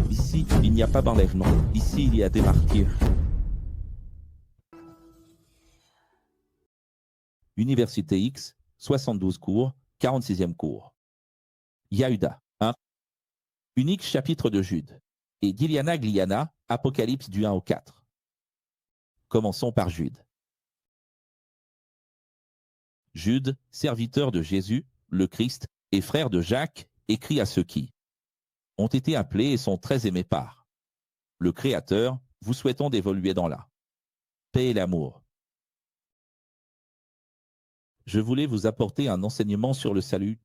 Ici, il n'y a pas d'enlèvement. Ici, il y a des martyrs. Université X, 72 cours, 46e cours. Yahuda, 1. Unique chapitre de Jude. Et Giliana Gliana, Apocalypse du 1 au 4. Commençons par Jude. Jude, serviteur de Jésus, le Christ, et frère de Jacques, écrit à ceux qui ont été appelés et sont très aimés par le Créateur, vous souhaitant d'évoluer dans la paix et l'amour. Je voulais vous apporter un enseignement sur le salut,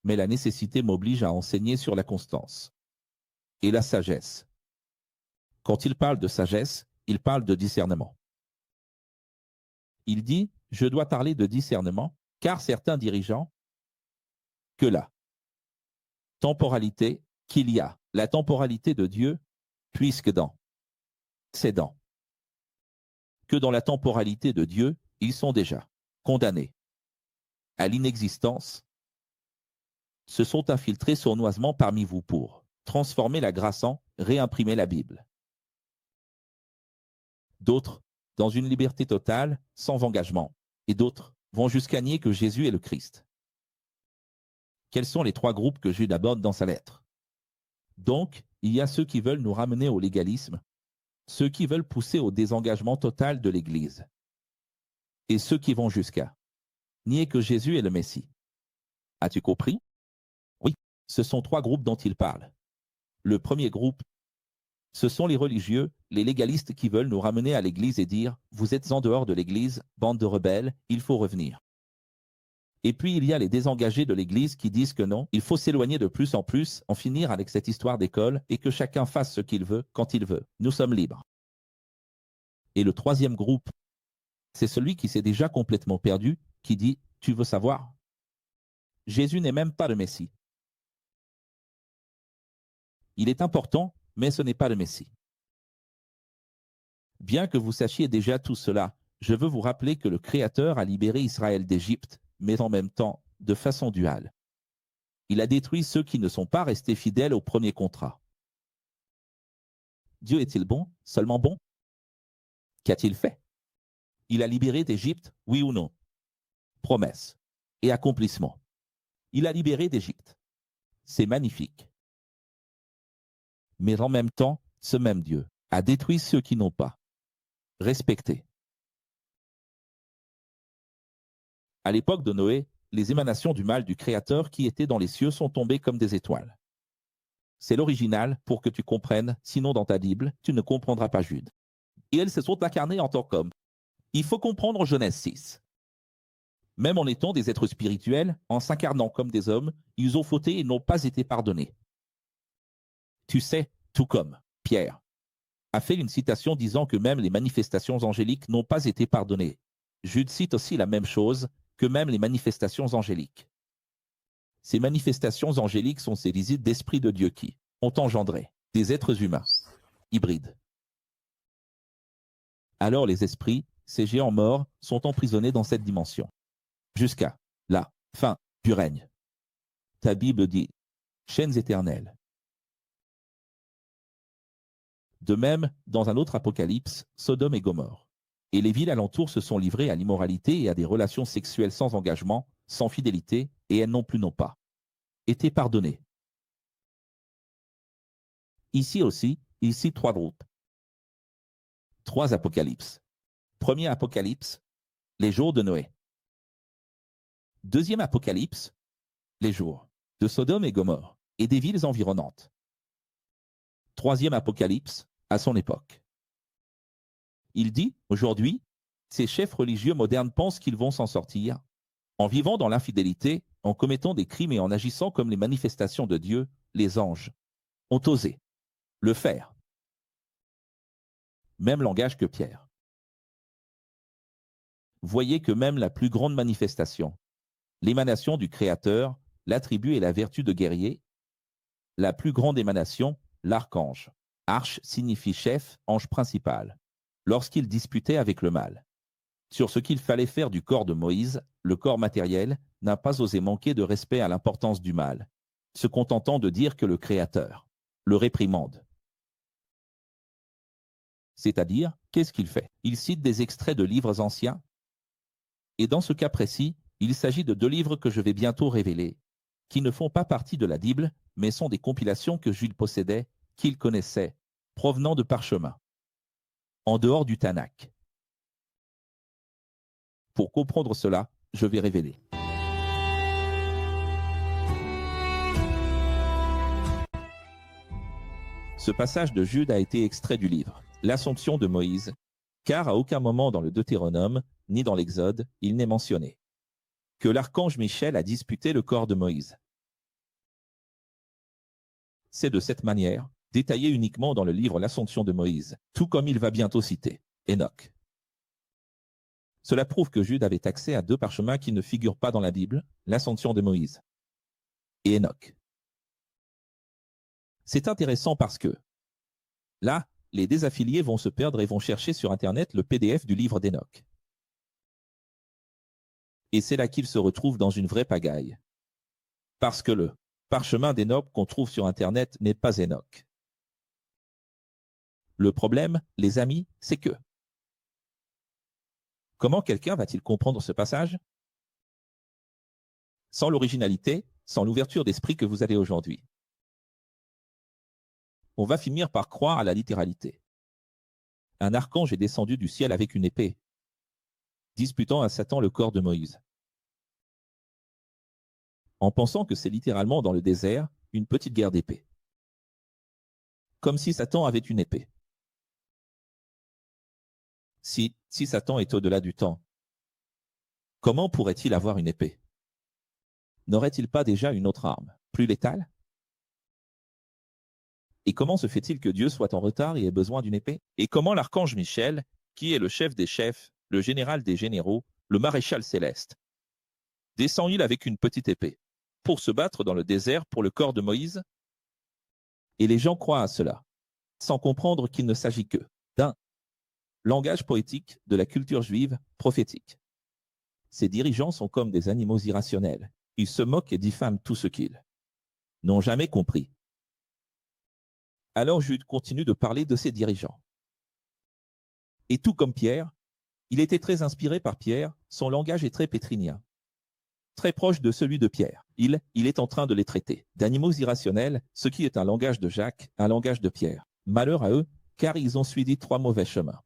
mais la nécessité m'oblige à enseigner sur la constance et la sagesse. Quand il parle de sagesse, il parle de discernement. Il dit, je dois parler de discernement, car certains dirigeants, que la temporalité, qu'il y a la temporalité de Dieu, puisque que dans la temporalité de Dieu, ils sont déjà condamnés à l'inexistence, se sont infiltrés sournoisement parmi vous pour transformer la grâce en réimprimer la Bible. D'autres, dans une liberté totale, sans engagement, et d'autres vont jusqu'à nier que Jésus est le Christ. Quels sont les trois groupes que Jude aborde dans sa lettre? Donc, il y a ceux qui veulent nous ramener au légalisme, ceux qui veulent pousser au désengagement total de l'Église, et ceux qui vont jusqu'à nier que Jésus est le Messie. As-tu compris? Oui, ce sont trois groupes dont il parle. Le premier groupe, ce sont les religieux, les légalistes qui veulent nous ramener à l'Église et dire « Vous êtes en dehors de l'Église, bande de rebelles, il faut revenir ». Et puis il y a les désengagés de l'Église qui disent que non, il faut s'éloigner de plus en plus, en finir avec cette histoire d'école et que chacun fasse ce qu'il veut, quand il veut. Nous sommes libres. Et le troisième groupe, c'est celui qui s'est déjà complètement perdu, qui dit « Tu veux savoir? Jésus n'est même pas le Messie. Il est important, mais ce n'est pas le Messie. » Bien que vous sachiez déjà tout cela, je veux vous rappeler que le Créateur a libéré Israël d'Égypte, mais en même temps, de façon duale. Il a détruit ceux qui ne sont pas restés fidèles au premier contrat. Dieu est-il bon, seulement bon? Qu'a-t-il fait? Il a libéré d'Égypte, oui ou non? Promesse et accomplissement. Il a libéré d'Égypte. C'est magnifique. Mais en même temps, ce même Dieu a détruit ceux qui n'ont pas respecté. À l'époque de Noé, les émanations du mal du Créateur qui étaient dans les cieux sont tombées comme des étoiles. C'est l'original pour que tu comprennes, sinon dans ta Bible, tu ne comprendras pas Jude. Et elles se sont incarnées en tant qu'hommes. Il faut comprendre Genèse 6. Même en étant des êtres spirituels, en s'incarnant comme des hommes, ils ont fauté et n'ont pas été pardonnés. Tu sais, tout comme Pierre a fait une citation disant que même les manifestations angéliques n'ont pas été pardonnées. Jude cite aussi la même chose, que même les manifestations angéliques. Ces manifestations angéliques sont ces visites d'esprits de Dieu qui ont engendré des êtres humains hybrides. Alors les esprits, ces géants morts, sont emprisonnés dans cette dimension. Jusqu'à la fin du règne. Ta Bible dit « chaînes éternelles ». De même, dans un autre apocalypse, Sodome et Gomorrhe. Et les villes alentours se sont livrées à l'immoralité et à des relations sexuelles sans engagement, sans fidélité, et elles non plus n'ont pas été pardonnées. Ici aussi, il cite trois groupes. Trois apocalypses. Premier apocalypse, les jours de Noé. Deuxième apocalypse, les jours de Sodome et Gomorrhe et des villes environnantes. Troisième apocalypse, à son époque. Il dit, aujourd'hui, ces chefs religieux modernes pensent qu'ils vont s'en sortir en vivant dans l'infidélité, en commettant des crimes et en agissant comme les manifestations de Dieu, les anges, ont osé le faire. Même langage que Pierre. Voyez que même la plus grande manifestation, l'émanation du Créateur, l'attribut et la vertu de guerrier, la plus grande émanation, l'archange. Arche signifie chef, ange principal. Lorsqu'il disputait avec le mal sur ce qu'il fallait faire du corps de Moïse, le corps matériel n'a pas osé manquer de respect à l'importance du mal, se contentant de dire que le Créateur le réprimande. C'est-à-dire, qu'est-ce qu'il fait? Il cite des extraits de livres anciens. Et dans ce cas précis, il s'agit de 2 livres que je vais bientôt révéler, qui ne font pas partie de la Bible, mais sont des compilations que Jude possédait, qu'il connaissait, provenant de parchemins, en dehors du Tanakh. Pour comprendre cela, je vais révéler. Ce passage de Jude a été extrait du livre L'Assomption de Moïse, car à aucun moment dans le Deutéronome, ni dans l'Exode, il n'est mentionné que l'archange Michel a disputé le corps de Moïse. C'est de cette manière, détaillé uniquement dans le livre L'Assomption de Moïse, tout comme il va bientôt citer Enoch. Cela prouve que Jude avait accès à 2 parchemins qui ne figurent pas dans la Bible, l'Assomption de Moïse et Enoch. C'est intéressant parce que, là, les désaffiliés vont se perdre et vont chercher sur Internet le PDF du livre d'Enoch. Et c'est là qu'ils se retrouvent dans une vraie pagaille. Parce que le parchemin d'Enoch qu'on trouve sur Internet n'est pas Enoch. Le problème, les amis, c'est que comment quelqu'un va-t-il comprendre ce passage? Sans l'originalité, sans l'ouverture d'esprit que vous avez aujourd'hui. On va finir par croire à la littéralité. Un archange est descendu du ciel avec une épée, disputant à Satan le corps de Moïse. En pensant que c'est littéralement dans le désert, une petite guerre d'épée. Comme si Satan avait une épée. Si Satan est au-delà du temps, comment pourrait-il avoir une épée? N'aurait-il pas déjà une autre arme, plus létale? Et comment se fait-il que Dieu soit en retard et ait besoin d'une épée? Et comment l'archange Michel, qui est le chef des chefs, le général des généraux, le maréchal céleste, descend-il avec une petite épée pour se battre dans le désert pour le corps de Moïse? Et les gens croient à cela, sans comprendre qu'il ne s'agit que d'un langage poétique de la culture juive prophétique. Ces dirigeants sont comme des animaux irrationnels. Ils se moquent et diffament tout ce qu'ils n'ont jamais compris. Alors Jude continue de parler de ses dirigeants. Et tout comme Pierre, il était très inspiré par Pierre, son langage est très pétrinien, très proche de celui de Pierre. Il est en train de les traiter d'animaux irrationnels, ce qui est un langage de Jacques, un langage de Pierre. Malheur à eux, car ils ont suivi 3 mauvais chemins.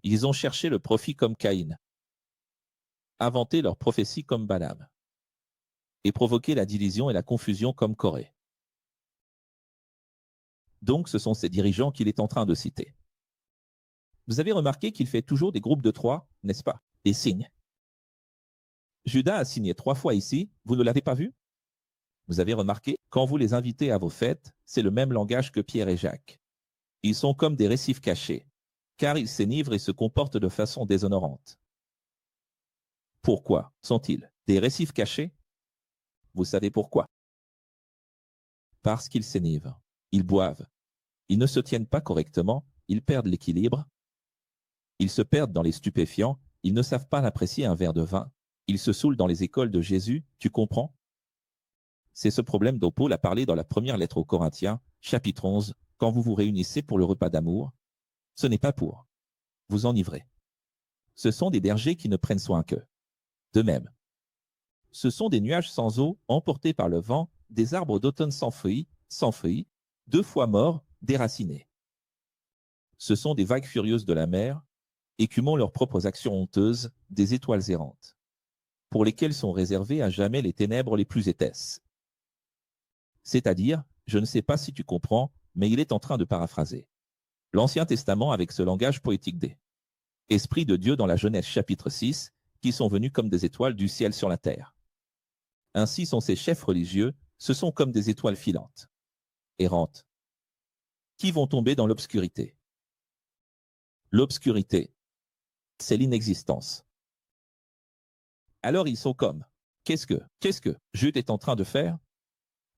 Ils ont cherché le profit comme Caïn, inventé leur prophétie comme Balaam, et provoqué la division et la confusion comme Corée. Donc ce sont ces dirigeants qu'il est en train de citer. Vous avez remarqué qu'il fait toujours des groupes de 3, n'est-ce pas? Des signes. Judas a signé 3 fois ici, vous ne l'avez pas vu? Vous avez remarqué, quand vous les invitez à vos fêtes, c'est le même langage que Pierre et Jacques. Ils sont comme des récifs cachés, car ils s'enivrent et se comportent de façon déshonorante. Pourquoi sont-ils des récifs cachés? Vous savez pourquoi? Parce qu'ils s'enivrent, ils boivent, ils ne se tiennent pas correctement, ils perdent l'équilibre, ils se perdent dans les stupéfiants, ils ne savent pas apprécier un verre de vin, ils se saoulent dans les écoles de Jésus, tu comprends? C'est ce problème dont Paul a parlé dans la première lettre aux Corinthiens, chapitre 11, quand vous vous réunissez pour le repas d'amour. Ce n'est pas pour vous enivrer. Ce sont des bergers qui ne prennent soin qu'eux. De même, ce sont des nuages sans eau emportés par le vent, des arbres d'automne sans feuilles, 2 fois morts, déracinés. Ce sont des vagues furieuses de la mer, écumant leurs propres actions honteuses, des étoiles errantes, pour lesquelles sont réservées à jamais les ténèbres les plus épaisses. C'est-à-dire, je ne sais pas si tu comprends, mais il est en train de paraphraser l'Ancien Testament avec ce langage poétique des esprits de Dieu dans la Genèse chapitre 6, qui sont venus comme des étoiles du ciel sur la terre. Ainsi sont ces chefs religieux, ce sont comme des étoiles filantes, errantes, qui vont tomber dans l'obscurité. L'obscurité, c'est l'inexistence. Alors ils sont comme, qu'est-ce que Jude est en train de faire?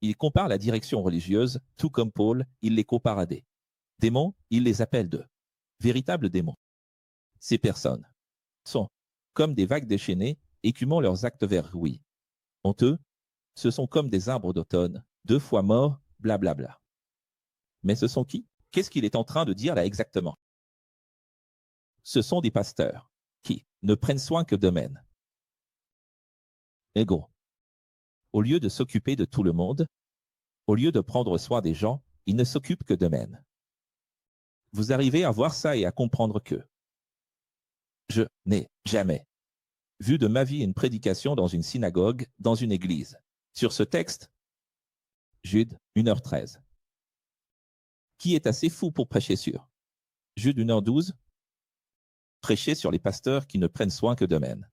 Il compare la direction religieuse, tout comme Paul, il les compare à des démons, il les appelle de véritables démons. Ces personnes sont comme des vagues déchaînées, écumant leurs actes vers oui. Honteux, ce sont comme des arbres d'automne, 2 fois morts, blablabla. Mais ce sont qui? Qu'est-ce qu'il est en train de dire là exactement? Ce sont des pasteurs qui ne prennent soin que d'eux-mêmes. Égaux. Au lieu de s'occuper de tout le monde, au lieu de prendre soin des gens, ils ne s'occupent que d'eux-mêmes. Vous arrivez à voir ça et à comprendre que je n'ai jamais vu de ma vie une prédication dans une synagogue, dans une église. Sur ce texte, Jude 1h13. Qui est assez fou pour prêcher sur Jude 1h12? Prêcher sur les pasteurs qui ne prennent soin que d'eux-mêmes.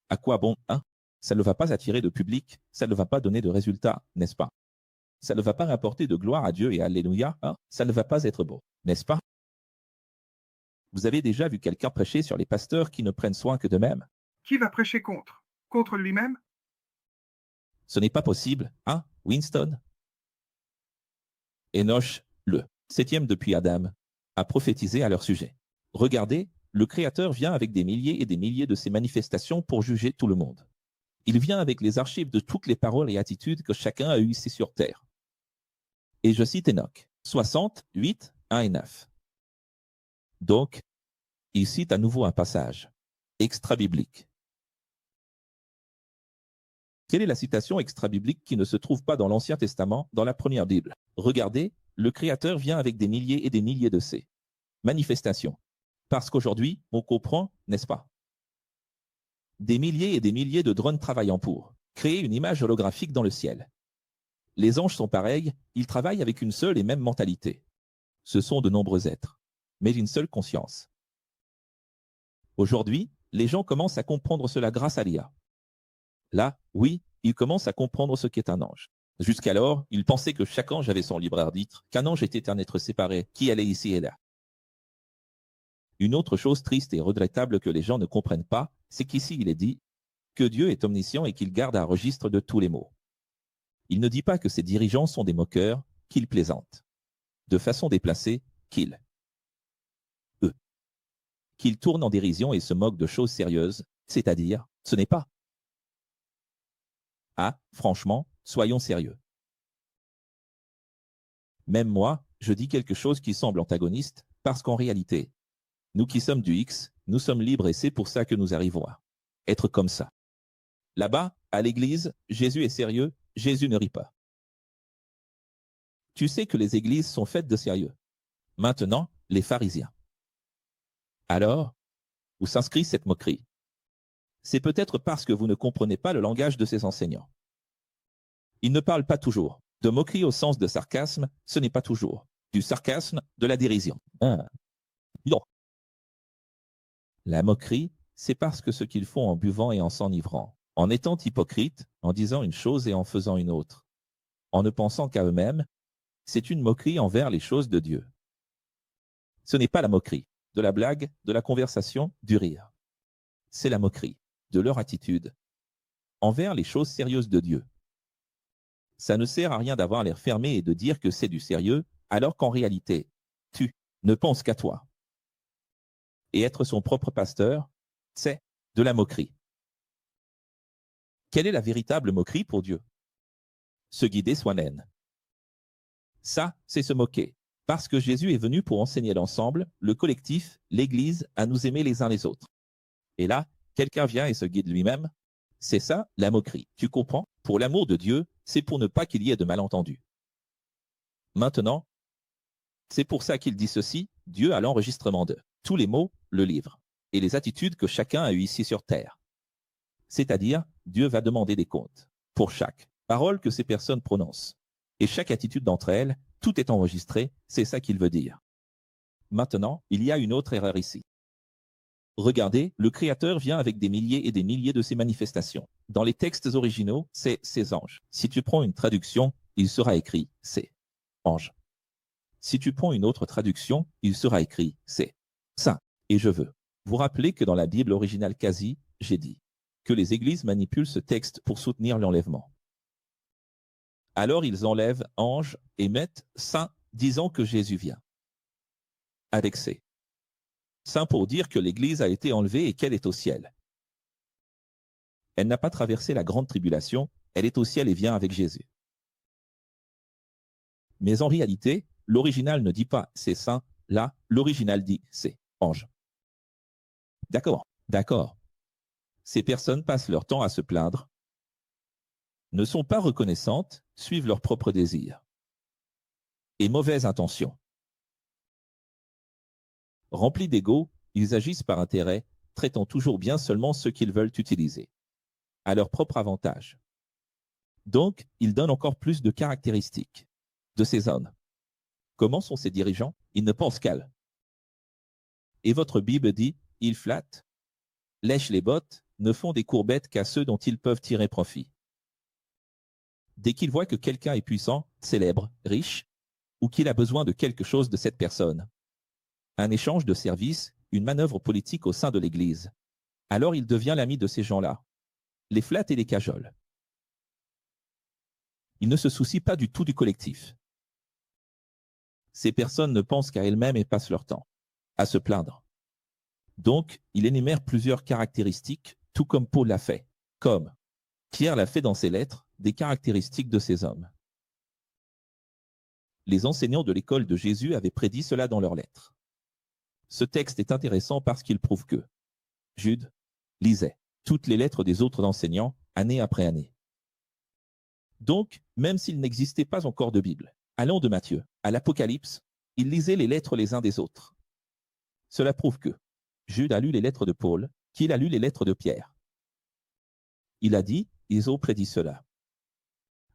À quoi bon, hein? Ça ne va pas attirer de public, ça ne va pas donner de résultats, n'est-ce pas? Ça ne va pas rapporter de gloire à Dieu et alléluia, hein? Ça ne va pas être beau, n'est-ce pas? Vous avez déjà vu quelqu'un prêcher sur les pasteurs qui ne prennent soin que d'eux-mêmes? Qui va prêcher contre? Contre lui-même? Ce n'est pas possible, hein, Winston? Enoch, le 7e depuis Adam, a prophétisé à leur sujet. Regardez, le Créateur vient avec des milliers et des milliers de ses manifestations pour juger tout le monde. Il vient avec les archives de toutes les paroles et attitudes que chacun a eues ici sur terre. Et je cite Enoch, 68, 1 et 9. Donc, il cite à nouveau un passage extra-biblique. Quelle est la citation extra-biblique qui ne se trouve pas dans l'Ancien Testament, dans la première Bible? Regardez, le Créateur vient avec des milliers et des milliers de ces manifestations. Parce qu'aujourd'hui, on comprend, n'est-ce pas? Des milliers et des milliers de drones travaillant pour créer une image holographique dans le ciel. Les anges sont pareils, ils travaillent avec une seule et même mentalité. Ce sont de nombreux êtres, mais d'une seule conscience. Aujourd'hui, les gens commencent à comprendre cela grâce à l'IA. Là, oui, ils commencent à comprendre ce qu'est un ange. Jusqu'alors, ils pensaient que chaque ange avait son libre arbitre, qu'un ange était un être séparé, qui allait ici et là. Une autre chose triste et regrettable que les gens ne comprennent pas, c'est qu'ici il est dit que Dieu est omniscient et qu'il garde un registre de tous les mots. Il ne dit pas que ses dirigeants sont des moqueurs, qu'ils plaisantent. De façon déplacée, qu'ils tournent en dérision et se moquent de choses sérieuses, c'est-à-dire, ce n'est pas. Ah, franchement, soyons sérieux. Même moi, je dis quelque chose qui semble antagoniste, parce qu'en réalité, nous qui sommes du X, nous sommes libres et c'est pour ça que nous arrivons à être comme ça. Là-bas, à l'église, Jésus est sérieux, Jésus ne rit pas. Tu sais que les églises sont faites de sérieux. Maintenant, les pharisiens. Alors, où s'inscrit cette moquerie? C'est peut-être parce que vous ne comprenez pas le langage de ces enseignants. Ils ne parlent pas toujours. De moquerie au sens de sarcasme, ce n'est pas toujours. Du sarcasme, de la dérision. Non. La moquerie, c'est parce que ce qu'ils font en buvant et en s'enivrant, en étant hypocrites, en disant une chose et en faisant une autre, en ne pensant qu'à eux-mêmes, c'est une moquerie envers les choses de Dieu. Ce n'est pas la moquerie de la blague, de la conversation, du rire. C'est la moquerie de leur attitude envers les choses sérieuses de Dieu. Ça ne sert à rien d'avoir l'air fermé et de dire que c'est du sérieux, alors qu'en réalité, tu ne penses qu'à toi. Et être son propre pasteur, c'est de la moquerie. Quelle est la véritable moquerie pour Dieu? Se guider soi-même. Ça, c'est se moquer. Parce que Jésus est venu pour enseigner l'ensemble, le collectif, l'Église, à nous aimer les uns les autres. Et là, quelqu'un vient et se guide lui-même. C'est ça, la moquerie. Tu comprends? Pour l'amour de Dieu, c'est pour ne pas qu'il y ait de malentendus. Maintenant, c'est pour ça qu'il dit ceci, Dieu a l'enregistrement de tous les mots, le livre, et les attitudes que chacun a eues ici sur terre. C'est-à-dire, Dieu va demander des comptes pour chaque parole que ces personnes prononcent. Et chaque attitude d'entre elles, tout est enregistré, c'est ça qu'il veut dire. Maintenant, il y a une autre erreur ici. Regardez, le Créateur vient avec des milliers et des milliers de ces manifestations. Dans les textes originaux, c'est ces anges. Si tu prends une traduction, il sera écrit c'est ange. Si tu prends une autre traduction, il sera écrit c'est saint. Et je veux vous rappeler que dans la Bible originale quasi, j'ai dit que les églises manipulent ce texte pour soutenir l'enlèvement. Alors ils enlèvent ange et mettent saint, disant que Jésus vient. Avec ces saint pour dire que l'Église a été enlevée et qu'elle est au ciel. Elle n'a pas traversé la grande tribulation, elle est au ciel et vient avec Jésus. Mais en réalité, l'original ne dit pas c'est saint, là, l'original dit c'est ange. D'accord, d'accord. Ces personnes passent leur temps à se plaindre, ne sont pas reconnaissantes, suivent leurs propres désirs et mauvaises intentions. Remplis d'ego, ils agissent par intérêt, traitant toujours bien seulement ceux qu'ils veulent utiliser, à leur propre avantage. Donc, ils donnent encore plus de caractéristiques de ces hommes. Comment sont ces dirigeants? Ils ne pensent qu'à. Et votre Bible dit, ils flattent, lèchent les bottes, ne font des courbettes qu'à ceux dont ils peuvent tirer profit. Dès qu'ils voient que quelqu'un est puissant, célèbre, riche, ou qu'il a besoin de quelque chose de cette personne, un échange de services, une manœuvre politique au sein de l'Église, alors il devient l'ami de ces gens-là, les flatte et les cajole. Il ne se soucie pas du tout du collectif. Ces personnes ne pensent qu'à elles-mêmes et passent leur temps à se plaindre. Donc, il énumère plusieurs caractéristiques, tout comme Paul l'a fait, comme Pierre l'a fait dans ses lettres, des caractéristiques de ces hommes. Les enseignants de l'école de Jésus avaient prédit cela dans leurs lettres. Ce texte est intéressant parce qu'il prouve que Jude lisait toutes les lettres des autres enseignants, année après année. Donc, même s'il n'existait pas encore de Bible, allant de Matthieu à l'Apocalypse, ils lisaient les lettres les uns des autres. Cela prouve que Jude a lu les lettres de Paul, qu'il a lu les lettres de Pierre. Il a dit, ils ont prédit cela.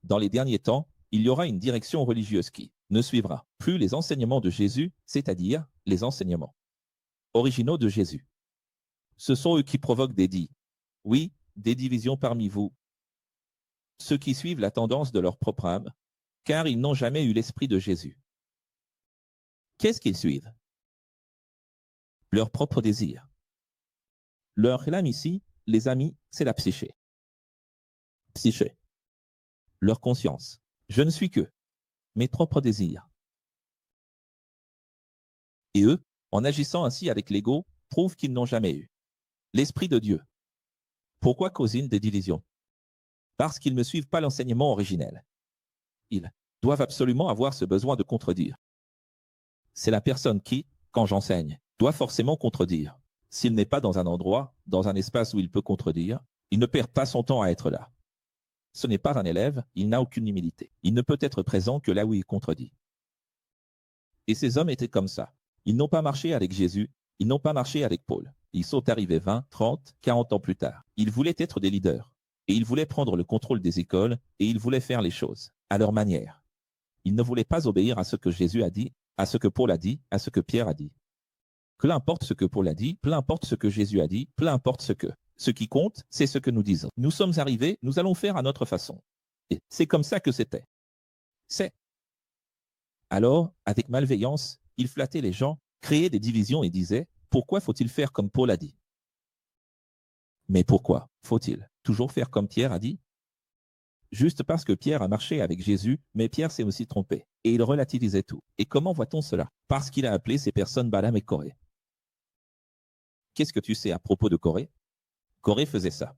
Dans les derniers temps, il y aura une direction religieuse qui ne suivra plus les enseignements de Jésus, c'est-à-dire les enseignements originaux de Jésus. Ce sont eux qui provoquent oui, des divisions parmi vous. Ceux qui suivent la tendance de leur propre âme, car ils n'ont jamais eu l'esprit de Jésus. Qu'est-ce qu'ils suivent? Leur propre désir. Leur âme ici, les amis, c'est la psyché. Psyché. Leur conscience. Je ne suis que mes propres désirs. Et eux, en agissant ainsi avec l'ego, prouvent qu'ils n'ont jamais eu l'Esprit de Dieu. Pourquoi causent-ils des divisions? Parce qu'ils ne suivent pas l'enseignement originel. Ils doivent absolument avoir ce besoin de contredire. C'est la personne qui, quand j'enseigne, doit forcément contredire. S'il n'est pas dans un endroit, dans un espace où il peut contredire, il ne perd pas son temps à être là. Ce n'est pas un élève, il n'a aucune humilité. Il ne peut être présent que là où il contredit. Et ces hommes étaient comme ça. Ils n'ont pas marché avec Jésus, ils n'ont pas marché avec Paul. Ils sont arrivés 20, 30, 40 ans plus tard. Ils voulaient être des leaders. Et ils voulaient prendre le contrôle des écoles et ils voulaient faire les choses à leur manière. Ils ne voulaient pas obéir à ce que Jésus a dit, à ce que Paul a dit, à ce que Pierre a dit. Peu importe ce que Paul a dit, peu importe ce que Jésus a dit, peu importe ce que. Ce qui compte, c'est ce que nous disons. Nous sommes arrivés, nous allons faire à notre façon. Et c'est comme ça que c'était. C'est. Alors, avec malveillance, il flattait les gens, créait des divisions et disait, pourquoi faut-il faire comme Paul a dit? Mais pourquoi faut-il toujours faire comme Pierre a dit? Juste parce que Pierre a marché avec Jésus, mais Pierre s'est aussi trompé. Et il relativisait tout. Et comment voit-on cela? Parce qu'il a appelé ces personnes Balaam et Corée. Qu'est-ce que tu sais à propos de Corée? Corée faisait ça.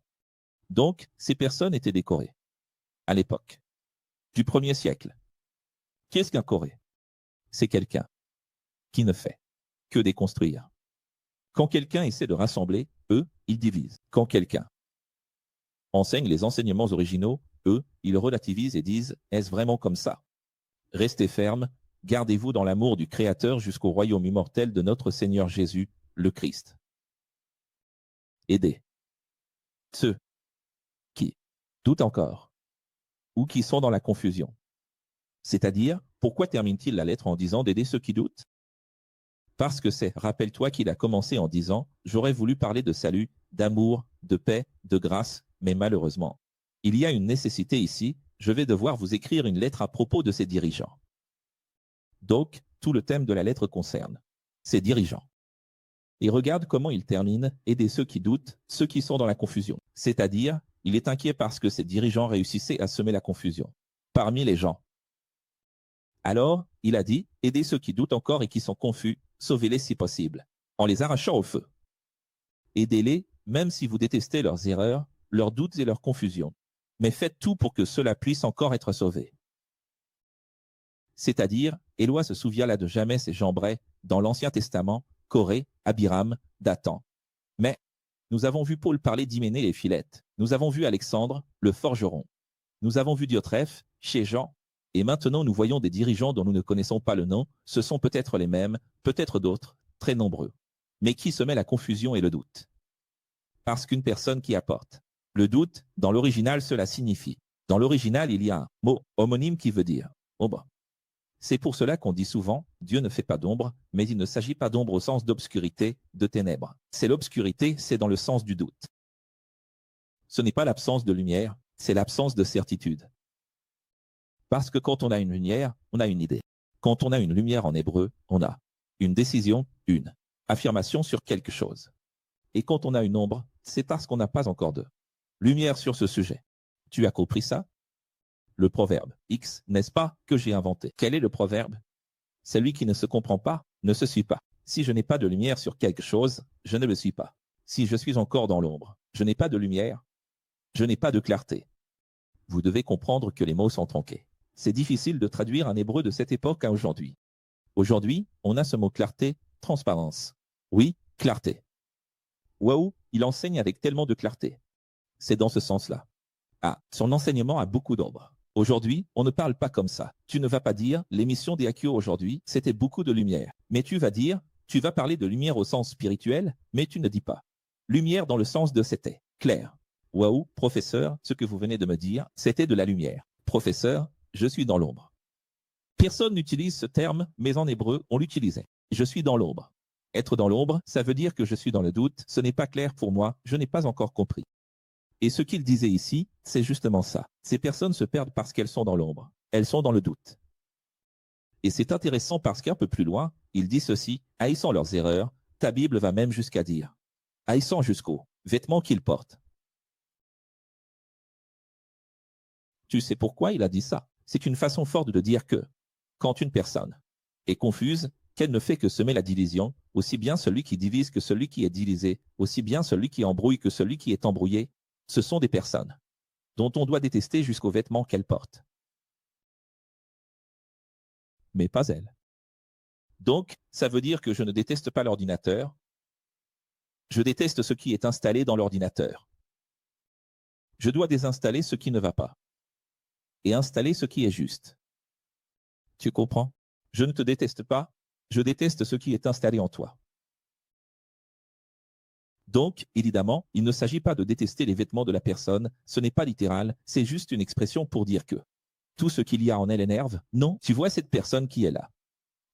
Donc, ces personnes étaient des Corées. À l'époque du 1er siècle. Qu'est-ce qu'un Corée? C'est quelqu'un qui ne fait que déconstruire. Quand quelqu'un essaie de rassembler, eux, ils divisent. Quand quelqu'un enseigne les enseignements originaux, eux, ils relativisent et disent « Est-ce vraiment comme ça ?» Restez fermes, gardez-vous dans l'amour du Créateur jusqu'au royaume immortel de notre Seigneur Jésus, le Christ. Aidez ceux qui doutent encore ou qui sont dans la confusion. C'est-à-dire, pourquoi termine-t-il la lettre en disant d'aider ceux qui doutent? Parce que c'est, rappelle-toi qu'il a commencé en disant « J'aurais voulu parler de salut, d'amour, de paix, de grâce, mais malheureusement, il y a une nécessité ici, je vais devoir vous écrire une lettre à propos de ces dirigeants. » Donc, tout le thème de la lettre concerne ces dirigeants. Et regarde comment il termine « Aider ceux qui doutent, ceux qui sont dans la confusion. » C'est-à-dire, il est inquiet parce que ces dirigeants réussissaient à semer la confusion parmi les gens. Alors, il a dit, aidez ceux qui doutent encore et qui sont confus, sauvez-les si possible, en les arrachant au feu. Aidez-les, même si vous détestez leurs erreurs, leurs doutes et leurs confusions. Mais faites tout pour que cela puisse encore être sauvé. C'est-à-dire, Éloi se souvient de jamais ses Jambrais dans l'Ancien Testament, Corée, Abiram, Dathan. Mais nous avons vu Paul parler d'Hyménée et Philette. Nous avons vu Alexandre, le forgeron. Nous avons vu Diotrephe, chez Jean. Et maintenant nous voyons des dirigeants dont nous ne connaissons pas le nom. Ce sont peut-être les mêmes, peut-être d'autres, très nombreux. Mais qui semait la confusion et le doute? Parce qu'une personne qui apporte. Le doute, dans l'original, cela signifie. Dans l'original, il y a un mot homonyme qui veut dire ombre. C'est pour cela qu'on dit souvent, Dieu ne fait pas d'ombre, mais il ne s'agit pas d'ombre au sens d'obscurité, de ténèbres. C'est l'obscurité, c'est dans le sens du doute. Ce n'est pas l'absence de lumière, c'est l'absence de certitude. Parce que quand on a une lumière, on a une idée. Quand on a une lumière en hébreu, on a une décision, une affirmation sur quelque chose. Et quand on a une ombre, c'est parce qu'on n'a pas encore de lumière sur ce sujet. Tu as compris ça? Le proverbe X, n'est-ce pas, que j'ai inventé. Quel est le proverbe? Celui qui ne se comprend pas, ne se suit pas. Si je n'ai pas de lumière sur quelque chose, je ne le suis pas. Si je suis encore dans l'ombre, je n'ai pas de lumière, je n'ai pas de clarté. Vous devez comprendre que les mots sont tronqués. C'est difficile de traduire un hébreu de cette époque à aujourd'hui. Aujourd'hui, on a ce mot clarté, transparence. Oui, clarté. Waouh, il enseigne avec tellement de clarté. C'est dans ce sens-là. Ah, son enseignement a beaucoup d'ombre. Aujourd'hui, on ne parle pas comme ça. Tu ne vas pas dire, l'émission des Akio aujourd'hui, c'était beaucoup de lumière. Mais tu vas dire, tu vas parler de lumière au sens spirituel, mais tu ne dis pas. Lumière dans le sens de c'était. Clair. Waouh, professeur, ce que vous venez de me dire, c'était de la lumière. Professeur, je suis dans l'ombre. Personne n'utilise ce terme, mais en hébreu, on l'utilisait. Je suis dans l'ombre. Être dans l'ombre, ça veut dire que je suis dans le doute, ce n'est pas clair pour moi, je n'ai pas encore compris. Et ce qu'il disait ici, c'est justement ça. Ces personnes se perdent parce qu'elles sont dans l'ombre. Elles sont dans le doute. Et c'est intéressant parce qu'un peu plus loin, il dit ceci, haïssant leurs erreurs, ta Bible va même jusqu'à dire, haïssant jusqu'aux vêtements qu'ils portent. Tu sais pourquoi il a dit ça? C'est une façon forte de dire que, quand une personne est confuse, qu'elle ne fait que semer la division, aussi bien celui qui divise que celui qui est divisé, aussi bien celui qui embrouille que celui qui est embrouillé, ce sont des personnes dont on doit détester jusqu'aux vêtements qu'elles portent. Mais pas elles. Donc, ça veut dire que je ne déteste pas l'ordinateur, je déteste ce qui est installé dans l'ordinateur. Je dois désinstaller ce qui ne va pas et installer ce qui est juste. Tu comprends? Je ne te déteste pas, je déteste ce qui est installé en toi. Donc, évidemment, il ne s'agit pas de détester les vêtements de la personne, ce n'est pas littéral, c'est juste une expression pour dire que tout ce qu'il y a en elle énerve. Non, tu vois cette personne qui est là.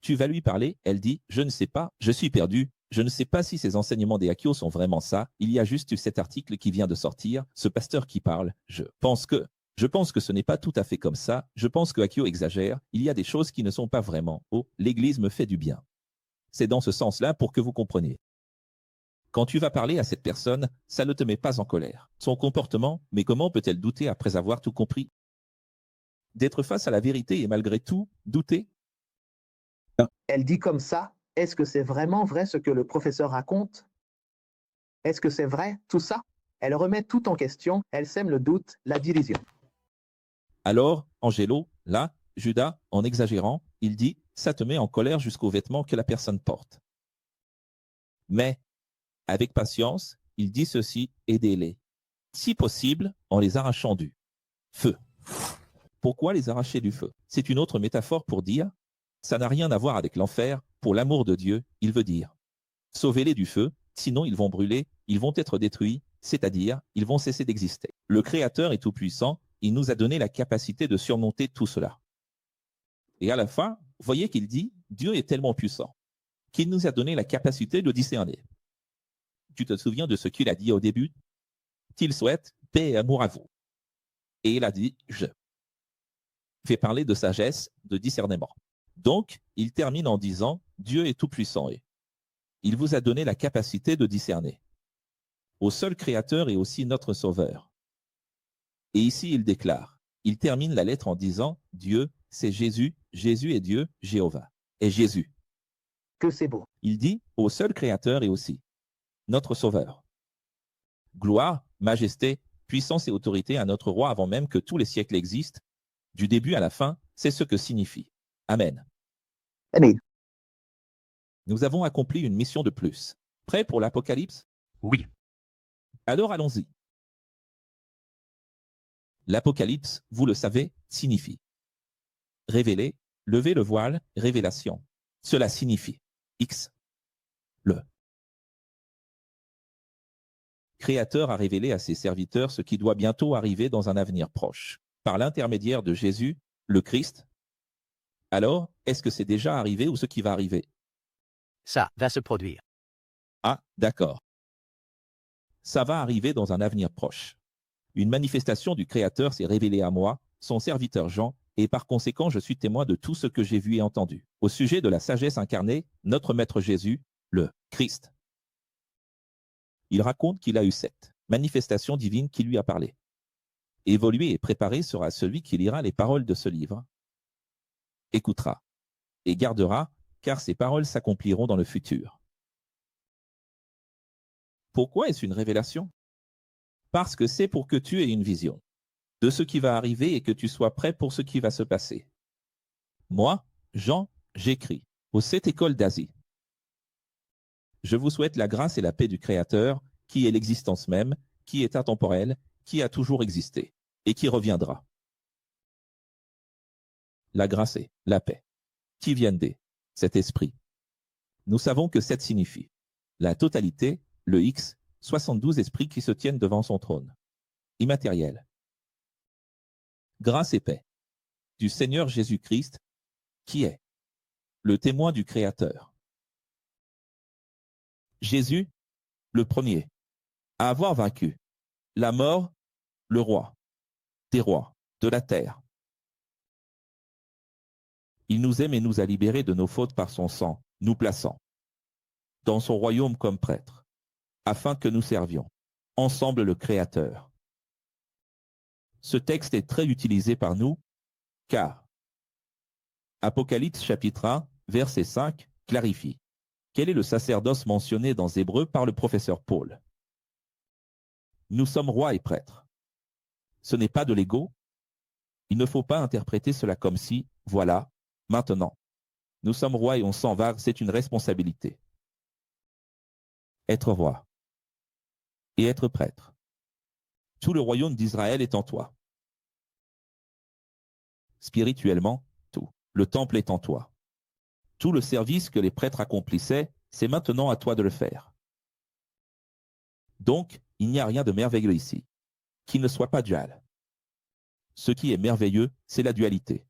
Tu vas lui parler, elle dit, je ne sais pas, je suis perdu, je ne sais pas si ces enseignements des Akio sont vraiment ça, il y a juste eu cet article qui vient de sortir, ce pasteur qui parle, je pense que ce n'est pas tout à fait comme ça, je pense que Akio exagère, il y a des choses qui ne sont pas vraiment, oh, l'Église me fait du bien. C'est dans ce sens-là pour que vous compreniez. Quand tu vas parler à cette personne, ça ne te met pas en colère. Son comportement, mais comment peut-elle douter après avoir tout compris? D'être face à la vérité et malgré tout, douter? Elle dit comme ça, est-ce que c'est vraiment vrai ce que le professeur raconte? Est-ce que c'est vrai, tout ça? Elle remet tout en question, elle sème le doute, la division. Alors, Angelo, là, Judas, en exagérant, il dit, ça te met en colère jusqu'aux vêtements que la personne porte. Mais, avec patience, il dit ceci, aidez-les. Si possible, en les arrachant du feu. Pourquoi les arracher du feu? C'est une autre métaphore pour dire, ça n'a rien à voir avec l'enfer, pour l'amour de Dieu, il veut dire. Sauvez-les du feu, sinon ils vont brûler, ils vont être détruits, c'est-à-dire, ils vont cesser d'exister. Le Créateur est tout-puissant, il nous a donné la capacité de surmonter tout cela. Et à la fin, voyez qu'il dit, Dieu est tellement puissant, qu'il nous a donné la capacité de discerner. Tu te souviens de ce qu'il a dit au début? Qu'il souhaite paix et amour à vous. Et il a dit, je vais parler de sagesse, de discernement. Donc, il termine en disant, Dieu est tout-puissant et il vous a donné la capacité de discerner. Au seul Créateur et aussi notre Sauveur. Et ici, il déclare, il termine la lettre en disant, Dieu, c'est Jésus, Jésus est Dieu, Jéhovah, est Jésus. Que c'est beau. Il dit, au seul Créateur et aussi notre Sauveur. Gloire, majesté, puissance et autorité à notre roi avant même que tous les siècles existent, du début à la fin, c'est ce que signifie Amen. Amen. Nous avons accompli une mission de plus. Prêt pour l'Apocalypse? Oui. Alors allons-y. L'Apocalypse, vous le savez, signifie révéler, lever le voile, révélation. Cela signifie X. Le Créateur a révélé à ses serviteurs ce qui doit bientôt arriver dans un avenir proche, par l'intermédiaire de Jésus, le Christ. Alors, est-ce que c'est déjà arrivé ou ce qui va arriver? Ça va se produire. Ah, d'accord. Ça va arriver dans un avenir proche. Une manifestation du Créateur s'est révélée à moi, son serviteur Jean, et par conséquent je suis témoin de tout ce que j'ai vu et entendu. Au sujet de la sagesse incarnée, notre Maître Jésus, le Christ. Il raconte qu'il a eu cette manifestation divine qui lui a parlé. Évolué et préparé sera celui qui lira les paroles de ce livre, écoutera et gardera, car ces paroles s'accompliront dans le futur. Pourquoi est-ce une révélation? Parce que c'est pour que tu aies une vision de ce qui va arriver et que tu sois prêt pour ce qui va se passer. Moi, Jean, j'écris aux 7 écoles d'Asie. Je vous souhaite la grâce et la paix du Créateur, qui est l'existence même, qui est intemporelle, qui a toujours existé et qui reviendra. La grâce et la paix, qui viennent de cet esprit. Nous savons que 7 signifie la totalité, le X, 72 esprits qui se tiennent devant son trône. Immatériel. Grâce et paix du Seigneur Jésus-Christ, qui est le témoin du Créateur. Jésus, le premier, à avoir vaincu la mort, le roi, des rois, de la terre. Il nous aime et nous a libérés de nos fautes par son sang, nous plaçant dans son royaume comme prêtres, afin que nous servions ensemble le Créateur. Ce texte est très utilisé par nous, car Apocalypse chapitre 1, verset 5, clarifie quel est le sacerdoce mentionné dans Hébreux par le professeur Paul. Nous sommes rois et prêtres. Ce n'est pas de l'ego. Il ne faut pas interpréter cela comme si, voilà, maintenant, nous sommes rois et on s'en va, c'est une responsabilité. Être roi et être prêtre. Tout le royaume d'Israël est en toi. Spirituellement, tout. Le temple est en toi. Tout le service que les prêtres accomplissaient, c'est maintenant à toi de le faire. Donc, il n'y a rien de merveilleux ici, qui ne soit pas dual. Ce qui est merveilleux, c'est la dualité.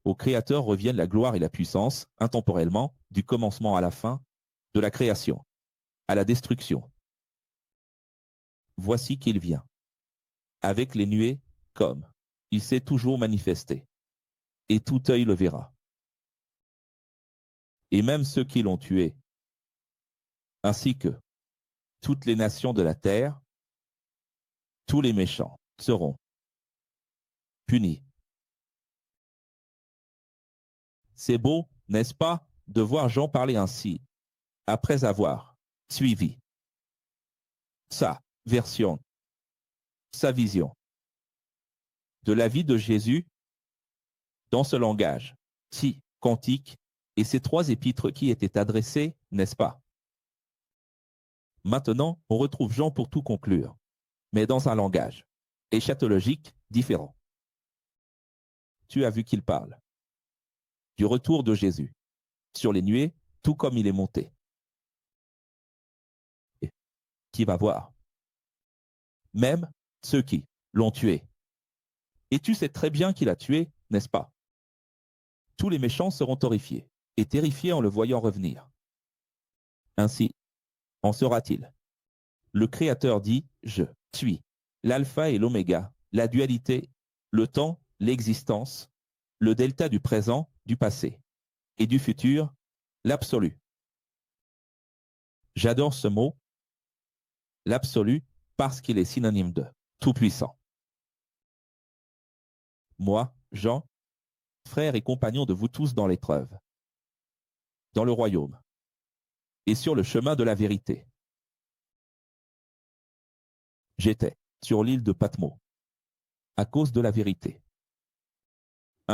Au Créateur reviennent la gloire et la puissance, intemporellement, du commencement à la fin, de la création à la destruction. Voici qu'il vient. Avec les nuées, comme il s'est toujours manifesté. Et tout œil le verra. Et même ceux qui l'ont tué, ainsi que toutes les nations de la terre, tous les méchants seront punis. C'est beau, n'est-ce pas, de voir Jean parler ainsi, après avoir suivi sa version, sa vision de la vie de Jésus dans ce langage si quantique et ces 3 épîtres qui étaient adressés, n'est-ce pas? Maintenant, on retrouve Jean pour tout conclure, mais dans un langage eschatologique différent. Tu as vu qu'il parle du retour de Jésus sur les nuées, tout comme il est monté. Et qui va voir? Même ceux qui l'ont tué. Et tu sais très bien qu'il a tué, n'est-ce pas? Tous les méchants seront horrifiés et terrifiés en le voyant revenir. Ainsi en sera-t-il. Le Créateur dit « Je suis l'alpha et l'oméga, la dualité, le temps, l'existence, le delta du présent, du passé, et du futur, l'absolu. » J'adore ce mot, l'absolu, parce qu'il est synonyme de tout-puissant. Moi, Jean, frère et compagnon de vous tous dans l'épreuve, dans le royaume, et sur le chemin de la vérité. J'étais sur l'île de Patmos, à cause de la vérité.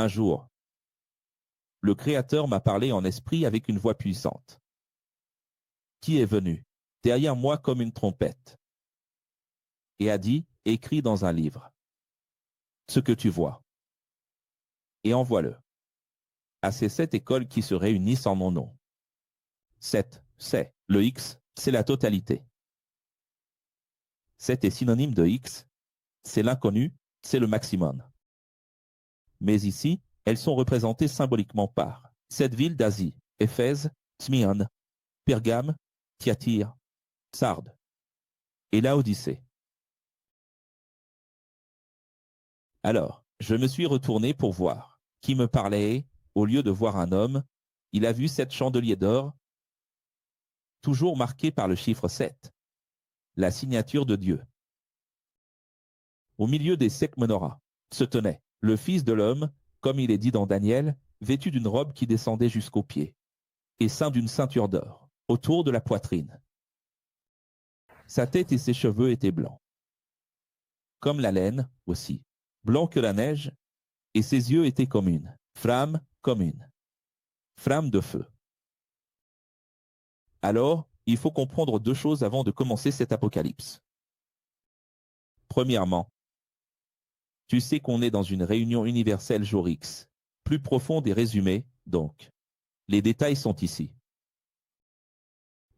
Un jour, le Créateur m'a parlé en esprit avec une voix puissante, qui est venu derrière moi comme une trompette, et a dit, écris dans un livre ce que tu vois, et envoie-le à ces 7 écoles qui se réunissent en mon nom. 7, c'est le X, c'est la totalité. 7 est synonyme de X, c'est l'inconnu, c'est le maximum. Mais ici, elles sont représentées symboliquement par 7 villes d'Asie, Éphèse, Smyrne, Pergame, Thyatire, Sardes et Laodicée. Alors, je me suis retourné pour voir qui me parlait. Au lieu de voir un homme, il a vu 7 chandeliers d'or, toujours marqués par le chiffre 7, la signature de Dieu. Au milieu des 7 menorahs se tenait le Fils de l'homme, comme il est dit dans Daniel, vêtu d'une robe qui descendait jusqu'aux pieds, et ceint d'une ceinture d'or autour de la poitrine. Sa tête et ses cheveux étaient blancs, comme la laine aussi, blanc que la neige, et ses yeux étaient comme une flamme de feu. Alors, il faut comprendre 2 choses avant de commencer cet apocalypse. Premièrement, tu sais qu'on est dans une réunion universelle jour X, plus profonde et résumée, donc. Les détails sont ici.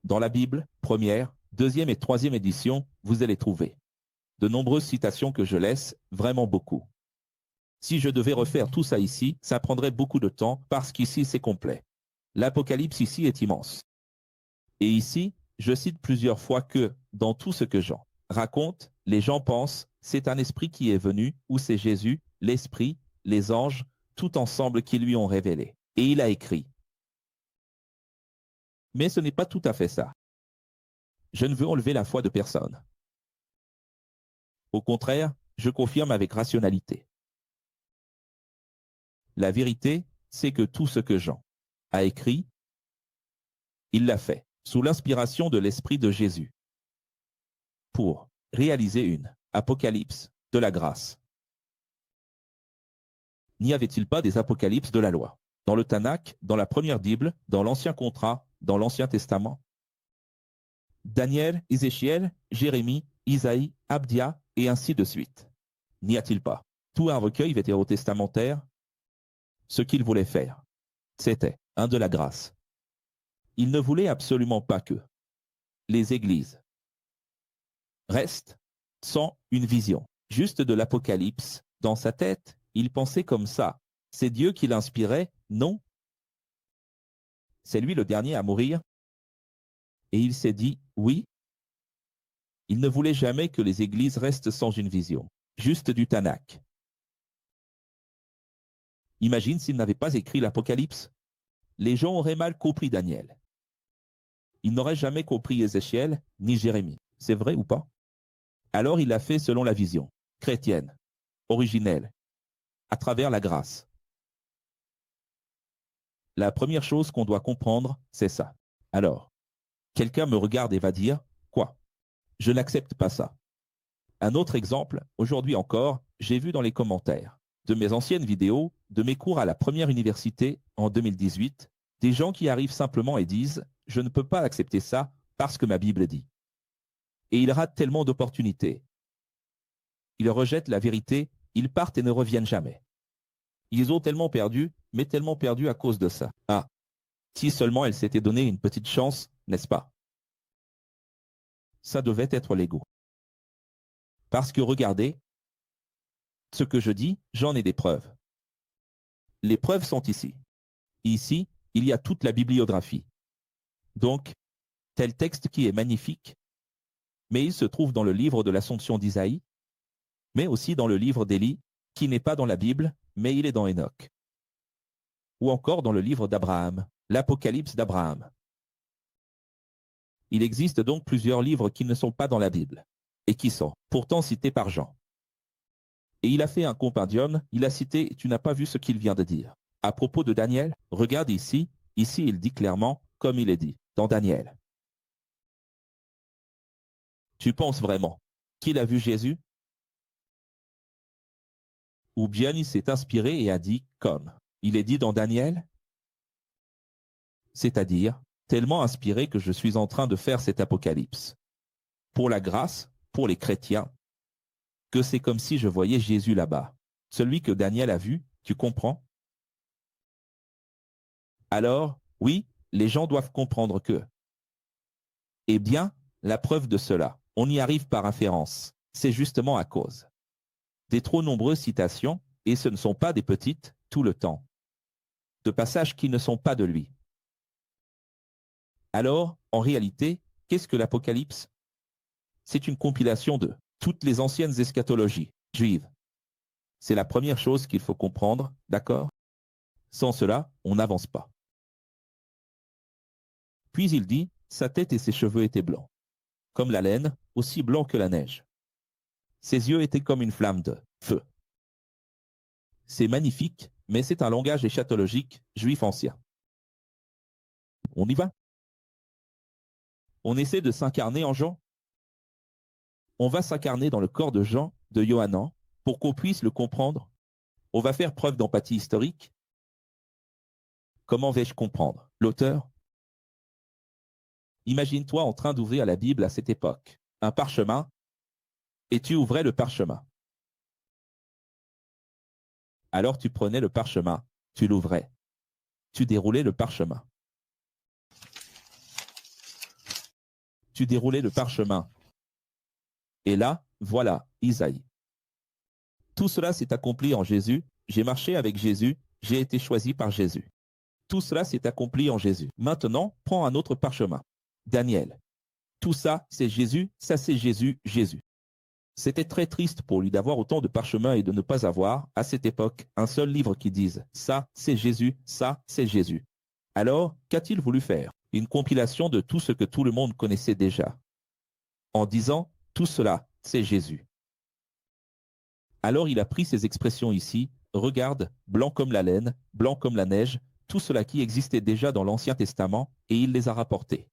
Dans la Bible, première, deuxième et troisième édition, vous allez trouver de nombreuses citations que je laisse, vraiment beaucoup. Si je devais refaire tout ça ici, ça prendrait beaucoup de temps parce qu'ici c'est complet. L'Apocalypse ici est immense. Et ici, je cite plusieurs fois que, dans tout ce que Jean raconte, les gens pensent, c'est un esprit qui est venu, ou c'est Jésus, l'esprit, les anges, tout ensemble qui lui ont révélé. Et il a écrit. Mais ce n'est pas tout à fait ça. Je ne veux enlever la foi de personne. Au contraire, je confirme avec rationalité. La vérité, c'est que tout ce que Jean a écrit, il l'a fait sous l'inspiration de l'Esprit de Jésus pour réaliser une apocalypse de la grâce. N'y avait-il pas des apocalypses de la loi dans le Tanakh, dans la première Bible, dans l'Ancien Contrat, dans l'Ancien Testament? Daniel, Ézéchiel, Jérémie, Isaïe, Abdia, et ainsi de suite. N'y a-t-il pas tout un recueil vétérotestamentaire? Ce qu'il voulait faire, c'était un de la grâce. Il ne voulait absolument pas que les églises restent sans une vision, juste de l'Apocalypse. Dans sa tête, il pensait comme ça. C'est Dieu qui l'inspirait? Non. C'est lui le dernier à mourir? Et il s'est dit, oui. Il ne voulait jamais que les églises restent sans une vision, juste du Tanakh. Imagine s'il n'avait pas écrit l'Apocalypse. Les gens auraient mal compris Daniel. Ils n'auraient jamais compris Ézéchiel ni Jérémie. C'est vrai ou pas? Alors il a fait selon la vision chrétienne, originelle, à travers la grâce. La première chose qu'on doit comprendre, c'est ça. Alors, quelqu'un me regarde et va dire, quoi? Je n'accepte pas ça. Un autre exemple, aujourd'hui encore, j'ai vu dans les commentaires de mes anciennes vidéos, de mes cours à la première université en 2018, des gens qui arrivent simplement et disent « Je ne peux pas accepter ça parce que ma Bible dit ». Et ils ratent tellement d'opportunités. Ils rejettent la vérité, ils partent et ne reviennent jamais. Ils ont tellement perdu, mais tellement perdu à cause de ça. Ah, si seulement elle s'était donné une petite chance, n'est-ce pas? Ça devait être l'ego. Parce que regardez, ce que je dis, j'en ai des preuves. Les preuves sont ici. Ici, il y a toute la bibliographie. Donc, tel texte qui est magnifique, mais il se trouve dans le livre de l'Assomption d'Isaïe, mais aussi dans le livre d'Élie, qui n'est pas dans la Bible, mais il est dans Enoch. Ou encore dans le livre d'Abraham, l'Apocalypse d'Abraham. Il existe donc plusieurs livres qui ne sont pas dans la Bible, et qui sont pourtant cités par Jean. Et il a fait un compendium, il a cité « Tu n'as pas vu ce qu'il vient de dire ». À propos de Daniel, regarde ici, il dit clairement, comme il est dit, dans Daniel. Tu penses vraiment qu'il a vu Jésus? Ou bien il s'est inspiré et a dit comme il est dit dans Daniel, c'est-à-dire tellement inspiré que je suis en train de faire cet apocalypse. Pour la grâce, pour les chrétiens, que c'est comme si je voyais Jésus là-bas. Celui que Daniel a vu, tu comprends? Alors, oui, les gens doivent comprendre que. Eh bien, la preuve de cela, on y arrive par inférence. C'est justement à cause des trop nombreuses citations, et ce ne sont pas des petites, tout le temps, de passages qui ne sont pas de lui. Alors, en réalité, qu'est-ce que l'Apocalypse? C'est une compilation de toutes les anciennes eschatologies juives. C'est la première chose qu'il faut comprendre, d'accord? Sans cela, on n'avance pas. Puis il dit, sa tête et ses cheveux étaient blancs, comme la laine, aussi blancs que la neige. Ses yeux étaient comme une flamme de feu. C'est magnifique, mais c'est un langage eschatologique juif ancien. On y va? On essaie de s'incarner en Jean? On va s'incarner dans le corps de Jean, de Yohanan, pour qu'on puisse le comprendre. On va faire preuve d'empathie historique. Comment vais-je comprendre l'auteur? Imagine-toi en train d'ouvrir la Bible à cette époque, un parchemin, et tu ouvrais le parchemin. Alors tu prenais le parchemin, tu l'ouvrais, tu déroulais le parchemin. Tu déroulais le parchemin. Et là, voilà, Isaïe. Tout cela s'est accompli en Jésus, j'ai marché avec Jésus, j'ai été choisi par Jésus. Tout cela s'est accompli en Jésus. Maintenant, prends un autre parchemin. Daniel. Tout ça, c'est Jésus, ça c'est Jésus, Jésus. C'était très triste pour lui d'avoir autant de parchemins et de ne pas avoir, à cette époque, un seul livre qui dise « ça, c'est Jésus, ça, c'est Jésus ». Alors, qu'a-t-il voulu faire? Une compilation de tout ce que tout le monde connaissait déjà. En disant « tout cela, c'est Jésus ». Alors il a pris ces expressions ici, regarde, blanc comme la laine, blanc comme la neige, tout cela qui existait déjà dans l'Ancien Testament, et il les a rapportés,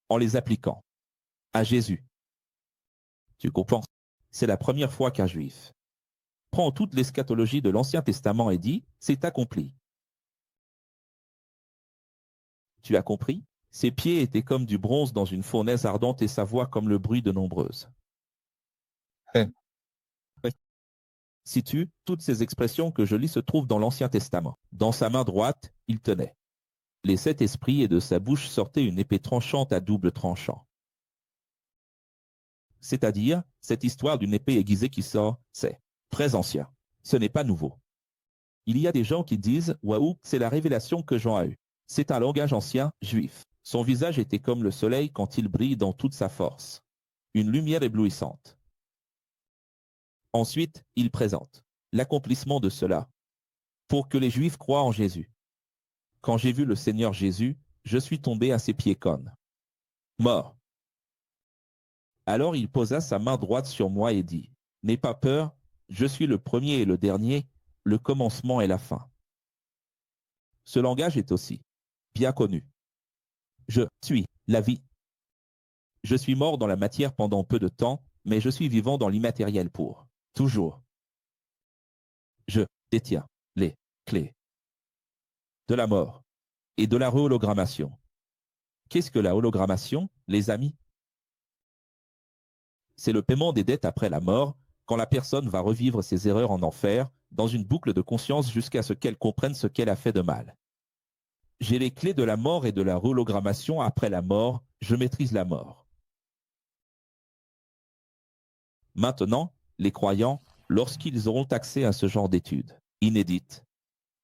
en les appliquant à Jésus. Tu comprends? C'est la première fois qu'un juif prend toute l'eschatologie de l'Ancien Testament et dit, c'est accompli. Tu as compris? Ses pieds étaient comme du bronze dans une fournaise ardente et sa voix comme le bruit de nombreuses. Si toutes ces expressions que je lis se trouvent dans l'Ancien Testament. Dans sa main droite, il tenait les 7 esprits et de sa bouche sortait une épée tranchante à double tranchant. C'est-à-dire, cette histoire d'une épée aiguisée qui sort, c'est très ancien. Ce n'est pas nouveau. Il y a des gens qui disent, waouh, c'est la révélation que Jean a eue. C'est un langage ancien, juif. Son visage était comme le soleil quand il brille dans toute sa force. Une lumière éblouissante. Ensuite, il présente l'accomplissement de cela pour que les Juifs croient en Jésus. Quand j'ai vu le Seigneur Jésus, je suis tombé à ses pieds comme mort. Alors il posa sa main droite sur moi et dit, « N'aie pas peur, je suis le premier et le dernier, le commencement et la fin. » Ce langage est aussi bien connu. Je suis la vie. Je suis mort dans la matière pendant peu de temps, mais je suis vivant dans l'immatériel pour toujours. Je détiens les clés de la mort et de la réhologrammation. Qu'est-ce que la hologrammation, les amis? C'est le paiement des dettes après la mort, quand la personne va revivre ses erreurs en enfer, dans une boucle de conscience jusqu'à ce qu'elle comprenne ce qu'elle a fait de mal. J'ai les clés de la mort et de la réhologrammation après la mort, je maîtrise la mort. Maintenant, les croyants, lorsqu'ils auront accès à ce genre d'études inédites,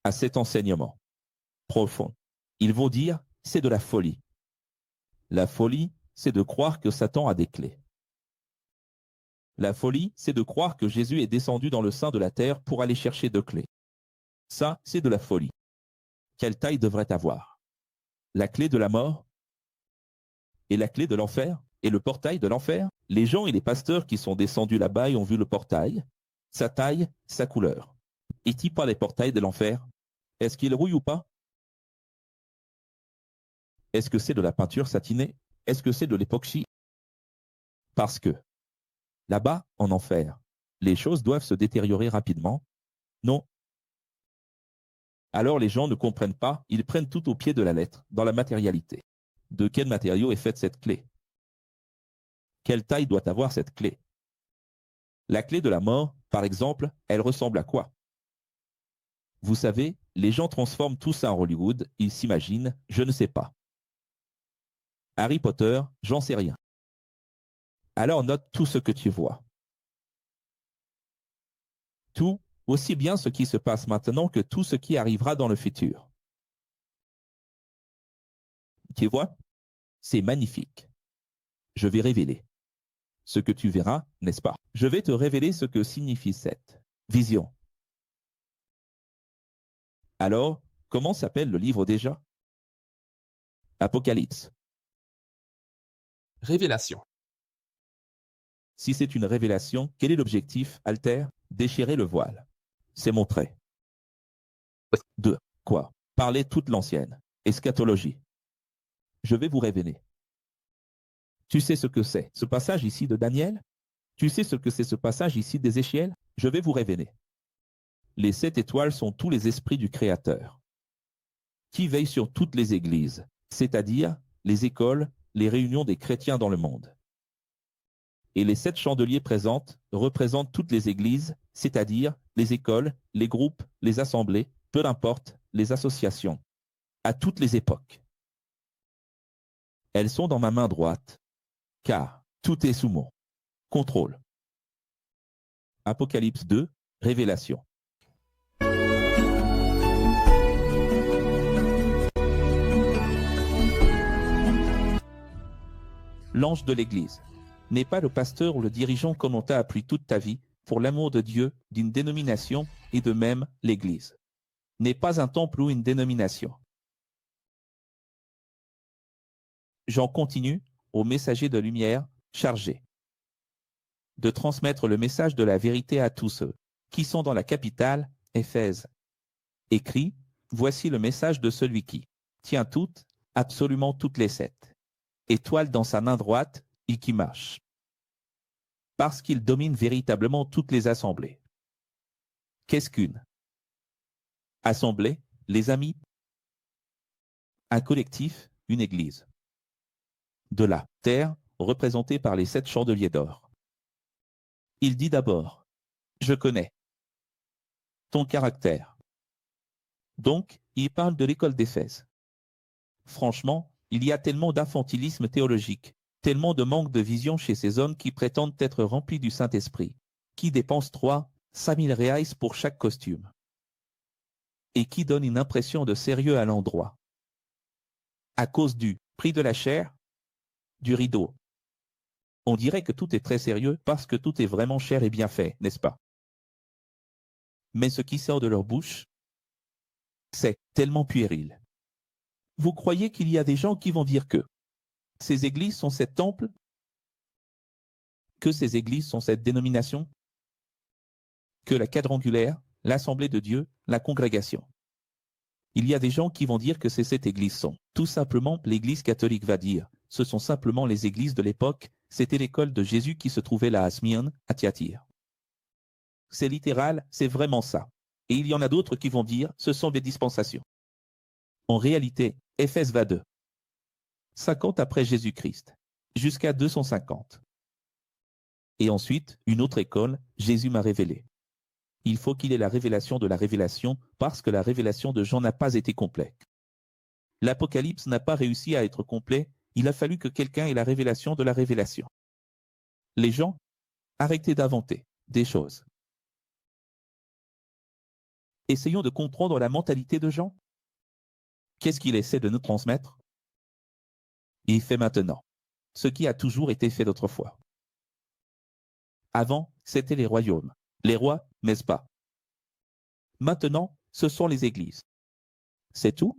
à cet enseignement profond, ils vont dire, c'est de la folie. La folie, c'est de croire que Satan a des clés. La folie, c'est de croire que Jésus est descendu dans le sein de la terre pour aller chercher 2 clés. Ça, c'est de la folie. Quelle taille devrait avoir? La clé de la mort? Et la clé de l'enfer? Et le portail de l'enfer? Les gens et les pasteurs qui sont descendus là-bas et ont vu le portail, sa taille, sa couleur. Est-il pas les portails de l'enfer? Est-ce qu'il rouille ou pas? Est-ce que c'est de la peinture satinée? Est-ce que c'est de l'époxy? Parce que, là-bas, en enfer, les choses doivent se détériorer rapidement, Non. Alors les gens ne comprennent pas, ils prennent tout au pied de la lettre, dans la matérialité. De quel matériau est faite cette clé? Quelle taille doit avoir cette clé? La clé de la mort, par exemple, elle ressemble à quoi? Vous savez, les gens transforment tout ça en Hollywood, ils s'imaginent, je ne sais pas. Harry Potter, j'en sais rien. Alors note tout ce que tu vois. Tout, aussi bien ce qui se passe maintenant que tout ce qui arrivera dans le futur. Tu vois? C'est magnifique. Je vais révéler ce que tu verras, n'est-ce pas? Je vais te révéler ce que signifie cette vision. Alors, comment s'appelle le livre déjà? Apocalypse. Révélation. Si c'est une révélation, quel est l'objectif, Alter? Déchirer le voile. C'est montrer. 2. Quoi? Parler toute l'ancienne. Eschatologie. Je vais vous révéler. Tu sais ce que c'est, ce passage ici de Daniel? Tu sais ce que c'est ce passage ici d'Ézéchiel? Je vais vous révéler. Les 7 étoiles sont tous les esprits du Créateur, qui veillent sur toutes les églises, c'est-à-dire les écoles, les réunions des chrétiens dans le monde. Et les 7 chandeliers présentes représentent toutes les églises, c'est-à-dire les écoles, les groupes, les assemblées, peu importe, les associations, à toutes les époques. Elles sont dans ma main droite, car tout est sous mon contrôle. Apocalypse 2, Révélation. L'ange de l'Église n'est pas le pasteur ou le dirigeant qu'on t'a appris toute ta vie pour l'amour de Dieu, d'une dénomination et de même l'Église. N'est pas un temple ou une dénomination. J'en continue au messager de lumière chargé de transmettre le message de la vérité à tous ceux qui sont dans la capitale, Éphèse. Écrit, voici le message de celui qui tient toutes, absolument toutes les 7 étoiles dans sa main droite et qui marche. Parce qu'il domine véritablement toutes les assemblées. Qu'est-ce qu'une assemblée, les amis? Un collectif, une église. De la terre, représentée par les 7 chandeliers d'or. Il dit d'abord, je connais ton caractère. Donc, il parle de l'école d'Éphèse. Franchement, il y a tellement d'infantilisme théologique, tellement de manque de vision chez ces hommes qui prétendent être remplis du Saint-Esprit, qui dépensent 3-5 000 reais pour chaque costume, et qui donnent une impression de sérieux à l'endroit. À cause du prix de la chair, du rideau. On dirait que tout est très sérieux parce que tout est vraiment cher et bien fait, n'est-ce pas? Mais ce qui sort de leur bouche, c'est tellement puéril. Vous croyez qu'il y a des gens qui vont dire que ces églises sont ces temples? Que ces églises sont cette dénomination? Que la quadrangulaire, l'assemblée de Dieu, la congrégation? Il y a des gens qui vont dire que c'est cette église sont. Tout simplement, l'église catholique va dire, ce sont simplement les églises de l'époque, c'était l'école de Jésus qui se trouvait là à Smyrne, à Thyatire. C'est littéral, c'est vraiment ça. Et il y en a d'autres qui vont dire, ce sont des dispensations. En réalité, Éphèse va de 50 après Jésus-Christ, jusqu'à 250. Et ensuite, une autre école, Jésus m'a révélé. Il faut qu'il ait la révélation de la révélation, parce que la révélation de Jean n'a pas été complète. L'Apocalypse n'a pas réussi à être complet, il a fallu que quelqu'un ait la révélation de la révélation. Les gens, arrêtez d'inventer des choses. Essayons de comprendre la mentalité de Jean. Qu'est-ce qu'il essaie de nous transmettre? Il fait maintenant ce qui a toujours été fait d'autrefois. Avant, c'était les royaumes, les rois, n'est-ce pas? Maintenant, ce sont les églises. C'est tout?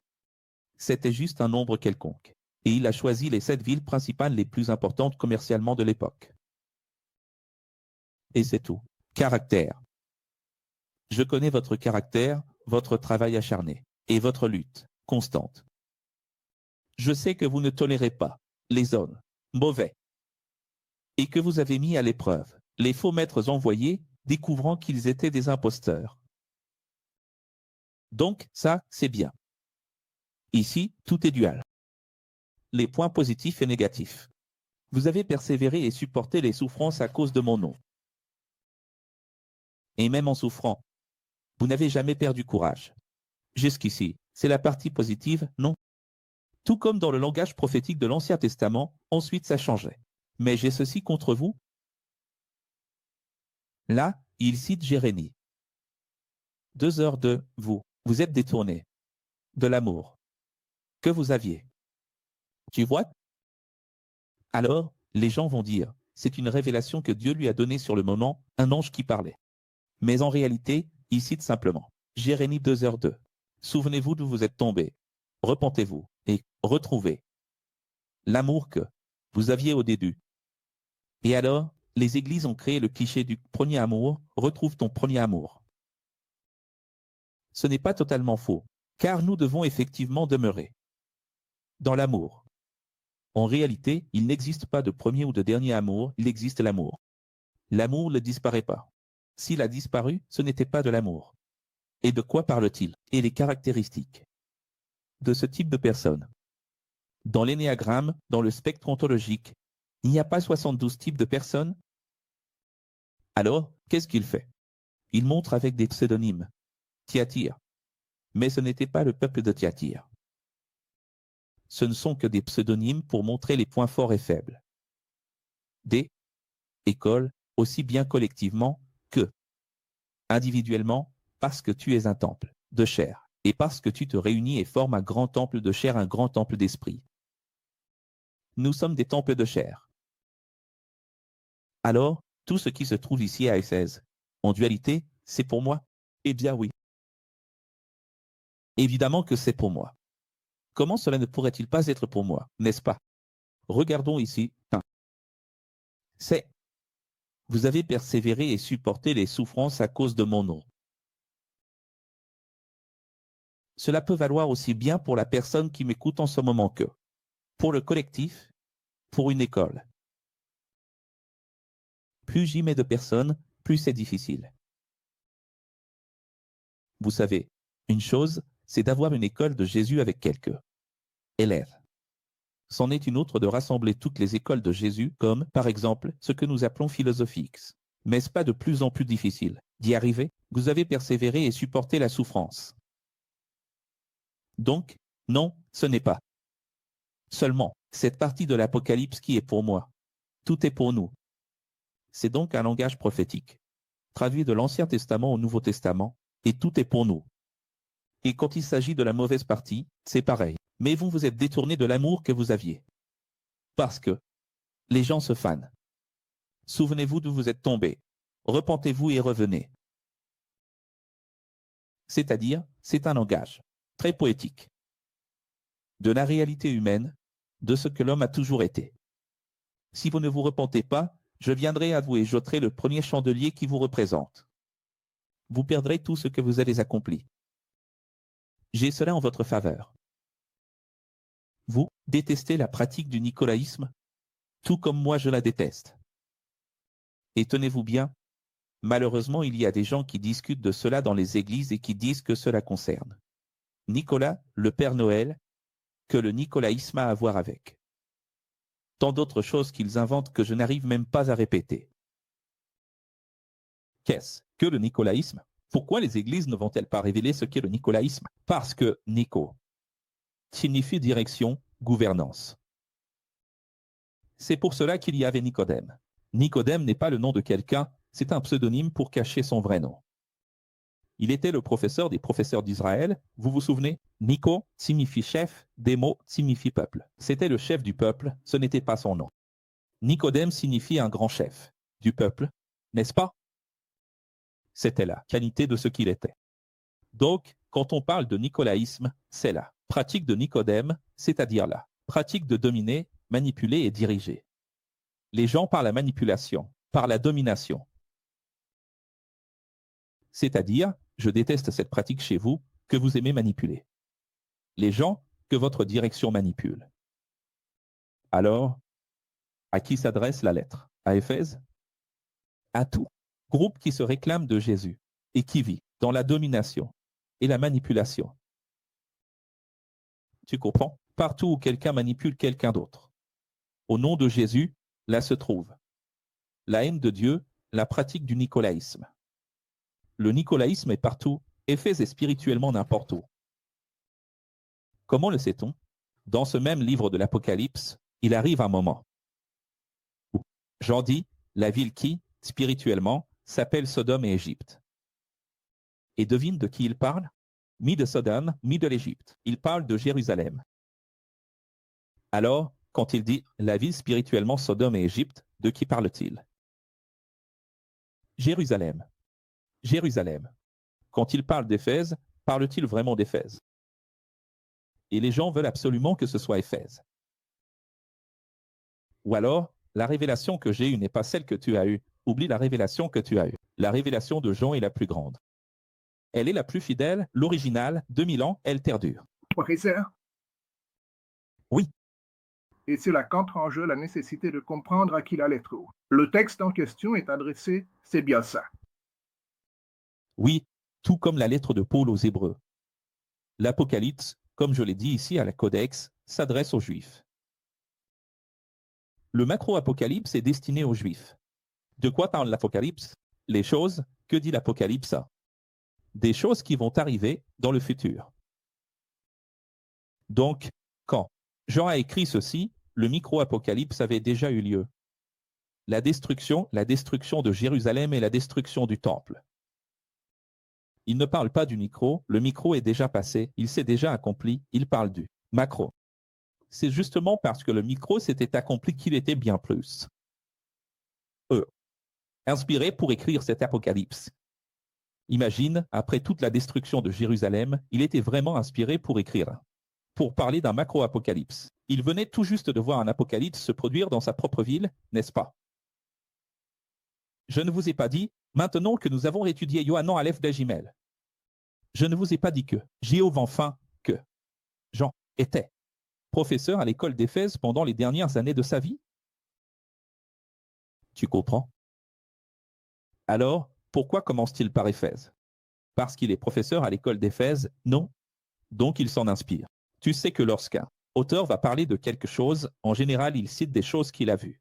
C'était juste un nombre quelconque. Et il a choisi les 7 villes principales les plus importantes commercialement de l'époque. Et c'est tout. Caractère. Je connais votre caractère, votre travail acharné, et votre lutte constante. Je sais que vous ne tolérez pas les hommes mauvais, et que vous avez mis à l'épreuve les faux maîtres envoyés, découvrant qu'ils étaient des imposteurs. Donc, ça, c'est bien. Ici, tout est dual. Les points positifs et négatifs. Vous avez persévéré et supporté les souffrances à cause de mon nom. Et même en souffrant, vous n'avez jamais perdu courage. Jusqu'ici, c'est la partie positive, non? Tout comme dans le langage prophétique de l'Ancien Testament, ensuite ça changeait. Mais j'ai ceci contre vous. Là, il cite Jérémie. 2 heures de vous êtes détournés de l'amour que vous aviez. Tu vois? Alors, les gens vont dire, c'est une révélation que Dieu lui a donnée sur le moment, un ange qui parlait. Mais en réalité, il cite simplement Jérémie 2 heures 2. Souvenez-vous d'où vous êtes tombés. Repentez-vous et retrouvez l'amour que vous aviez au début. Et alors, les églises ont créé le cliché du premier amour, retrouve ton premier amour. Ce n'est pas totalement faux, car nous devons effectivement demeurer dans l'amour. En réalité, il n'existe pas de premier ou de dernier amour, il existe l'amour. L'amour ne disparaît pas. S'il a disparu, ce n'était pas de l'amour. Et de quoi parle-t-il? Et les caractéristiques de ce type de personne. Dans l'énéagramme, dans le spectre ontologique, il n'y a pas 72 types de personnes. Alors, qu'est-ce qu'il fait? Il montre avec des pseudonymes. Thyatire. Mais ce n'était pas le peuple de Thyatire. Ce ne sont que des pseudonymes pour montrer les points forts et faibles. Des écoles, aussi bien collectivement que individuellement, parce que tu es un temple de chair, et parce que tu te réunis et formes un grand temple de chair, un grand temple d'esprit. Nous sommes des temples de chair. Alors, tout ce qui se trouve ici à Éphèse, en dualité, c'est pour moi? Eh bien oui. Évidemment que c'est pour moi. Comment cela ne pourrait-il pas être pour moi, n'est-ce pas? Regardons ici. C'est vous avez persévéré et supporté les souffrances à cause de mon nom. Cela peut valoir aussi bien pour la personne qui m'écoute en ce moment que pour le collectif, pour une école. Plus j'y mets de personnes, plus c'est difficile. Vous savez, une chose, c'est d'avoir une école de Jésus avec quelques élèves. C'en est une autre de rassembler toutes les écoles de Jésus, comme, par exemple, ce que nous appelons Philosophie X. Mais ce n'est pas de plus en plus difficile d'y arriver? Vous avez persévéré et supporté la souffrance. Donc, non, ce n'est pas seulement cette partie de l'Apocalypse qui est pour moi. Tout est pour nous. C'est donc un langage prophétique, traduit de l'Ancien Testament au Nouveau Testament, et tout est pour nous. Et quand il s'agit de la mauvaise partie, c'est pareil. Mais vous vous êtes détourné de l'amour que vous aviez. Parce que les gens se fanent. Souvenez-vous d'où vous êtes tombés. Repentez-vous et revenez. C'est-à-dire, c'est un langage très poétique de la réalité humaine, de ce que l'homme a toujours été. Si vous ne vous repentez pas, je viendrai à vous et j'ôterai le premier chandelier qui vous représente. Vous perdrez tout ce que vous avez accompli. J'ai cela en votre faveur. Vous détestez la pratique du nicolaïsme, tout comme moi je la déteste. Et tenez-vous bien, malheureusement il y a des gens qui discutent de cela dans les églises et qui disent que cela concerne Nicolas, le Père Noël, que le nicolaïsme a à voir avec. Tant d'autres choses qu'ils inventent que je n'arrive même pas à répéter. Qu'est-ce que le nicolaïsme? Pourquoi les églises ne vont-elles pas révéler ce qu'est le nicolaïsme? Parce que Nico signifie direction, gouvernance. C'est pour cela qu'il y avait Nicodème. Nicodème n'est pas le nom de quelqu'un, c'est un pseudonyme pour cacher son vrai nom. Il était le professeur des professeurs d'Israël, vous vous souvenez? Nico signifie chef, Démo signifie peuple. C'était le chef du peuple, ce n'était pas son nom. Nicodème signifie un grand chef du peuple, n'est-ce pas? C'était la qualité de ce qu'il était. Donc, quand on parle de nicolaïsme, c'est la pratique de Nicodème, c'est-à-dire la pratique de dominer, manipuler et diriger les gens par la manipulation, par la domination. C'est-à-dire, je déteste cette pratique chez vous, que vous aimez manipuler. Les gens que votre direction manipule. Alors, à qui s'adresse la lettre? À Éphèse? À tout groupe qui se réclame de Jésus et qui vit dans la domination et la manipulation. Tu comprends? Partout où quelqu'un manipule quelqu'un d'autre. Au nom de Jésus, là se trouve la haine de Dieu, la pratique du nicolaïsme. Le nicolaïsme est partout, Éphèse est spirituellement n'importe où. Comment le sait-on? Dans ce même livre de l'Apocalypse, il arrive un moment où Jean dit la ville qui, spirituellement, s'appelle Sodome et Égypte. Et devine de qui il parle? Ni de Sodome, ni de l'Égypte. Il parle de Jérusalem. Alors, quand il dit la ville spirituellement Sodome et Égypte, de qui parle-t-il? Jérusalem. Jérusalem. Quand il parle d'Éphèse, parle-t-il vraiment d'Éphèse? Et les gens veulent absolument que ce soit Éphèse. Ou alors, la révélation que j'ai eue n'est pas celle que tu as eue. Oublie la révélation que tu as eue. La révélation de Jean est la plus grande. Elle est la plus fidèle, l'originale, 2000 ans, elle perdure. Professeur? Oui. Et c'est là qu'entre en jeu la nécessité de comprendre à qui la lettre ouvre. Le texte en question est adressé, c'est bien ça. Oui, tout comme la lettre de Paul aux Hébreux. L'Apocalypse, comme je l'ai dit ici à la Codex, s'adresse aux Juifs. Le macro-apocalypse est destiné aux Juifs. De quoi parle l'Apocalypse? Les choses, que dit l'Apocalypse? Des choses qui vont arriver dans le futur. Donc, quand Jean a écrit ceci, le micro-apocalypse avait déjà eu lieu. La destruction de Jérusalem et la destruction du temple. Il ne parle pas du micro, le micro est déjà passé, il s'est déjà accompli, il parle du macro. C'est justement parce que le micro s'était accompli qu'il était bien plus inspiré pour écrire cet apocalypse. Imagine, après toute la destruction de Jérusalem, il était vraiment inspiré pour écrire. Pour parler d'un macro-apocalypse. Il venait tout juste de voir un apocalypse se produire dans sa propre ville, n'est-ce pas? Je ne vous ai pas dit, maintenant que nous avons étudié Yohanan Aleph Dagimel. Je ne vous ai pas dit que, enfin, que Jean était professeur à l'école d'Éphèse pendant les dernières années de sa vie? Tu comprends? Alors, pourquoi commence-t-il par Éphèse? Parce qu'il est professeur à l'école d'Éphèse? Non. Donc il s'en inspire. Tu sais que lorsqu'un auteur va parler de quelque chose, en général il cite des choses qu'il a vues.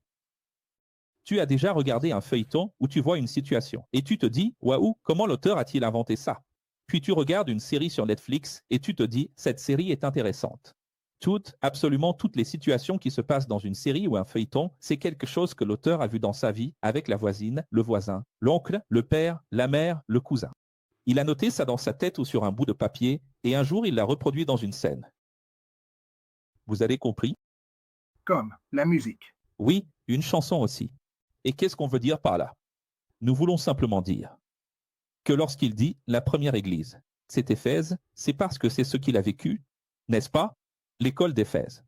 Tu as déjà regardé un feuilleton où tu vois une situation et tu te dis « Waouh, comment l'auteur a-t-il inventé ça ?» Puis tu regardes une série sur Netflix et tu te dis « Cette série est intéressante ». Absolument toutes les situations qui se passent dans une série ou un feuilleton, c'est quelque chose que l'auteur a vu dans sa vie avec la voisine, le voisin, l'oncle, le père, la mère, le cousin. Il a noté ça dans sa tête ou sur un bout de papier et un jour il l'a reproduit dans une scène. Vous avez compris? Comme la musique. Oui, une chanson aussi. Et qu'est-ce qu'on veut dire par là? Nous voulons simplement dire que lorsqu'il dit la première église, c'est Éphèse, c'est parce que c'est ce qu'il a vécu, n'est-ce pas? L'école d'Éphèse.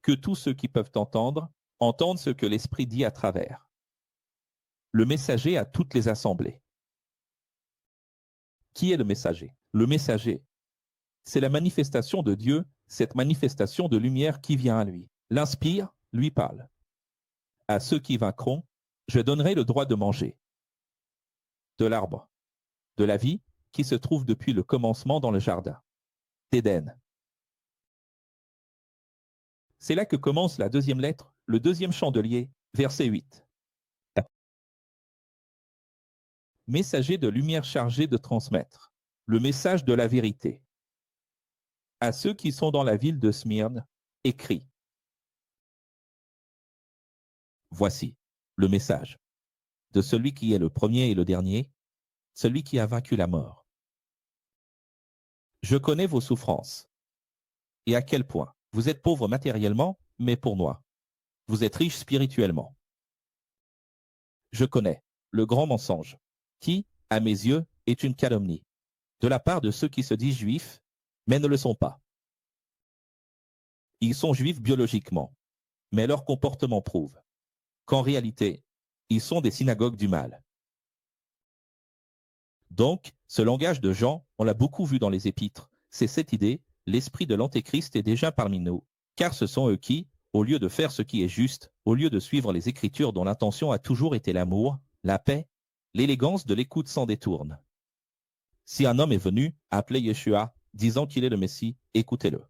Que tous ceux qui peuvent entendre, entendent ce que l'Esprit dit à travers. Le messager à toutes les assemblées. Qui est le messager? Le messager, c'est la manifestation de Dieu, cette manifestation de lumière qui vient à lui. L'inspire, lui parle. À ceux qui vaincront, je donnerai le droit de manger de l'arbre, de la vie qui se trouve depuis le commencement dans le jardin d'Éden. C'est là que commence la deuxième lettre, le deuxième chandelier, verset 8. Messager de lumière chargé de transmettre le message de la vérité. À ceux qui sont dans la ville de Smyrne, écrit. Voici le message de celui qui est le premier et le dernier, celui qui a vaincu la mort. Je connais vos souffrances et à quel point vous êtes pauvre matériellement, mais pour moi, vous êtes riche spirituellement. Je connais le grand mensonge qui, à mes yeux, est une calomnie, de la part de ceux qui se disent juifs, mais ne le sont pas. Ils sont juifs biologiquement, mais leur comportement prouve qu'en réalité, ils sont des synagogues du mal. Donc, ce langage de Jean, on l'a beaucoup vu dans les épîtres, c'est cette idée, l'esprit de l'antéchrist est déjà parmi nous, car ce sont eux qui, au lieu de faire ce qui est juste, au lieu de suivre les Écritures dont l'intention a toujours été l'amour, la paix, l'élégance de l'écoute s'en détournent. Si un homme est venu appeler Yeshua, disant qu'il est le Messie, écoutez-le.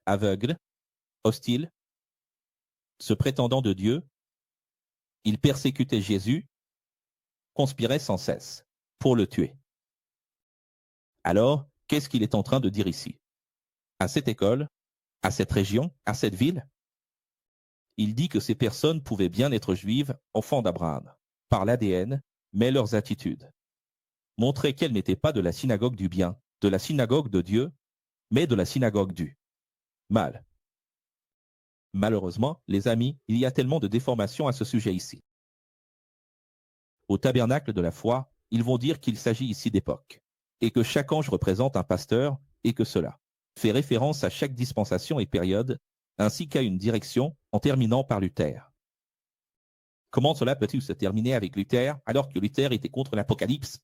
Aveugle, hostile, se prétendant de Dieu, il persécutait Jésus, conspirait sans cesse pour le tuer. Alors, qu'est-ce qu'il est en train de dire ici? À cette école, à cette région, à cette ville, il dit que ces personnes pouvaient bien être juives, enfants d'Abraham, par l'ADN, mais leurs attitudes montraient qu'elles n'étaient pas de la synagogue du bien, de la synagogue de Dieu, mais de la synagogue du mal. Malheureusement, les amis, il y a tellement de déformations à ce sujet ici. Au tabernacle de la foi, ils vont dire qu'il s'agit ici d'époque, et que chaque ange représente un pasteur, et que cela fait référence à chaque dispensation et période, ainsi qu'à une direction, en terminant par Luther. Comment cela peut-il se terminer avec Luther, alors que Luther était contre l'Apocalypse?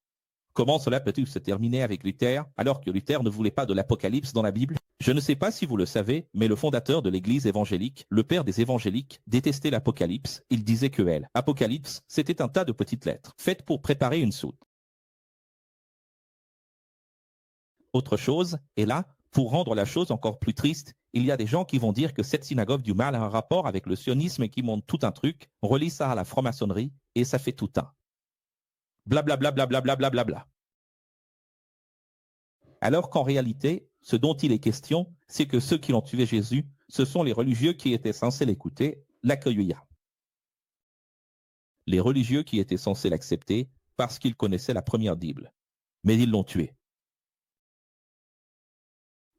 Comment cela peut-il se terminer avec Luther, alors que Luther ne voulait pas de l'Apocalypse dans la Bible? Je ne sais pas si vous le savez, mais le fondateur de l'Église évangélique, le père des évangéliques, détestait l'Apocalypse. Il disait que Apocalypse, c'était un tas de petites lettres, faites pour préparer une soupe. Autre chose, et là, pour rendre la chose encore plus triste, il y a des gens qui vont dire que cette synagogue du mal a un rapport avec le sionisme et qui montent tout un truc, relient ça à la franc-maçonnerie, et ça fait tout un blablabla. Alors qu'en réalité, ce dont il est question, c'est que ceux qui ont tué Jésus, ce sont les religieux qui étaient censés l'écouter, l'accueillir. Les religieux qui étaient censés l'accepter parce qu'ils connaissaient la première Bible. Mais ils l'ont tué.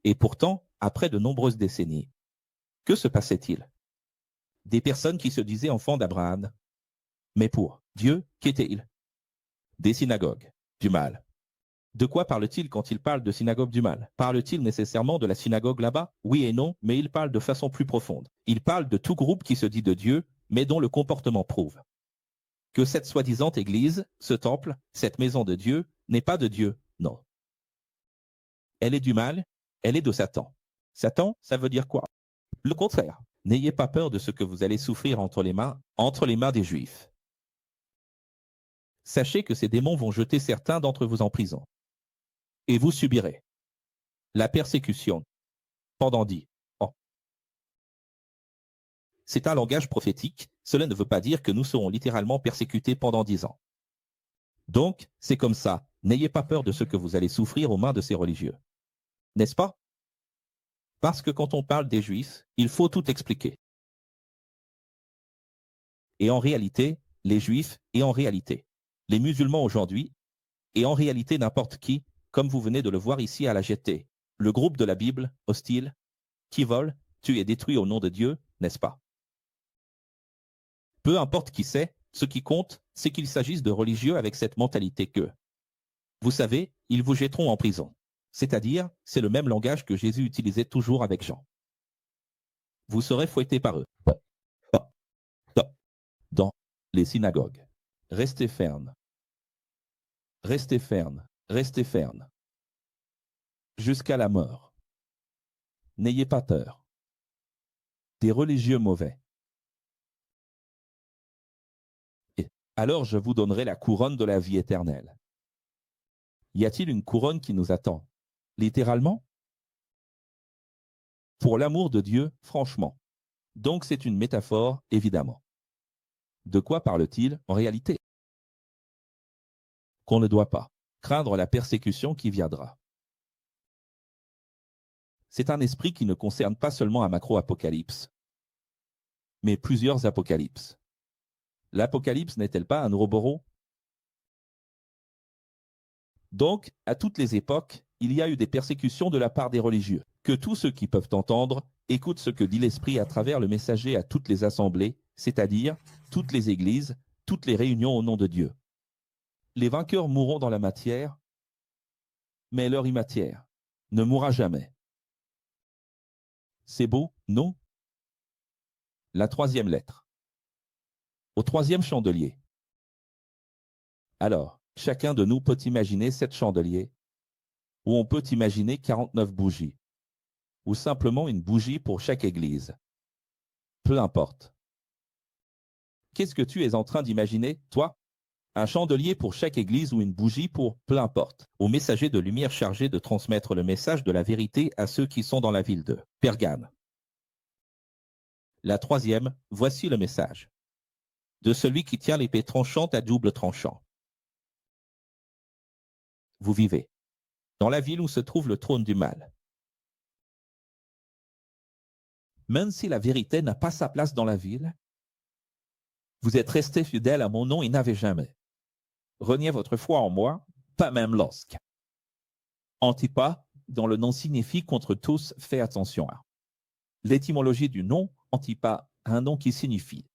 Et pourtant, après de nombreuses décennies, que se passait-il? Des personnes qui se disaient enfants d'Abraham. Mais pour Dieu, qu'étaient-ils? Des synagogues, du mal. De quoi parle-t-il quand il parle de synagogue du mal? Parle-t-il nécessairement de la synagogue là-bas? Oui et non, mais il parle de façon plus profonde. Il parle de tout groupe qui se dit de Dieu, mais dont le comportement prouve que cette soi-disant église, ce temple, cette maison de Dieu, n'est pas de Dieu, non. Elle est du mal, elle est de Satan. Satan, ça veut dire quoi? Le contraire. N'ayez pas peur de ce que vous allez souffrir entre les mains des Juifs. Sachez que ces démons vont jeter certains d'entre vous en prison. Et vous subirez la persécution pendant 10 ans. C'est un langage prophétique, cela ne veut pas dire que nous serons littéralement persécutés pendant 10 ans. Donc, c'est comme ça, n'ayez pas peur de ce que vous allez souffrir aux mains de ces religieux. N'est-ce pas? Parce que quand on parle des Juifs, il faut tout expliquer. Et en réalité, les Juifs, et en réalité, les musulmans aujourd'hui, et en réalité n'importe qui, comme vous venez de le voir ici à la GT, le groupe de la Bible, hostile, qui vole, tue et détruit au nom de Dieu, n'est-ce pas? Peu importe qui c'est, ce qui compte, c'est qu'il s'agisse de religieux avec cette mentalité que, vous savez, ils vous jetteront en prison. C'est-à-dire, c'est le même langage que Jésus utilisait toujours avec Jean. Vous serez fouettés par eux. Dans les synagogues. Restez fermes. Restez fermes. Restez fermes. Jusqu'à la mort. N'ayez pas peur. Des religieux mauvais. Et alors je vous donnerai la couronne de la vie éternelle. Y a-t-il une couronne qui nous attend? Littéralement? Pour l'amour de Dieu, franchement. Donc c'est une métaphore, évidemment. De quoi parle-t-il en réalité? Qu'on ne doit pas craindre la persécution qui viendra. C'est un esprit qui ne concerne pas seulement un macro-apocalypse, mais plusieurs apocalypses. L'apocalypse n'est-elle pas un ouroboros? Donc, à toutes les époques, il y a eu des persécutions de la part des religieux. Que tous ceux qui peuvent entendre écoutent ce que dit l'Esprit à travers le messager à toutes les assemblées, c'est-à-dire toutes les églises, toutes les réunions au nom de Dieu. Les vainqueurs mourront dans la matière, mais leur immatière ne mourra jamais. C'est beau, non? La troisième lettre. Au troisième chandelier. Alors, chacun de nous peut imaginer 7 chandeliers, ou on peut imaginer 49 bougies, ou simplement une bougie pour chaque église. Peu importe. Qu'est-ce que tu es en train d'imaginer, toi? Un chandelier pour chaque église ou une bougie pour peu importe, aux messagers de lumière chargés de transmettre le message de la vérité à ceux qui sont dans la ville de Pergame. La troisième, voici le message de celui qui tient l'épée tranchante à double tranchant. Vous vivez dans la ville où se trouve le trône du mal. Même si la vérité n'a pas sa place dans la ville, vous êtes resté fidèle à mon nom et n'avez jamais renié votre foi en moi, pas même lorsque. Antipas, dont le nom signifie contre tous, fais attention à. L'étymologie du nom, Antipas, a un nom qui signifie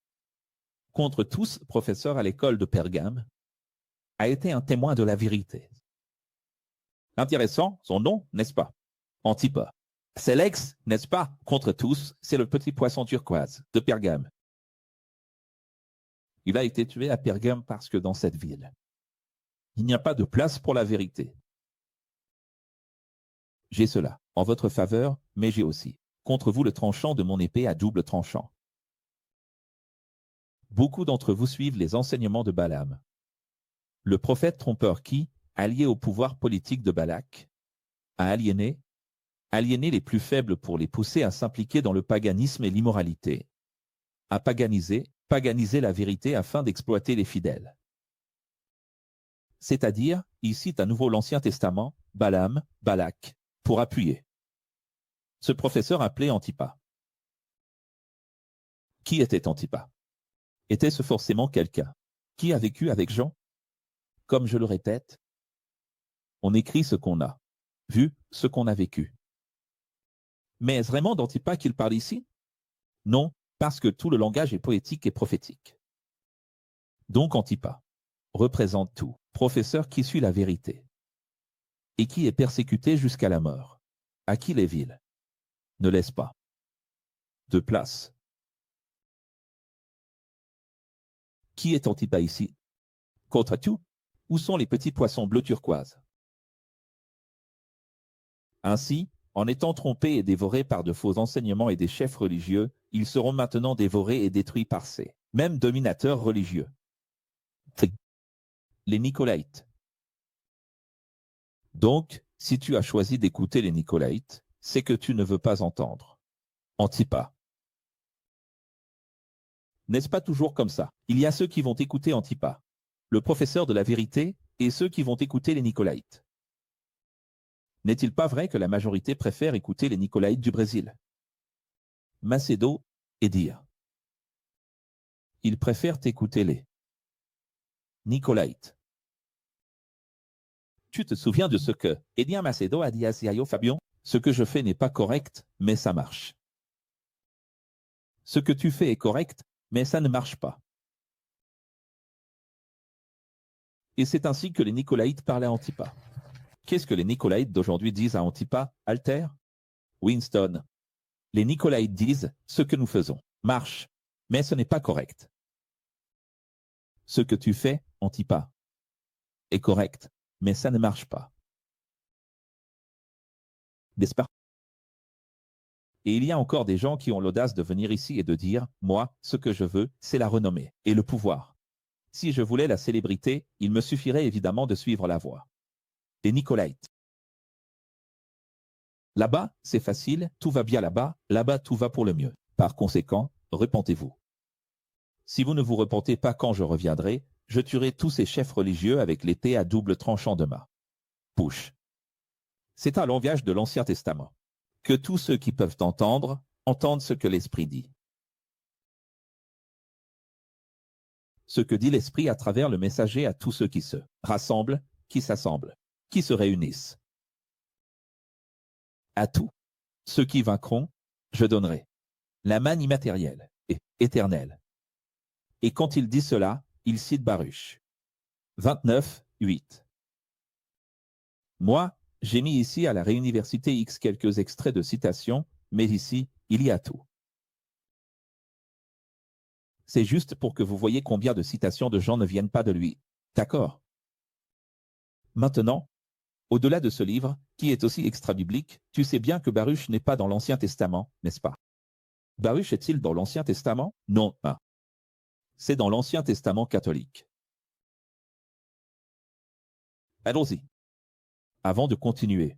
contre tous, professeur à l'école de Pergame, a été un témoin de la vérité. Intéressant, son nom, n'est-ce pas? Antipas. C'est l'ex, n'est-ce pas? Contre tous, c'est le petit poisson turquoise de Pergame. Il a été tué à Pergame parce que dans cette ville, il n'y a pas de place pour la vérité. J'ai cela en votre faveur, mais j'ai aussi contre vous le tranchant de mon épée à double tranchant. Beaucoup d'entre vous suivent les enseignements de Balaam, le prophète trompeur qui, allié au pouvoir politique de Balak, a aliéné les plus faibles pour les pousser à s'impliquer dans le paganisme et l'immoralité, à paganiser la vérité afin d'exploiter les fidèles. C'est-à-dire, il cite à nouveau l'Ancien Testament, Balaam, Balak, pour appuyer ce professeur appelé Antipas. Qui était Antipas? Était-ce forcément quelqu'un qui a vécu avec Jean? Comme je le répète, on écrit ce qu'on a vu, ce qu'on a vécu. Mais est-ce vraiment d'Antipas qu'il parle ici? Non, parce que tout le langage est poétique et prophétique. Donc Antipas représente tout professeur qui suit la vérité et qui est persécuté jusqu'à la mort, à qui les villes ne laissent pas de place. Qui est Antipas ici? Contre tout, où sont les petits poissons bleu turquoise? Ainsi, en étant trompés et dévorés par de faux enseignements et des chefs religieux, ils seront maintenant dévorés et détruits par ces mêmes dominateurs religieux. Les Nicolaïtes. Donc, si tu as choisi d'écouter les Nicolaïtes, c'est que tu ne veux pas entendre Antipas. N'est-ce pas toujours comme ça? Il y a ceux qui vont écouter Antipas, le professeur de la vérité, et ceux qui vont écouter les Nicolaïtes. N'est-il pas vrai que la majorité préfère écouter les Nicolaïtes du Brésil, Macédo et dire? Ils préfèrent écouter les Nicolaïtes. Tu te souviens de ce que Edien Macédo a dit à Ziaio Fabian? Ce que je fais n'est pas correct, mais ça marche. Ce que tu fais est correct, mais ça ne marche pas. Et c'est ainsi que les Nicolaïtes parlaient à Antipas. Qu'est-ce que les Nicolaïtes d'aujourd'hui disent à Antipas, Alter? Winston. Les Nicolaïtes disent, ce que nous faisons marche, mais ce n'est pas correct. Ce que tu fais, Antipas, est correct, mais ça ne marche pas. N'est-ce pas? Et il y a encore des gens qui ont l'audace de venir ici et de dire, moi, ce que je veux, c'est la renommée et le pouvoir. Si je voulais la célébrité, il me suffirait évidemment de suivre la voie des Nicolaïtes. Là-bas, c'est facile, tout va bien là-bas, tout va pour le mieux. Par conséquent, repentez-vous. Si vous ne vous repentez pas quand je reviendrai, je tuerai tous ces chefs religieux avec l'épée à double tranchant de ma bouche. C'est un langage de l'Ancien Testament. Que tous ceux qui peuvent entendre, entendent ce que l'Esprit dit. Ce que dit l'Esprit à travers le messager à tous ceux qui se rassemblent, qui s'assemblent, qui se réunissent. À tous ceux qui vaincront, je donnerai la manne immatérielle et éternelle. Et quand il dit cela, il cite Baruch 29, 8. Moi, j'ai mis ici à la Réuniversité X quelques extraits de citations, mais ici, il y a tout. C'est juste pour que vous voyez combien de citations de gens ne viennent pas de lui. D'accord? Maintenant, au-delà de ce livre, qui est aussi extra-biblique, tu sais bien que Baruch n'est pas dans l'Ancien Testament, n'est-ce pas? Baruch est-il dans l'Ancien Testament? Non, pas. C'est dans l'Ancien Testament catholique. Allons-y. Avant de continuer,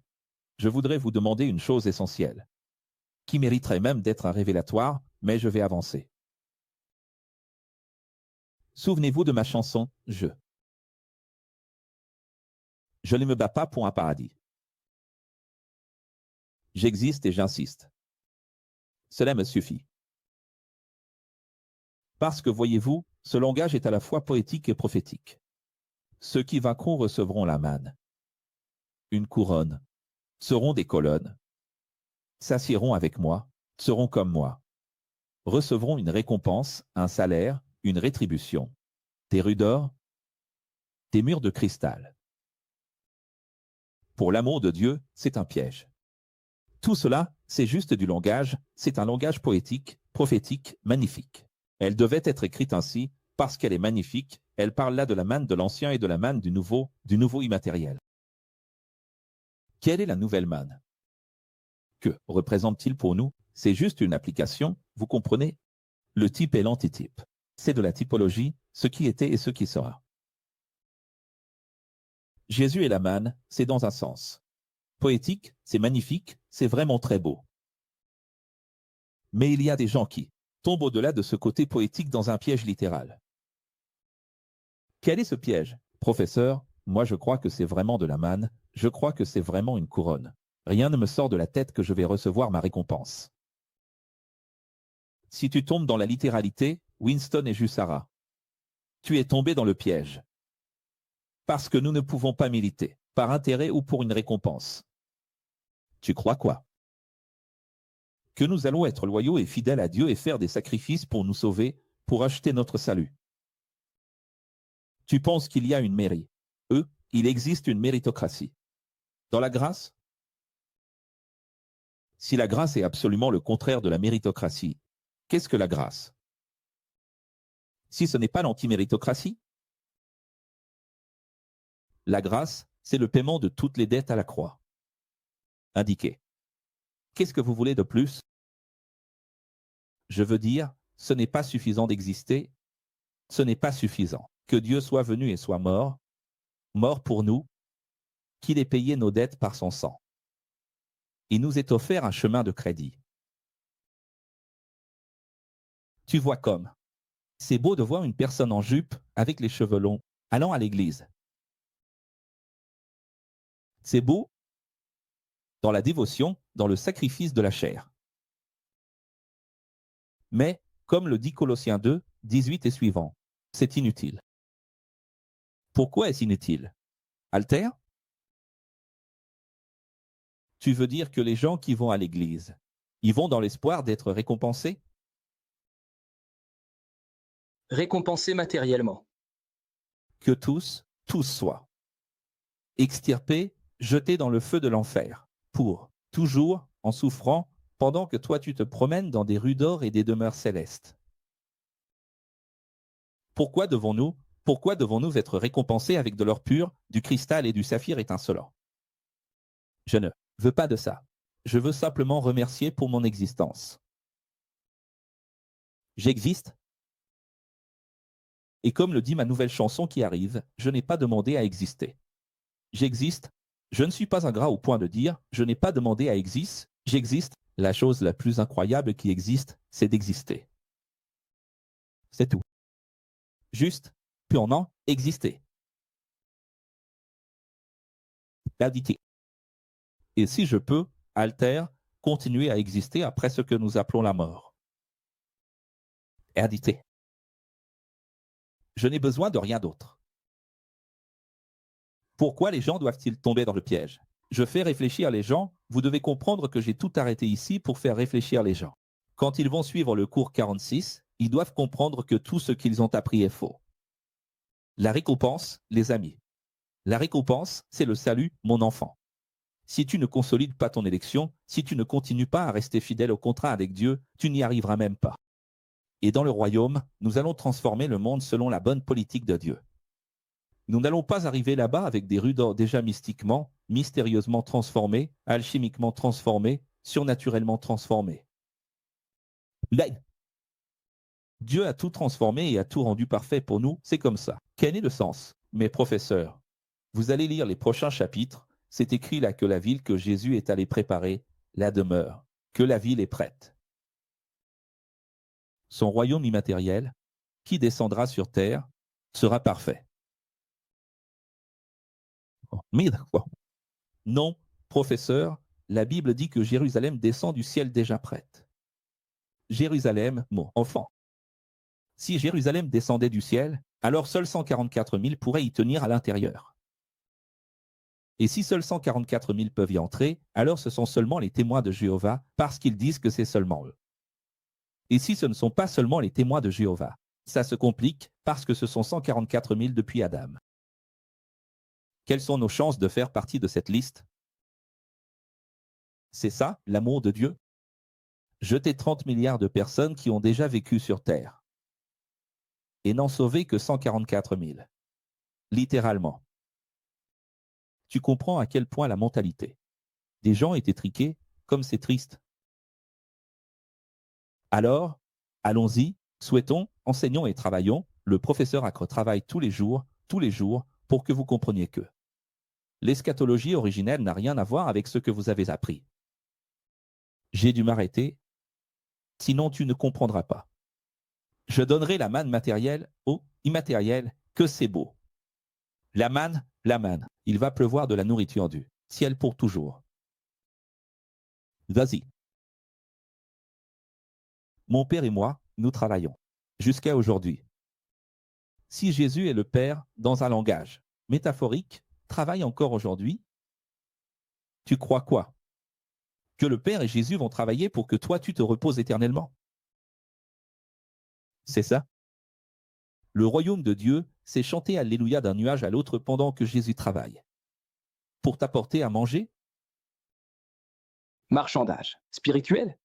je voudrais vous demander une chose essentielle, qui mériterait même d'être un révélatoire, mais je vais avancer. Souvenez-vous de ma chanson « Je ». Je ne me bats pas pour un paradis. J'existe et j'insiste. Cela me suffit. Parce que, voyez-vous, ce langage est à la fois poétique et prophétique. Ceux qui vaincront recevront la manne, une couronne, seront des colonnes, s'assieront avec moi, seront comme moi, recevront une récompense, un salaire, une rétribution, des rues d'or, des murs de cristal. Pour l'amour de Dieu, c'est un piège. Tout cela, c'est juste du langage, c'est un langage poétique, prophétique, magnifique. Elle devait être écrite ainsi, parce qu'elle est magnifique, elle parle là de la manne de l'ancien et de la manne du nouveau immatériel. Quelle est la nouvelle manne? Que représente-t-il pour nous? C'est juste une application, vous comprenez? Le type et l'antitype. C'est de la typologie, ce qui était et ce qui sera. Jésus et la manne, c'est dans un sens. Poétique, c'est magnifique, c'est vraiment très beau. Mais il y a des gens qui tombent au-delà de ce côté poétique dans un piège littéral. Quel est ce piège? Professeur, moi je crois que c'est vraiment de la manne, je crois que c'est vraiment une couronne. Rien ne me sort de la tête que je vais recevoir ma récompense. Si tu tombes dans la littéralité, Winston et Jussara, tu es tombé dans le piège. Parce que nous ne pouvons pas militer, par intérêt ou pour une récompense. Tu crois quoi? Que nous allons être loyaux et fidèles à Dieu et faire des sacrifices pour nous sauver, pour acheter notre salut. Tu penses qu'il y a une mairie. Il existe une méritocratie. Dans la grâce? Si la grâce est absolument le contraire de la méritocratie, qu'est-ce que la grâce? Si ce n'est pas l'antiméritocratie? La grâce, c'est le paiement de toutes les dettes à la croix. Indiqué. Qu'est-ce que vous voulez de plus? Je veux dire, ce n'est pas suffisant d'exister, ce n'est pas suffisant. Que Dieu soit venu et soit mort, mort pour nous, qu'il ait payé nos dettes par son sang. Il nous est offert un chemin de crédit. Tu vois comme. C'est beau de voir une personne en jupe, avec les cheveux longs, allant à l'église. C'est beau dans la dévotion, dans le sacrifice de la chair. Mais, comme le dit Colossiens 2, 18 et suivant, c'est inutile. Pourquoi est-ce inutile? Alter? Tu veux dire que les gens qui vont à l'église, ils vont dans l'espoir d'être récompensés? Récompensé matériellement. Que tous soient extirpés, jetés dans le feu de l'enfer, pour, toujours, en souffrant, pendant que toi tu te promènes dans des rues d'or et des demeures célestes. Pourquoi devons-nous être récompensés avec de l'or pur, du cristal et du saphir étincelant? Je ne veux pas de ça. Je veux simplement remercier pour mon existence. J'existe. Et comme le dit ma nouvelle chanson qui arrive, je n'ai pas demandé à exister. J'existe. Je ne suis pas ingrat au point de dire, je n'ai pas demandé à exister, j'existe. La chose la plus incroyable qui existe, c'est d'exister. C'est tout. Juste, purement, exister. L'adité. Et si je peux, Alter, continuer à exister après ce que nous appelons la mort. Erdité. Je n'ai besoin de rien d'autre. Pourquoi les gens doivent-ils tomber dans le piège? Je fais réfléchir les gens, vous devez comprendre que j'ai tout arrêté ici pour faire réfléchir les gens. Quand ils vont suivre le cours 46, ils doivent comprendre que tout ce qu'ils ont appris est faux. La récompense, les amis. La récompense, c'est le salut, mon enfant. Si tu ne consolides pas ton élection, si tu ne continues pas à rester fidèle au contrat avec Dieu, tu n'y arriveras même pas. Et dans le royaume, nous allons transformer le monde selon la bonne politique de Dieu. Nous n'allons pas arriver là-bas avec des rues d'or déjà mystiquement, mystérieusement transformées, alchimiquement transformées, surnaturellement transformées. Là, Dieu a tout transformé et a tout rendu parfait pour nous, c'est comme ça. Quel est le sens? Mes professeurs, Vous allez lire les prochains chapitres. C'est écrit là que la ville que Jésus est allé préparer, la demeure, que la ville est prête. Son royaume immatériel, qui descendra sur terre, sera parfait. Oh, merde, quoi. Non, professeur, la Bible dit que Jérusalem descend du ciel déjà prête. Jérusalem, mon enfant. Si Jérusalem descendait du ciel, alors seuls 144 000 pourraient y tenir à l'intérieur. Et si seuls 144 000 peuvent y entrer, alors ce sont seulement les témoins de Jéhovah, parce qu'ils disent que c'est seulement eux. Et si ce ne sont pas seulement les témoins de Jéhovah, ça se complique, parce que ce sont 144 000 depuis Adam. Quelles sont nos chances de faire partie de cette liste? C'est ça, l'amour de Dieu? Jeter 30 milliards de personnes qui ont déjà vécu sur Terre. Et n'en sauver que 144 000. Littéralement. Tu comprends à quel point la mentalité des gens est étriquée, comme c'est triste. Alors, allons-y, souhaitons, enseignons et travaillons. Le professeur Acre travaille tous les jours, pour que vous compreniez que l'eschatologie originelle n'a rien à voir avec ce que vous avez appris. J'ai dû m'arrêter, sinon tu ne comprendras pas. Je donnerai la manne matérielle au immatériel, que c'est beau. La manne, il va pleuvoir de la nourriture du ciel pour toujours. Vas-y. Mon père et moi, nous travaillons. Jusqu'à aujourd'hui. Si Jésus est le Père dans un langage métaphorique, travaille encore aujourd'hui, tu crois quoi? Que le Père et Jésus vont travailler pour que toi tu te reposes éternellement? C'est ça? Le royaume de Dieu, c'est chanter Alléluia d'un nuage à l'autre pendant que Jésus travaille. Pour t'apporter à manger? Marchandage. Spirituel?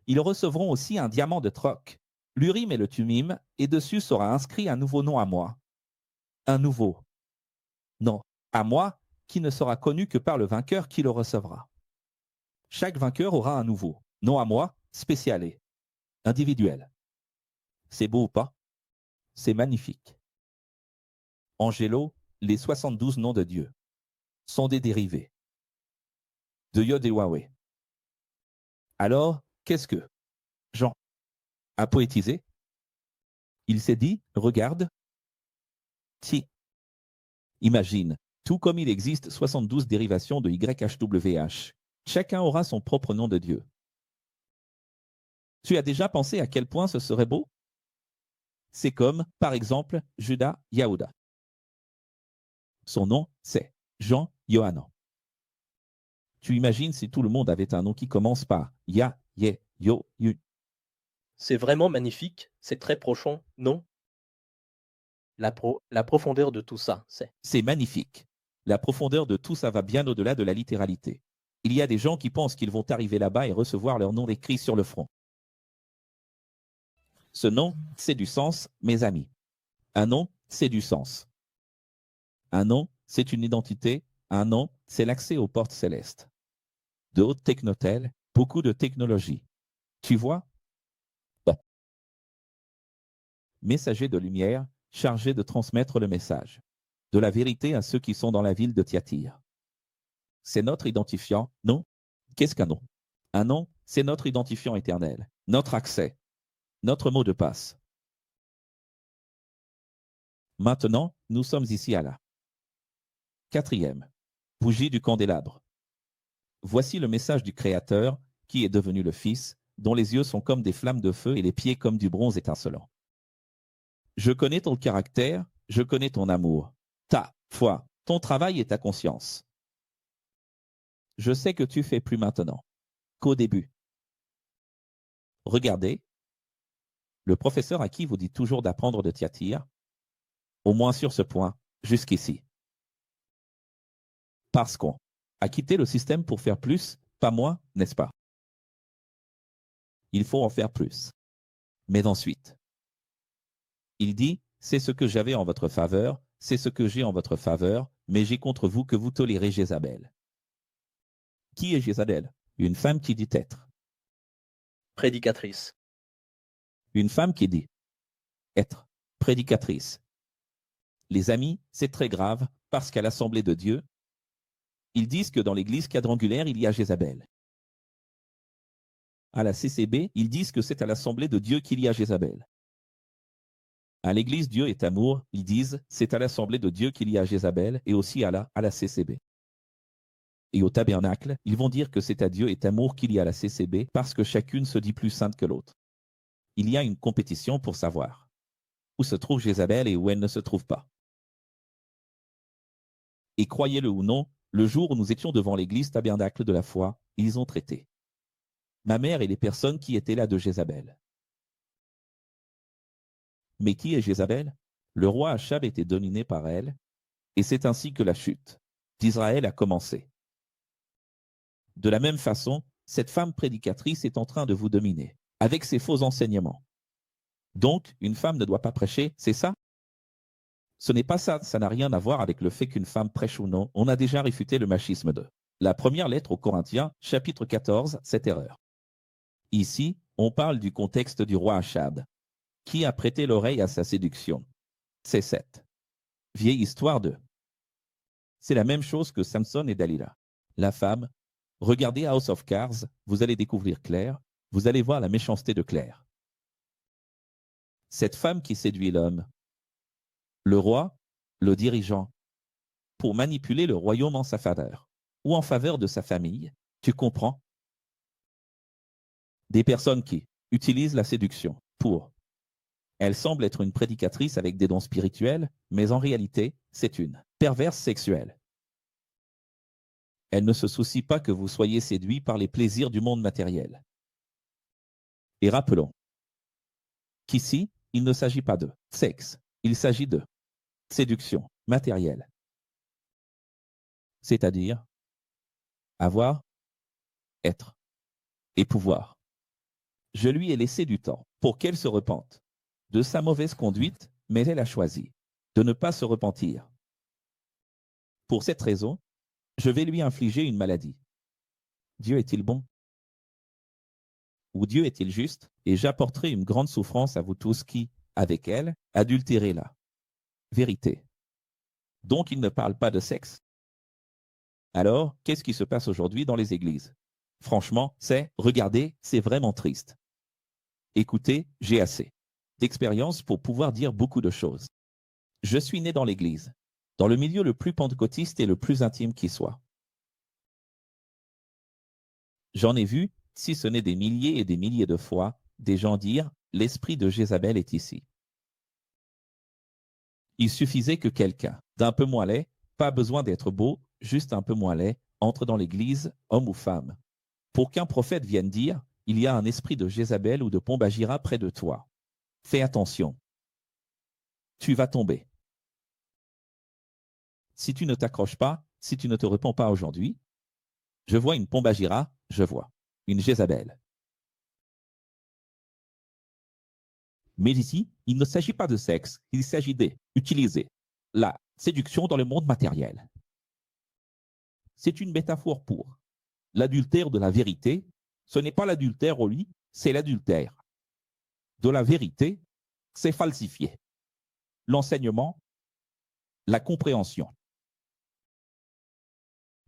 Ils recevront aussi un diamant de troc, l'Urim et le Tumim, et dessus sera inscrit un nouveau nom à moi. Un nouveau. Non, à moi, qui ne sera connu que par le vainqueur qui le recevra. Chaque vainqueur aura un nouveau. Non à moi, spécial et individuel. C'est beau ou pas? C'est magnifique. Angelo, les 72 noms de Dieu sont des dérivés de Yod et Wahé. Alors, qu'est-ce que Jean a poétisé? Il s'est dit, regarde, si, imagine, tout comme il existe 72 dérivations de YHWH, chacun aura son propre nom de Dieu. Tu as déjà pensé à quel point ce serait beau? C'est comme, par exemple, Judas Yahuda. Son nom, c'est Jean Yohanan. Tu imagines si tout le monde avait un nom qui commence par Ya, Ye, Yo, Yu. C'est vraiment magnifique, c'est très prochant, non? La profondeur de tout ça, c'est. C'est magnifique. La profondeur de tout ça va bien au-delà de la littéralité. Il y a des gens qui pensent qu'ils vont arriver là-bas et recevoir leur nom écrit sur le front. Ce nom, c'est du sens, mes amis. Un nom, c'est du sens. Un nom, c'est une identité. Un nom, c'est l'accès aux portes célestes. De hautes technotels, beaucoup de technologie. Tu vois? Bon. Messager de lumière, chargé de transmettre le message de la vérité à ceux qui sont dans la ville de Thyatire. C'est notre identifiant, non? Qu'est-ce qu'un nom? Un nom, c'est notre identifiant éternel, notre accès, notre mot de passe. Maintenant, nous sommes ici à la 4e bougie du candélabre. Voici le message du Créateur, qui est devenu le Fils, dont les yeux sont comme des flammes de feu et les pieds comme du bronze étincelant. Je connais ton caractère, je connais ton amour, ta foi, ton travail et ta conscience. Je sais que tu fais plus maintenant qu'au début. Regardez, le professeur à qui vous dit toujours d'apprendre de Thyatire, au moins sur ce point, jusqu'ici. Parce qu'on a quitté le système pour faire plus, pas moins, n'est-ce pas? Il faut en faire plus. Mais ensuite, il dit, c'est ce que j'avais en votre faveur, c'est ce que j'ai en votre faveur, mais j'ai contre vous que vous tolérez Jézabel. Qui est Jézabel? Une femme qui dit être. Prédicatrice. Une femme qui dit être prédicatrice. Les amis, c'est très grave, Parce qu'à l'Assemblée de Dieu, ils disent que dans l'église quadrangulaire, il y a Jézabel. À la CCB, ils disent que c'est à l'Assemblée de Dieu qu'il y a Jézabel. À l'église Dieu est amour, ils disent c'est à l'Assemblée de Dieu qu'il y a Jézabel et aussi à la CCB. Et au tabernacle, ils vont dire que c'est à Dieu est amour qu'il y a la CCB parce que chacune se dit plus sainte que l'autre. Il y a une compétition pour savoir où se trouve Jézabel et où elle ne se trouve pas. Et croyez-le ou non, le jour où nous étions devant l'église tabernacle de la foi, ils ont traité ma mère et les personnes qui étaient là de Jézabel. Mais qui est Jézabel? Le roi Achab était dominé par elle, et c'est ainsi que la chute d'Israël a commencé. De la même façon, cette femme prédicatrice est en train de vous dominer, avec ses faux enseignements. Donc, une femme ne doit pas prêcher, c'est ça? Ce n'est pas ça, ça n'a rien à voir avec le fait qu'une femme prêche ou non. On a déjà réfuté le machisme de la première lettre aux Corinthiens, chapitre 14, cette erreur. Ici, on parle du contexte du roi Achab, qui a prêté l'oreille à sa séduction. C'est cette vieille histoire de... C'est la même chose que Samson et Dalila. La femme, regardez House of Cards, vous allez découvrir Claire, vous allez voir la méchanceté de Claire. Cette femme qui séduit l'homme, le roi, le dirigeant, pour manipuler le royaume en sa faveur, ou en faveur de sa famille, tu comprends? Des personnes qui utilisent la séduction pour... Elle semble être une prédicatrice avec des dons spirituels, mais en réalité, c'est une perverse sexuelle. Elle ne se soucie pas que vous soyez séduit par les plaisirs du monde matériel. Et rappelons qu'ici, il ne s'agit pas de sexe, il s'agit de séduction matérielle. C'est-à-dire avoir, être et pouvoir. Je lui ai laissé du temps pour qu'elle se repente de sa mauvaise conduite, mais elle a choisi de ne pas se repentir. Pour cette raison, je vais lui infliger une maladie. Dieu est-il bon? Ou Dieu est-il juste? Et j'apporterai une grande souffrance à vous tous qui, avec elle, adultérez la vérité. Donc il ne parle pas de sexe. Alors, qu'est-ce qui se passe aujourd'hui dans les églises? Franchement, regardez, c'est vraiment triste. Écoutez, j'ai assez d'expérience pour pouvoir dire beaucoup de choses. Je suis né dans l'église, dans le milieu le plus pentecôtiste et le plus intime qui soit. J'en ai vu, si ce n'est des milliers et des milliers de fois, des gens dire « l'esprit de Jézabel est ici ». Il suffisait que quelqu'un d'un peu moins laid, pas besoin d'être beau, juste un peu moins laid, entre dans l'église, homme ou femme, pour qu'un prophète vienne dire « il y a un esprit de Jézabel ou de Pombagira près de toi ». Fais attention. Tu vas tomber. Si tu ne t'accroches pas, si tu ne te réponds pas aujourd'hui, je vois une Pombagira, je vois une Jézabel. Mais ici, il ne s'agit pas de sexe, il s'agit d'utiliser la séduction dans le monde matériel. C'est une métaphore pour l'adultère de la vérité. Ce n'est pas l'adultère au lit, c'est l'adultère de la vérité, c'est falsifié. L'enseignement, la compréhension.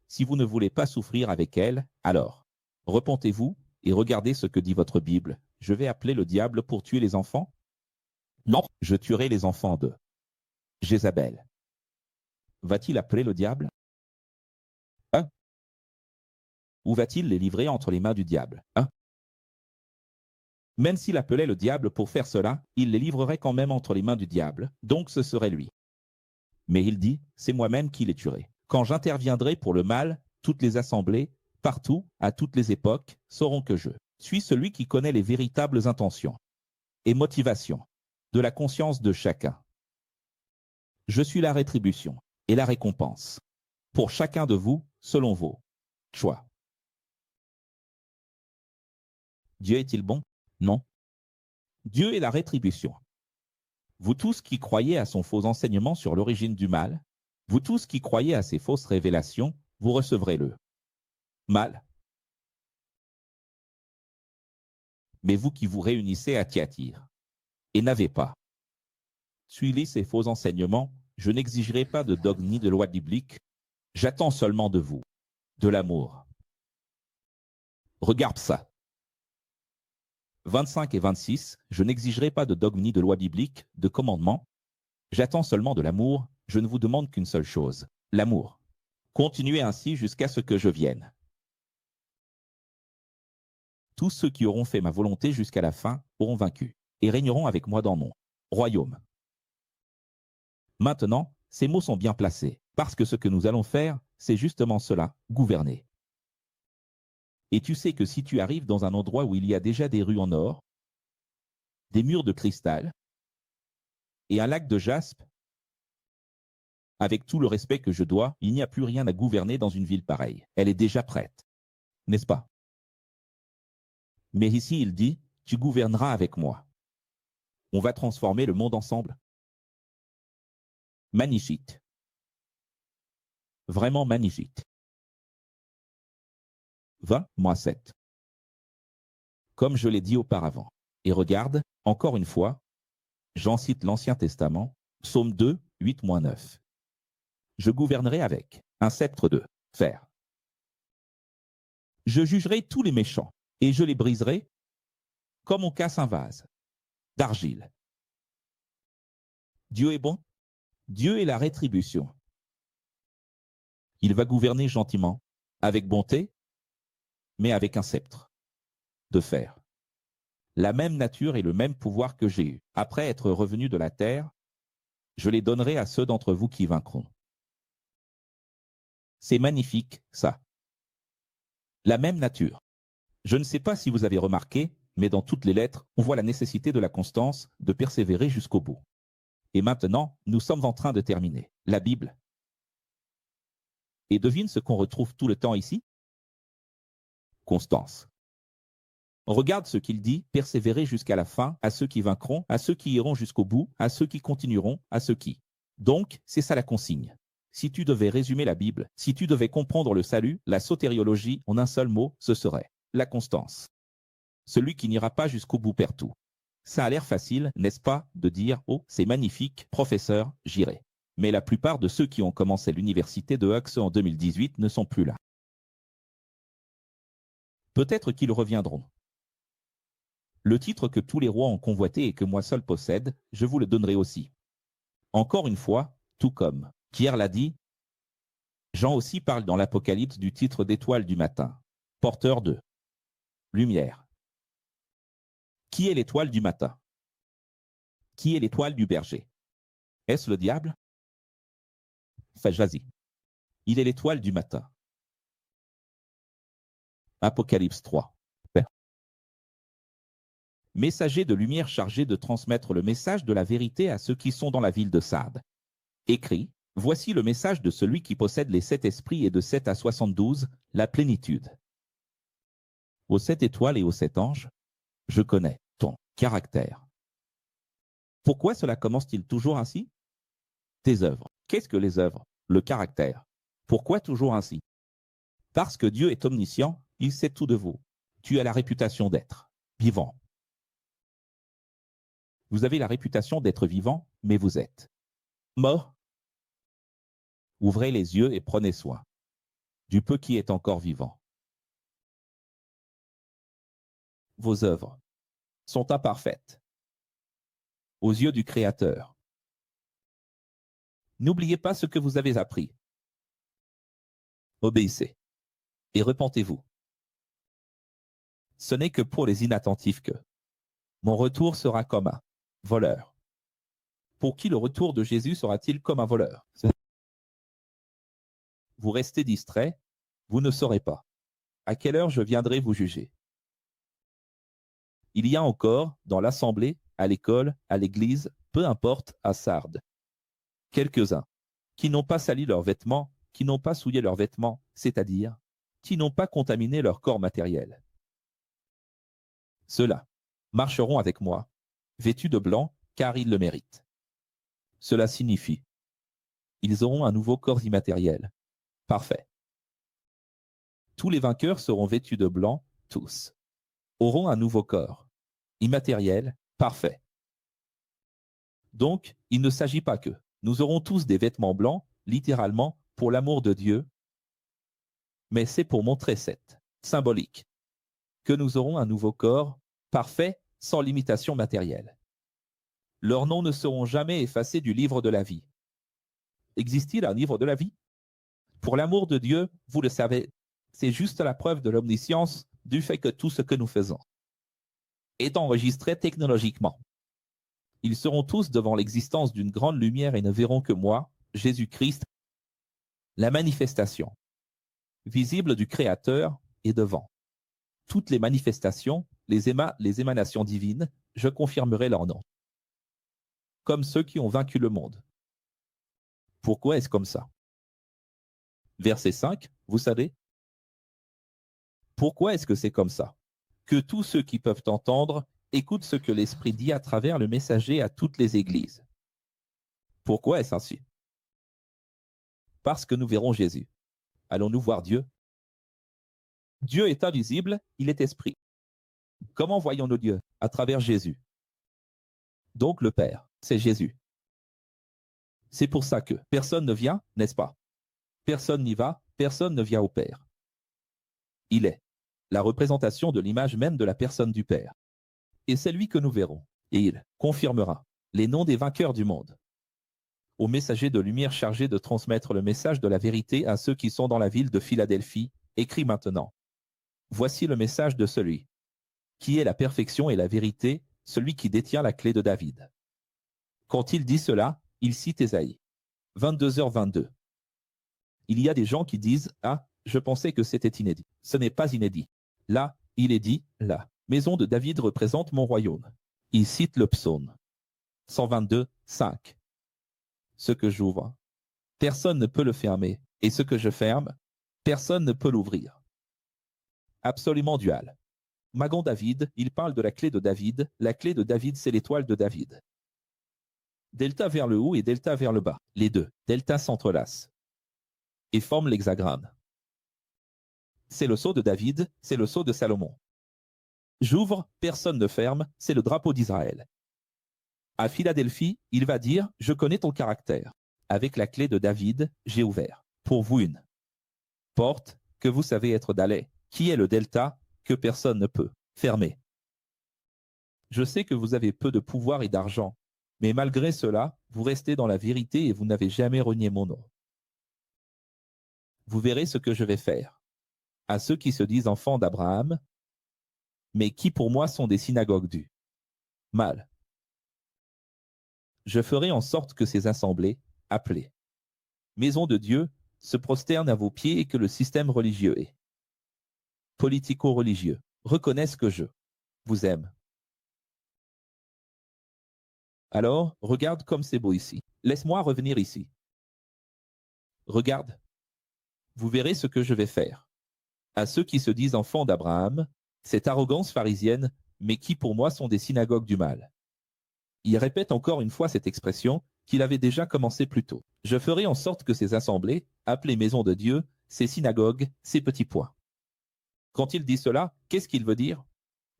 Si vous ne voulez pas souffrir avec elle, alors, repentez-vous et regardez ce que dit votre Bible. Je vais appeler le diable pour tuer les enfants? Non, je tuerai les enfants de Jézabel. Va-t-il appeler le diable? Hein? Ou va-t-il les livrer entre les mains du diable? Hein? Même s'il appelait le diable pour faire cela, il les livrerait quand même entre les mains du diable, donc ce serait lui. Mais il dit, c'est moi-même qui les tuerai. Quand j'interviendrai pour le mal, toutes les assemblées, partout, à toutes les époques, sauront que je suis celui qui connaît les véritables intentions et motivations de la conscience de chacun. Je suis la rétribution et la récompense pour chacun de vous selon vos choix. Dieu est-il bon? Non. Dieu est la rétribution. Vous tous qui croyez à son faux enseignement sur l'origine du mal, vous tous qui croyez à ses fausses révélations, vous recevrez le mal. Mais vous qui vous réunissez à Thyatire et n'avez pas suivi ces faux enseignements, Je n'exigerai pas de dogme ni de loi biblique. J'attends seulement de vous, de l'amour. Regarde ça. 25 et 26, je n'exigerai pas de dogme ni de loi biblique, de commandement. J'attends seulement de l'amour. Je ne vous demande qu'une seule chose, l'amour. Continuez ainsi jusqu'à ce que je vienne. Tous ceux qui auront fait ma volonté jusqu'à la fin auront vaincu et régneront avec moi dans mon royaume. Maintenant, ces mots sont bien placés, parce que ce que nous allons faire, c'est justement cela, gouverner. Et tu sais que si tu arrives dans un endroit où il y a déjà des rues en or, des murs de cristal et un lac de jaspe, avec tout le respect que je dois, il n'y a plus rien à gouverner dans une ville pareille. Elle est déjà prête, n'est-ce pas? Mais ici, il dit, tu gouverneras avec moi. On va transformer le monde ensemble. Magnifique. Vraiment magnifique. 20-7. Comme je l'ai dit auparavant. Et regarde, encore une fois, j'en cite l'Ancien Testament, Psaume 2, 8-9. Je gouvernerai avec un sceptre de fer. Je jugerai tous les méchants, et je les briserai comme on casse un vase d'argile. Dieu est bon. Dieu est la rétribution. Il va gouverner gentiment, avec bonté, mais avec un sceptre de fer. La même nature et le même pouvoir que j'ai eu. Après être revenu de la terre, je les donnerai à ceux d'entre vous qui vaincront. C'est magnifique, ça. La même nature. Je ne sais pas si vous avez remarqué, mais dans toutes les lettres, on voit la nécessité de la constance, de persévérer jusqu'au bout. Et maintenant, nous sommes en train de terminer la Bible. Et devine ce qu'on retrouve tout le temps ici? Constance. Regarde ce qu'il dit, persévérer jusqu'à la fin, à ceux qui vaincront, à ceux qui iront jusqu'au bout, à ceux qui continueront, à ceux qui. Donc, c'est ça la consigne. Si tu devais résumer la Bible, si tu devais comprendre le salut, la sotériologie, en un seul mot, ce serait la constance. Celui qui n'ira pas jusqu'au bout perd tout. Ça a l'air facile, n'est-ce pas, de dire « Oh, c'est magnifique, professeur, j'irai ». Mais la plupart de ceux qui ont commencé l'université de Huxe en 2018 ne sont plus là. Peut-être qu'ils reviendront. Le titre que tous les rois ont convoité et que moi seul possède, je vous le donnerai aussi. Encore une fois, tout comme Pierre l'a dit, Jean aussi parle dans l'Apocalypse du titre d'étoile du matin, porteur de lumière. Qui est l'étoile du matin? Qui est l'étoile du berger? Est-ce le diable? Vas-y. Il est l'étoile du matin. Apocalypse 3. Messager de lumière chargé de transmettre le message de la vérité à ceux qui sont dans la ville de Sardes. Écrit, voici le message de celui qui possède les 7 esprits et de 7 à 72, la plénitude. Aux 7 étoiles et aux 7 anges, je connais ton caractère. Pourquoi cela commence-t-il toujours ainsi? Tes œuvres. Qu'est-ce que les œuvres? Le caractère. Pourquoi toujours ainsi? Parce que Dieu est omniscient, il sait tout de vous. Tu as la réputation d'être vivant. Vous avez la réputation d'être vivant, mais vous êtes mort. Ouvrez les yeux et prenez soin du peu qui est encore vivant. Vos œuvres sont imparfaites aux yeux du Créateur. N'oubliez pas ce que vous avez appris. Obéissez et repentez-vous. Ce n'est que pour les inattentifs que mon retour sera comme un voleur. Pour qui le retour de Jésus sera-t-il comme un voleur? Vous restez distrait, vous ne saurez pas à quelle heure je viendrai vous juger. Il y a encore, dans l'assemblée, à l'école, à l'église, peu importe, à Sardes, quelques-uns qui n'ont pas sali leurs vêtements, qui n'ont pas souillé leurs vêtements, c'est-à-dire qui n'ont pas contaminé leur corps matériel. Ceux-là marcheront avec moi, vêtus de blanc, car ils le méritent. Cela signifie, ils auront un nouveau corps immatériel. Parfait. Tous les vainqueurs seront vêtus de blanc, tous. Auront un nouveau corps. Immatériel, parfait. Donc, il ne s'agit pas que Nous aurons tous des vêtements blancs, littéralement, pour l'amour de Dieu, mais c'est pour montrer cette symbolique que nous aurons un nouveau corps, parfait, sans limitation matérielle. Leurs noms ne seront jamais effacés du livre de la vie. Existe-t-il un livre de la vie? Pour l'amour de Dieu, vous le savez, c'est juste la preuve de l'omniscience du fait que tout ce que nous faisons est enregistré technologiquement. Ils seront tous devant l'existence d'une grande lumière et ne verront que moi, Jésus-Christ, la manifestation visible du Créateur est devant. Toutes les manifestations, les émanations divines, je confirmerai leur nom. Comme ceux qui ont vaincu le monde. Pourquoi est-ce comme ça? Verset 5, vous savez? Pourquoi est-ce que c'est comme ça? Que tous ceux qui peuvent entendre écoutent ce que l'Esprit dit à travers le messager à toutes les églises. Pourquoi est-ce ainsi? Parce que nous verrons Jésus. Allons-nous voir Dieu? Dieu est invisible, il est esprit. Comment voyons-nous Dieu? À travers Jésus. Donc le Père, c'est Jésus. C'est pour ça que personne ne vient, n'est-ce pas? Personne n'y va, personne ne vient au Père. Il est la représentation de l'image même de la personne du Père. Et c'est lui que nous verrons. Et il confirmera les noms des vainqueurs du monde. Aux messagers de lumière chargés de transmettre le message de la vérité à ceux qui sont dans la ville de Philadelphie, écrit maintenant. Voici le message de celui qui est la perfection et la vérité, celui qui détient la clé de David. Quand il dit cela, il cite Ésaïe. 22h22. Il y a des gens qui disent « Ah, je pensais que c'était inédit. » Ce n'est pas inédit. Là, il est dit « La maison de David représente mon royaume. » Il cite le psaume 122, 5. Ce que j'ouvre, personne ne peut le fermer, et ce que je ferme, personne ne peut l'ouvrir. Absolument dual. Magon David, il parle de la clé de David. La clé de David, c'est l'étoile de David. Delta vers le haut et delta vers le bas. Les deux, delta s'entrelacent et forment l'hexagramme. C'est le sceau de David, c'est le sceau de Salomon. J'ouvre, personne ne ferme, c'est le drapeau d'Israël. À Philadelphie, il va dire « Je connais ton caractère. Avec la clé de David, j'ai ouvert. Pour vous une porte que vous savez être d'aller, qui est le delta que personne ne peut fermer. Je sais que vous avez peu de pouvoir et d'argent, mais malgré cela, vous restez dans la vérité et vous n'avez jamais renié mon nom. Vous verrez ce que je vais faire. À ceux qui se disent enfants d'Abraham, mais qui pour moi sont des synagogues du mal. Je ferai en sorte que ces assemblées, appelées Maison de Dieu, se prosternent à vos pieds et que le système religieux et politico-religieux reconnaissent que je vous aime. Alors, regarde comme c'est beau ici. Laisse-moi revenir ici. Regarde. Vous verrez ce que je vais faire. À ceux qui se disent enfants d'Abraham, cette arrogance pharisienne, mais qui pour moi sont des synagogues du mal. Il répète encore une fois cette expression qu'il avait déjà commencé plus tôt. Je ferai en sorte que ces assemblées, appelées maisons de Dieu, ces synagogues, ces petits points. Quand il dit cela, qu'est-ce qu'il veut dire?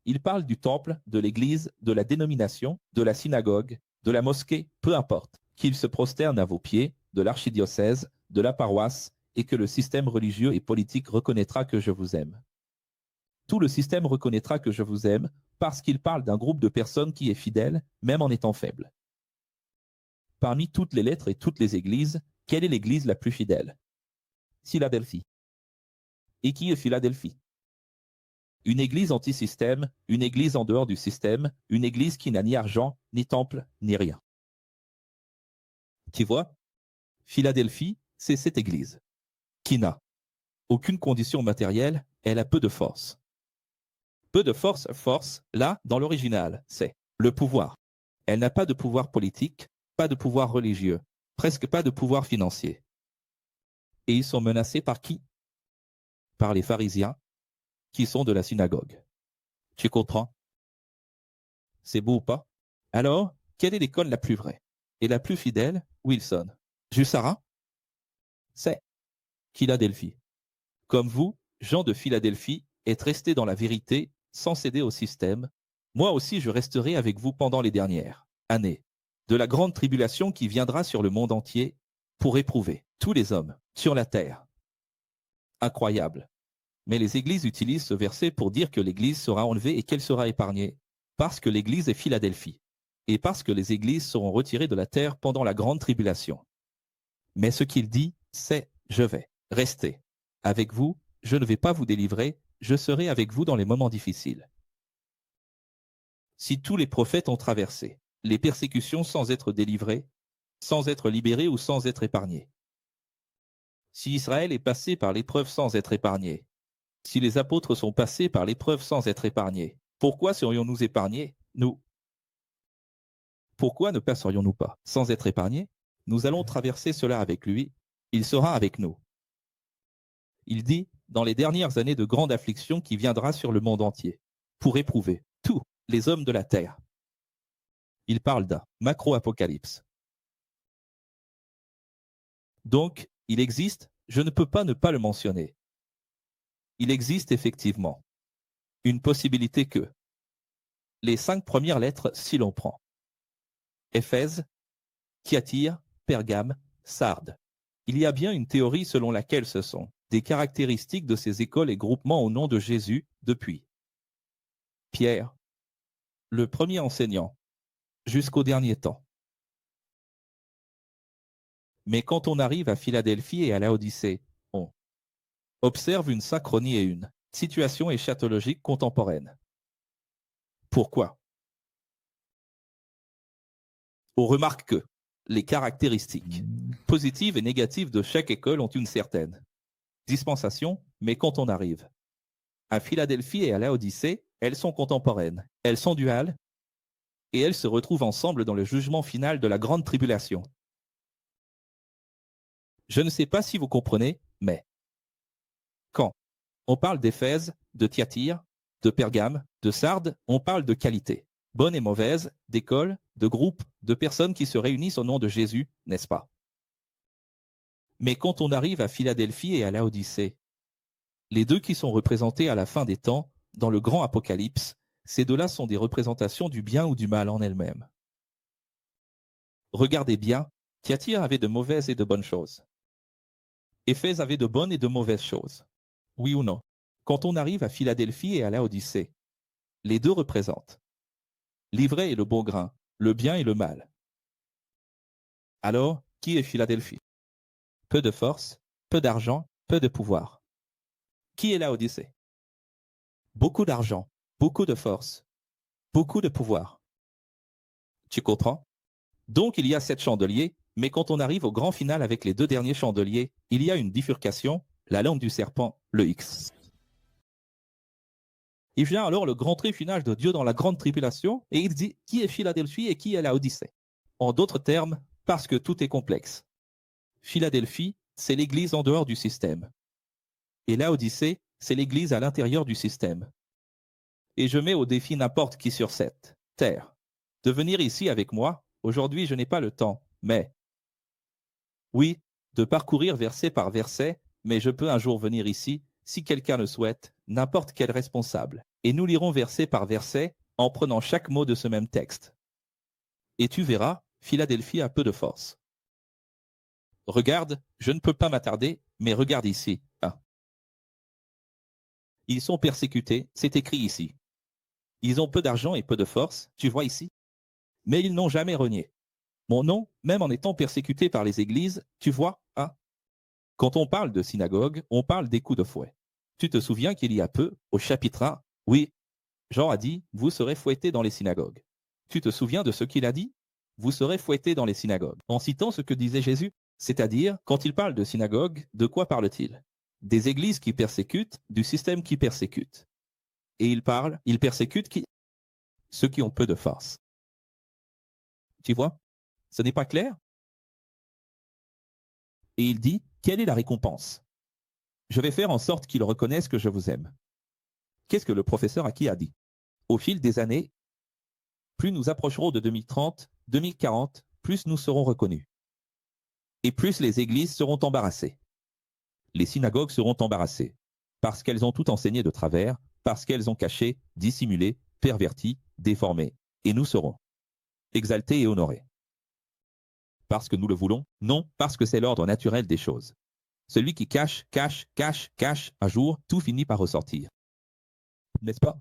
Il parle du temple, de l'église, de la dénomination, de la synagogue, de la mosquée, peu importe, qu'il se prosterne à vos pieds, de l'archidiocèse, de la paroisse, et que le système religieux et politique reconnaîtra que je vous aime. Tout le système reconnaîtra que je vous aime parce qu'il parle d'un groupe de personnes qui est fidèle, même en étant faible. Parmi toutes les lettres et toutes les églises, quelle est l'église la plus fidèle? Philadelphie. Et qui est Philadelphie? Une église anti-système, une église en dehors du système, une église qui n'a ni argent, ni temple, ni rien. Tu vois? Philadelphie, c'est cette église qui n'a aucune condition matérielle, elle a peu de force. Peu de force, là, dans l'original, c'est le pouvoir. Elle n'a pas de pouvoir politique, pas de pouvoir religieux, presque pas de pouvoir financier. Et ils sont menacés par qui? Par les pharisiens, qui sont de la synagogue. Tu comprends? C'est beau ou pas? Alors, quelle est l'école la plus vraie et la plus fidèle? Wilson. Jussara? C'est Philadelphie. Comme vous, gens de Philadelphie, êtes restés dans la vérité, sans céder au système. Moi aussi, je resterai avec vous pendant les dernières années. de la grande tribulation qui viendra sur le monde entier pour éprouver tous les hommes sur la terre. Incroyable. Mais les églises utilisent ce verset pour dire que l'église sera enlevée et qu'elle sera épargnée, parce que l'église est Philadelphie, et parce que les églises seront retirées de la terre pendant la grande tribulation. Mais ce qu'il dit, c'est « Je vais rester avec vous, je ne vais pas vous délivrer, je serai avec vous dans les moments difficiles. » Si tous les prophètes ont traversé les persécutions sans être délivrés, sans être libérés ou sans être épargnés, si Israël est passé par l'épreuve sans être épargné, si les apôtres sont passés par l'épreuve sans être épargnés, pourquoi serions-nous épargnés, nous? Pourquoi ne passerions-nous pas sans être épargnés? Nous allons traverser cela avec lui, il sera avec nous. Il dit, dans les dernières années de grande affliction qui viendra sur le monde entier, pour éprouver tous les hommes de la terre. Il parle d'un macro-apocalypse. Donc, il existe, je ne peux pas ne pas le mentionner. Il existe effectivement une possibilité que les 5 premières lettres, si l'on prend Éphèse, Thyatire, Pergame, Sardes, il y a bien une théorie selon laquelle ce sont des caractéristiques de ces écoles et groupements au nom de Jésus depuis Pierre, le premier enseignant, jusqu'au dernier temps. Mais quand on arrive à Philadelphie et à Laodicée, on observe une synchronie et une situation eschatologique contemporaine. Pourquoi? On remarque que les caractéristiques positives et négatives de chaque école ont une certaine dispensation, mais quand on arrive à Philadelphie et à Laodicée, elles sont contemporaines, elles sont duales, et elles se retrouvent ensemble dans le jugement final de la grande tribulation. Je ne sais pas si vous comprenez, mais quand on parle d'Éphèse, de Thyatire, de Pergame, de Sardes, on parle de qualité, bonne et mauvaise, d'école, de groupe, de personnes qui se réunissent au nom de Jésus, n'est-ce pas? Mais quand on arrive à Philadelphie et à Laodicée, les deux qui sont représentés à la fin des temps, dans le grand apocalypse, ces deux-là sont des représentations du bien ou du mal en elles-mêmes. Regardez bien, Thyatire avait de mauvaises et de bonnes choses. Éphèse avait de bonnes et de mauvaises choses. Oui ou non? Quand on arrive à Philadelphie et à Laodicée, les deux représentent l'ivraie et le bon grain, le bien et le mal. Alors, qui est Philadelphie? Peu de force, peu d'argent, peu de pouvoir. Qui est Laodicée? Beaucoup d'argent, beaucoup de force, beaucoup de pouvoir. Tu comprends? Donc il y a 7 chandeliers, mais quand on arrive au grand final avec les 2 derniers chandeliers, il y a une bifurcation, la langue du serpent, le X. Il vient alors le grand trait final de Dieu dans la grande tribulation, et il dit qui est Philadelphie et qui est Laodicée. En d'autres termes, parce que tout est complexe. Philadelphie, c'est l'église en dehors du système. Et Laodicée, c'est l'église à l'intérieur du système. Et je mets au défi n'importe qui sur cette terre de venir ici avec moi. Aujourd'hui, je n'ai pas le temps, mais oui, de parcourir verset par verset, mais je peux un jour venir ici, si quelqu'un le souhaite, n'importe quel responsable. Et nous lirons verset par verset, en prenant chaque mot de ce même texte. Et tu verras, Philadelphie a peu de force. Regarde, je ne peux pas m'attarder, mais regarde ici. Ils sont persécutés, c'est écrit ici. Ils ont peu d'argent et peu de force, tu vois ici. Mais ils n'ont jamais renié mon nom, même en étant persécutés par les églises, tu vois, Quand on parle de synagogue, on parle des coups de fouet. Tu te souviens qu'il y a peu, au chapitre 1, oui, Jean a dit, vous serez fouettés dans les synagogues. Tu te souviens de ce qu'il a dit? Vous serez fouettés dans les synagogues. En citant ce que disait Jésus, c'est-à-dire, quand il parle de synagogue, de quoi parle-t-il? Des églises qui persécutent, du système qui persécute. Et il persécute qui? Ceux qui ont peu de force. Tu vois? Ce n'est pas clair? Et il dit, quelle est la récompense? Je vais faire en sorte qu'ils reconnaissent que je vous aime. Qu'est-ce que le professeur Aki a dit? Au fil des années, plus nous approcherons de 2030, 2040, plus nous serons reconnus. Et plus les églises seront embarrassées. Les synagogues seront embarrassées, parce qu'elles ont tout enseigné de travers, parce qu'elles ont caché, dissimulé, perverti, déformé. Et nous serons exaltés et honorés. parce que nous le voulons, non, parce que c'est l'ordre naturel des choses. Celui qui cache, un jour, tout finit par ressortir. N'est-ce pas?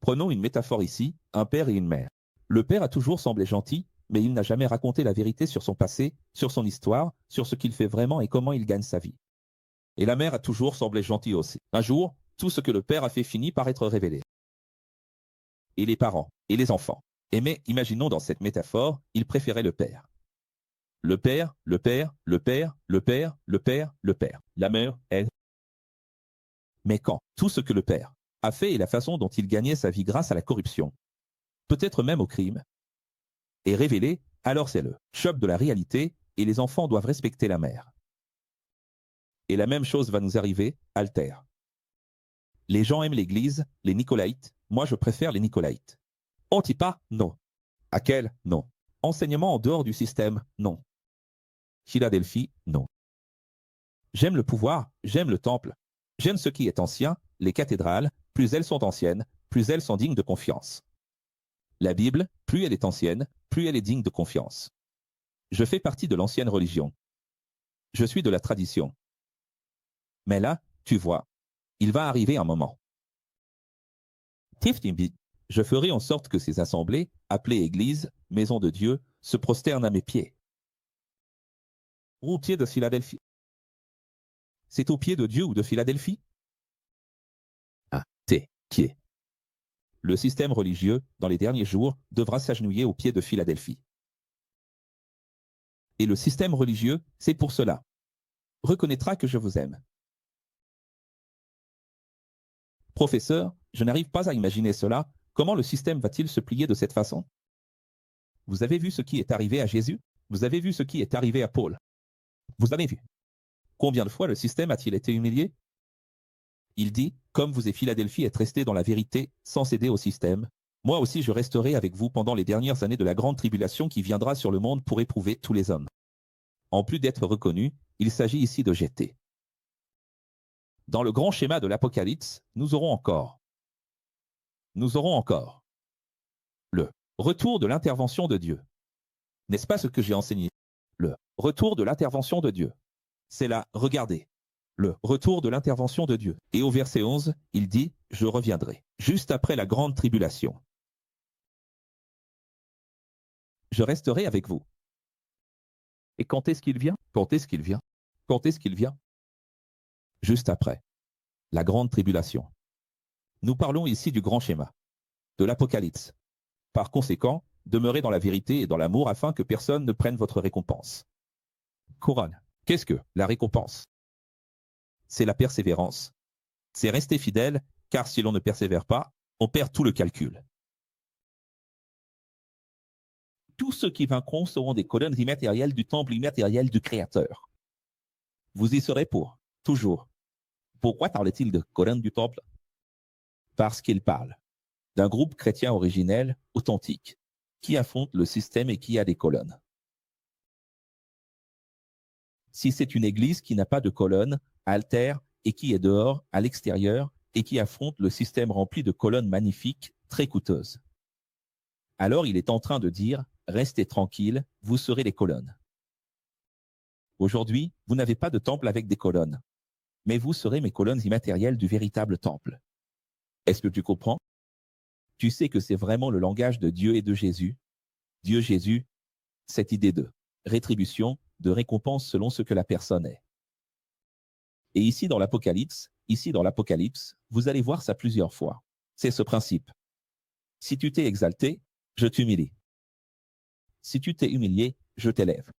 Prenons une métaphore ici, un père et une mère. Le père a toujours semblé gentil, mais il n'a jamais raconté la vérité sur son passé, sur son histoire, sur ce qu'il fait vraiment et comment il gagne sa vie. Et la mère a toujours semblé gentille aussi. Un jour, tout ce que le père a fait finit par être révélé. Et les parents, et les enfants. Mais imaginons dans cette métaphore, ils préféraient le père. Le père, le père, le père, le père, le père, le père. La mère, elle. Mais quand tout ce que le père a fait et la façon dont il gagnait sa vie grâce à la corruption, peut-être même au crime, est révélé, alors c'est le choc de la réalité et les enfants doivent respecter la mère. Et la même chose va nous arriver, Alter. Les gens aiment l'Église, les Nicolaïtes, moi je préfère les Nicolaïtes. Antipas, non. À quel? Non. Enseignement en dehors du système, non. Philadelphie, non. J'aime le pouvoir, j'aime le temple, j'aime ce qui est ancien, les cathédrales, plus elles sont anciennes, plus elles sont dignes de confiance. La Bible, plus elle est ancienne, plus elle est digne de confiance. Je fais partie de l'ancienne religion. Je suis de la tradition. Mais là, tu vois, il va arriver un moment. Tiftimbi, je ferai en sorte que ces assemblées, appelées églises, maisons de Dieu, se prosternent à mes pieds. Ou au pied de Philadelphie. C'est au pied de Dieu ou de Philadelphie? Ah, tes pieds. Le système religieux, dans les derniers jours, devra s'agenouiller au pied de Philadelphie. Et le système religieux, c'est pour cela. Reconnaîtra que je vous aime. Professeur, je n'arrive pas à imaginer cela. Comment le système va-t-il se plier de cette façon? Vous avez vu ce qui est arrivé à Jésus? Vous avez vu ce qui est arrivé à Paul? Vous avez vu? Combien de fois le système a-t-il été humilié? Il dit, comme vous et Philadelphie êtes restés dans la vérité, sans céder au système, moi aussi je resterai avec vous pendant les dernières années de la grande tribulation qui viendra sur le monde pour éprouver tous les hommes. En plus d'être reconnu, il s'agit ici de jeter. Dans le grand schéma de l'Apocalypse, nous aurons encore le retour de l'intervention de Dieu. N'est-ce pas ce que j'ai enseigné? Le retour de l'intervention de Dieu. C'est là, regardez, le retour de l'intervention de Dieu. Et au verset 11, il dit, je reviendrai, juste après la grande tribulation. Je resterai avec vous. Et quand est-ce qu'il vient? Quand est-ce qu'il vient? Quand est-ce qu'il vient? Juste après la grande tribulation. Nous parlons ici du grand schéma, de l'Apocalypse. Par conséquent, demeurez dans la vérité et dans l'amour afin que personne ne prenne votre récompense. Couronne. Qu'est-ce que la récompense? C'est la persévérance. C'est rester fidèle, car si l'on ne persévère pas, on perd tout le calcul. Tous ceux qui vaincront seront des colonnes immatérielles du temple immatériel du Créateur. Vous y serez pour, toujours. Pourquoi parle-t-il de colonnes du temple? Parce qu'il parle d'un groupe chrétien originel, authentique, qui affronte le système et qui a des colonnes. Si c'est une église qui n'a pas de colonnes, altère, et qui est dehors, à l'extérieur, et qui affronte le système rempli de colonnes magnifiques, très coûteuses, alors il est en train de dire, restez tranquille, vous serez les colonnes. Aujourd'hui, vous n'avez pas de temple avec des colonnes, mais vous serez mes colonnes immatérielles du véritable temple. Est-ce que tu comprends? Tu sais que c'est vraiment le langage de Dieu et de Jésus. Dieu Jésus, cette idée de rétribution, de récompense selon ce que la personne est. Et ici dans l'Apocalypse, vous allez voir ça plusieurs fois. C'est ce principe. Si tu t'es exalté, je t'humilie. Si tu t'es humilié, je t'élève.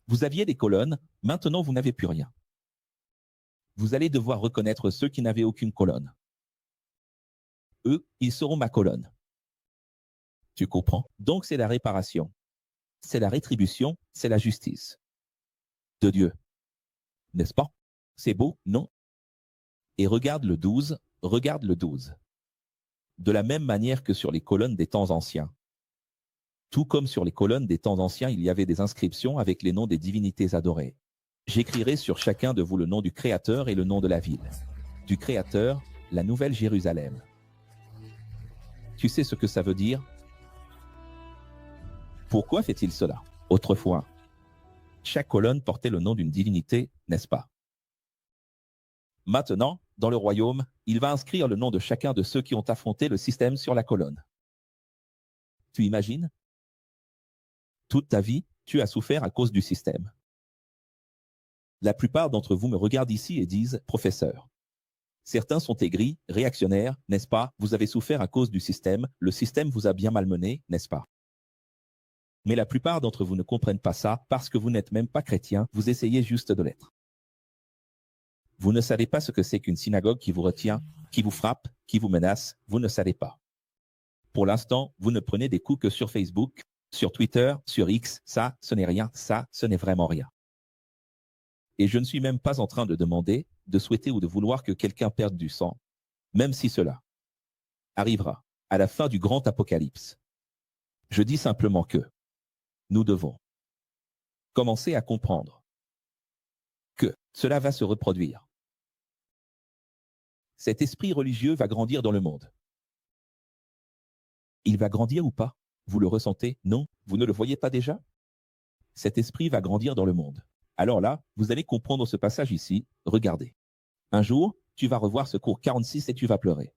Vous aviez des colonnes, maintenant vous n'avez plus rien. Vous allez devoir reconnaître ceux qui n'avaient aucune colonne. Eux, ils seront ma colonne. Tu comprends? Donc c'est la réparation. C'est la rétribution, c'est la justice de Dieu. N'est-ce pas? C'est beau, non? Et regarde le 12. De la même manière que sur les colonnes des temps anciens. Tout comme sur les colonnes des temps anciens, il y avait des inscriptions avec les noms des divinités adorées. J'écrirai sur chacun de vous le nom du Créateur et le nom de la ville. Du Créateur, la Nouvelle Jérusalem. Tu sais ce que ça veut dire? Pourquoi fait-il cela? Autrefois, Chaque colonne portait le nom d'une divinité, n'est-ce pas? Maintenant, dans le royaume, il va inscrire le nom de chacun de ceux qui ont affronté le système sur la colonne. Tu imagines? Toute ta vie, tu as souffert à cause du système. La plupart d'entre vous me regardent ici et disent « Professeur ». Certains sont aigris, réactionnaires, n'est-ce pas? Vous avez souffert à cause du système, le système vous a bien malmené, n'est-ce pas? Mais la plupart d'entre vous ne comprennent pas ça parce que vous n'êtes même pas chrétien, vous essayez juste de l'être. Vous ne savez pas ce que c'est qu'une synagogue qui vous retient, qui vous frappe, qui vous menace, vous ne savez pas. Pour l'instant, vous ne prenez des coups que sur Facebook, sur Twitter, sur X, ça, ce n'est rien, ça, ce n'est vraiment rien. Et je ne suis même pas en train de demander, de souhaiter ou de vouloir que quelqu'un perde du sang, même si cela arrivera à la fin du grand apocalypse. Je dis simplement que nous devons commencer à comprendre que cela va se reproduire. Cet esprit religieux va grandir dans le monde. Il va grandir ou pas? Vous le ressentez? Non? Vous ne le voyez pas déjà? Cet esprit va grandir dans le monde. Alors là, vous allez comprendre ce passage ici. Regardez. Un jour, tu vas revoir ce cours 46 et tu vas pleurer.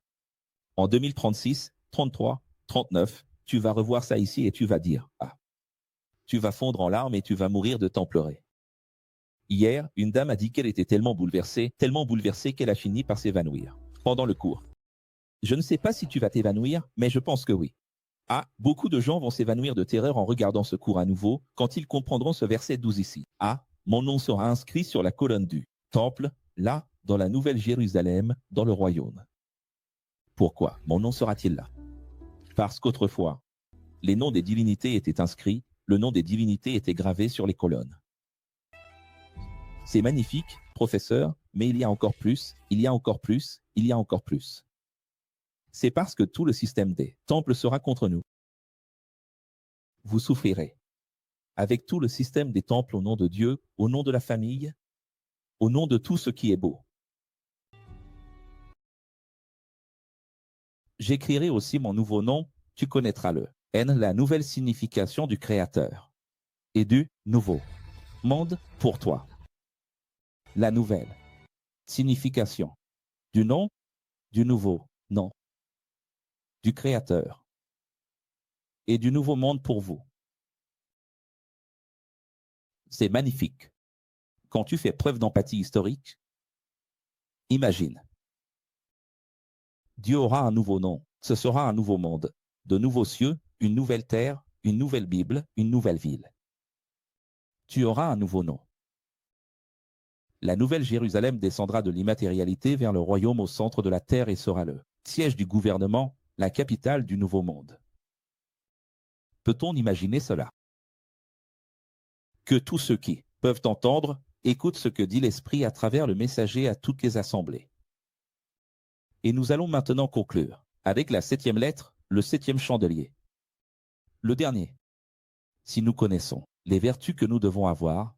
En 2036, 33, 39, tu vas revoir ça ici et tu vas dire « Ah ». Tu vas fondre en larmes et tu vas mourir de tant pleurer. Hier, une dame a dit qu'elle était tellement bouleversée qu'elle a fini par s'évanouir pendant le cours. Je ne sais pas si tu vas t'évanouir, mais je pense que oui. Ah, beaucoup de gens vont s'évanouir de terreur en regardant ce cours à nouveau quand ils comprendront ce verset 12 ici. Ah, mon nom sera inscrit sur la colonne du temple, là, dans la nouvelle Jérusalem, dans le royaume. Pourquoi mon nom sera-t-il là? Parce qu'autrefois, les noms des divinités étaient inscrits, le nom des divinités était gravé sur les colonnes. C'est magnifique, professeur, mais il y a encore plus, il y a encore plus, il y a encore plus. C'est parce que tout le système des temples sera contre nous. Vous souffrirez. Avec tout le système des temples au nom de Dieu, au nom de la famille, au nom de tout ce qui est beau. J'écrirai aussi mon nouveau nom, tu connaîtras le N, la nouvelle signification du Créateur et du nouveau monde pour toi. La nouvelle signification du nom, du nouveau nom, du Créateur et du nouveau monde pour vous. C'est magnifique. Quand tu fais preuve d'empathie historique, imagine. Dieu aura un nouveau nom, ce sera un nouveau monde, de nouveaux cieux, une nouvelle terre, une nouvelle Bible, une nouvelle ville. Tu auras un nouveau nom. La nouvelle Jérusalem descendra de l'immatérialité vers le royaume au centre de la terre et sera le siège du gouvernement, la capitale du nouveau monde. Peut-on imaginer cela? Que tous ceux qui peuvent entendre écoutent ce que dit l'Esprit à travers le messager à toutes les assemblées. Et nous allons maintenant conclure avec la 7e lettre, le 7e chandelier. Le dernier. Si nous connaissons les vertus que nous devons avoir,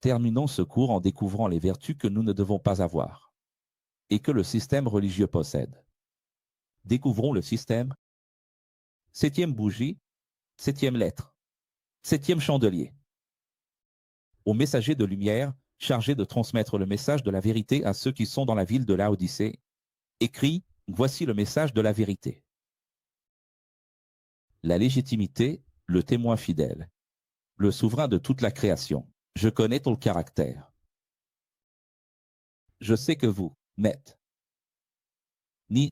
terminons ce cours en découvrant les vertus que nous ne devons pas avoir et que le système religieux possède. Découvrons le système. 7e bougie, 7e lettre, 7e chandelier. Au messager de lumière, chargé de transmettre le message de la vérité à ceux qui sont dans la ville de Laodicée, écrit « Voici le message de la vérité. La légitimité, le témoin fidèle, le souverain de toute la création. Je connais ton caractère. Je sais que vous n'êtes ni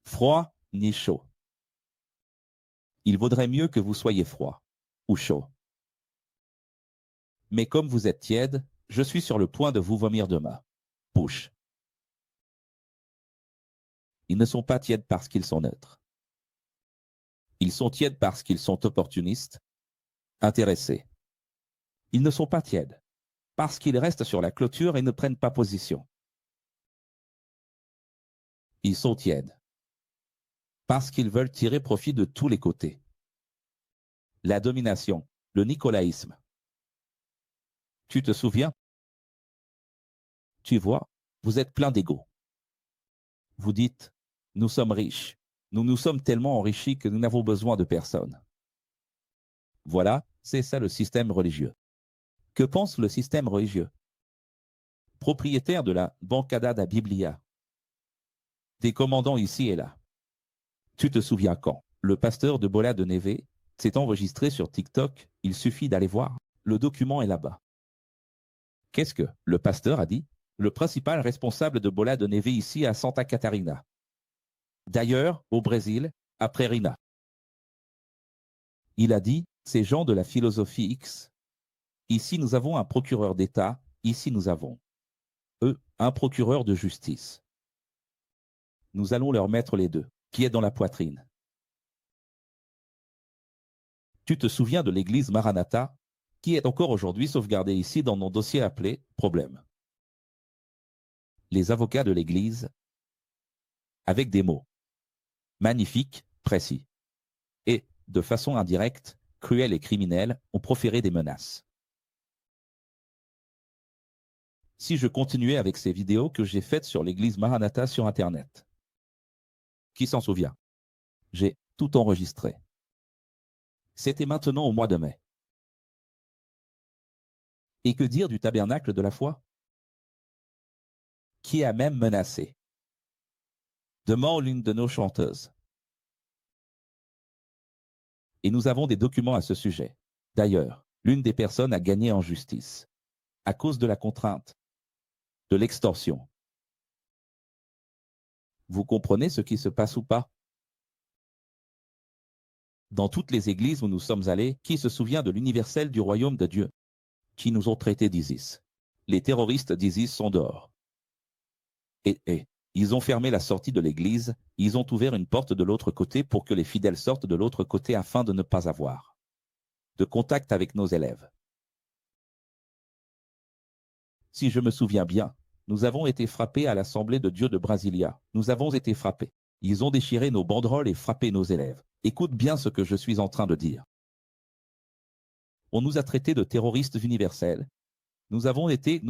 froid ni chaud. Il vaudrait mieux que vous soyez froid ou chaud. Mais comme vous êtes tiède, je suis sur le point de vous vomir de ma bouche. Ils ne sont pas tièdes parce qu'ils sont neutres. Ils sont tièdes parce qu'ils sont opportunistes, intéressés. Ils ne sont pas tièdes parce qu'ils restent sur la clôture et ne prennent pas position. Ils sont tièdes parce qu'ils veulent tirer profit de tous les côtés. La domination, le nicolaïsme. Tu te souviens? Tu vois, vous êtes plein d'ego. Vous dites, nous sommes riches. Nous nous sommes tellement enrichis que nous n'avons besoin de personne. Voilà, c'est ça le système religieux. Que pense le système religieux? Propriétaire de la Bancada da Biblia, des commandants ici et là. Tu te souviens quand le pasteur de Bola de Neve s'est enregistré sur TikTok? Il suffit d'aller voir. Le document est là-bas. Qu'est-ce que le pasteur a dit? Le principal responsable de Bola de Neve ici à Santa Catarina. D'ailleurs, au Brésil, après Rina. Il a dit, ces gens de la philosophie X, ici nous avons un procureur d'État, ici nous avons, un procureur de justice. Nous allons leur mettre les deux, pieds dans la poitrine. Tu te souviens de l'église Maranatha, qui est encore aujourd'hui sauvegardée ici dans mon dossier appelé « Problème ». Les avocats de l'église, avec des mots magnifiques, précis, et, de façon indirecte, cruelle et criminelle, ont proféré des menaces. Si je continuais avec ces vidéos que j'ai faites sur l'église Maranatha sur Internet. Qui s'en souvient? J'ai tout enregistré. C'était maintenant au mois de mai. Et que dire du tabernacle de la foi? Qui a même menacé de mort l'une de nos chanteuses. Et nous avons des documents à ce sujet. D'ailleurs, l'une des personnes a gagné en justice, à cause de la contrainte, de l'extorsion. Vous comprenez ce qui se passe ou pas? Dans toutes les églises où nous sommes allés, qui se souvient de l'universel du royaume de Dieu, qui nous ont traités d'ISIS? Les terroristes d'ISIS sont dehors. Et ils ont fermé la sortie de l'église, ils ont ouvert une porte de l'autre côté pour que les fidèles sortent de l'autre côté afin de ne pas avoir de contact avec nos élèves. Si je me souviens bien, nous avons été frappés à l'Assemblée de Dieu de Brasilia. Nous avons été frappés. Ils ont déchiré nos banderoles et frappé nos élèves. Écoute bien ce que je suis en train de dire. On nous a traités de terroristes universels. Nous avons été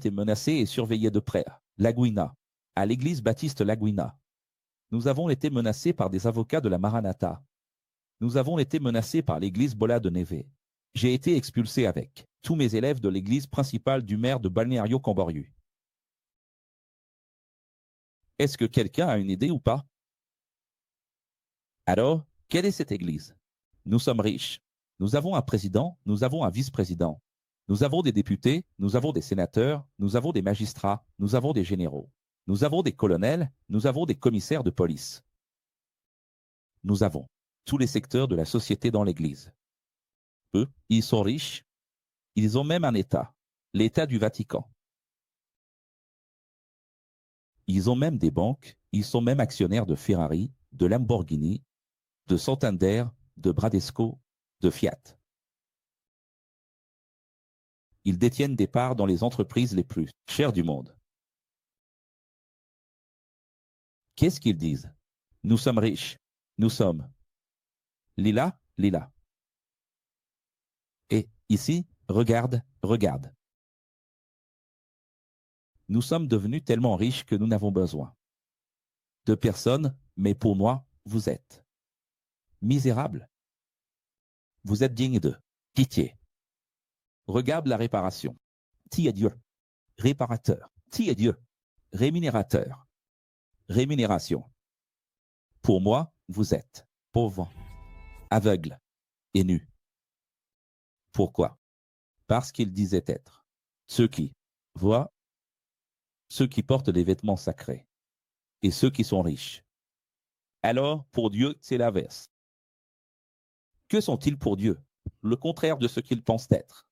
menacés et surveillés de près. Laguina, à l'église baptiste Laguina. Nous avons été menacés par des avocats de la Maranatha. Nous avons été menacés par l'église Bola de Neve. J'ai été expulsé avec tous mes élèves de l'église principale du maire de Balneario Camboriú. Est-ce que quelqu'un a une idée ou pas? Alors, quelle est cette église? Nous sommes riches. Nous avons un président, nous avons un vice-président. Nous avons des députés, nous avons des sénateurs, nous avons des magistrats, nous avons des généraux. Nous avons des colonels, nous avons des commissaires de police. Nous avons tous les secteurs de la société dans l'Église. Eux, ils sont riches. Ils ont même un État, l'État du Vatican. Ils ont même des banques, ils sont même actionnaires de Ferrari, de Lamborghini, de Santander, de Bradesco, de Fiat. Ils détiennent des parts dans les entreprises les plus chères du monde. Qu'est-ce qu'ils disent? Nous sommes riches. Nous sommes Lila. Et ici, regarde. Nous sommes devenus tellement riches que nous n'avons besoin de personne, mais pour moi, vous êtes misérable. Vous êtes digne de pitié. Regarde la réparation. Qui est Dieu? Réparateur. Qui est Dieu? Rémunérateur. Rémunération. Pour moi, vous êtes pauvre, aveugle et nu. Pourquoi? Parce qu'il disait être ceux qui voient, ceux qui portent des vêtements sacrés et ceux qui sont riches. Alors, pour Dieu, c'est l'inverse. Que sont-ils pour Dieu? Le contraire de ce qu'ils pensent être.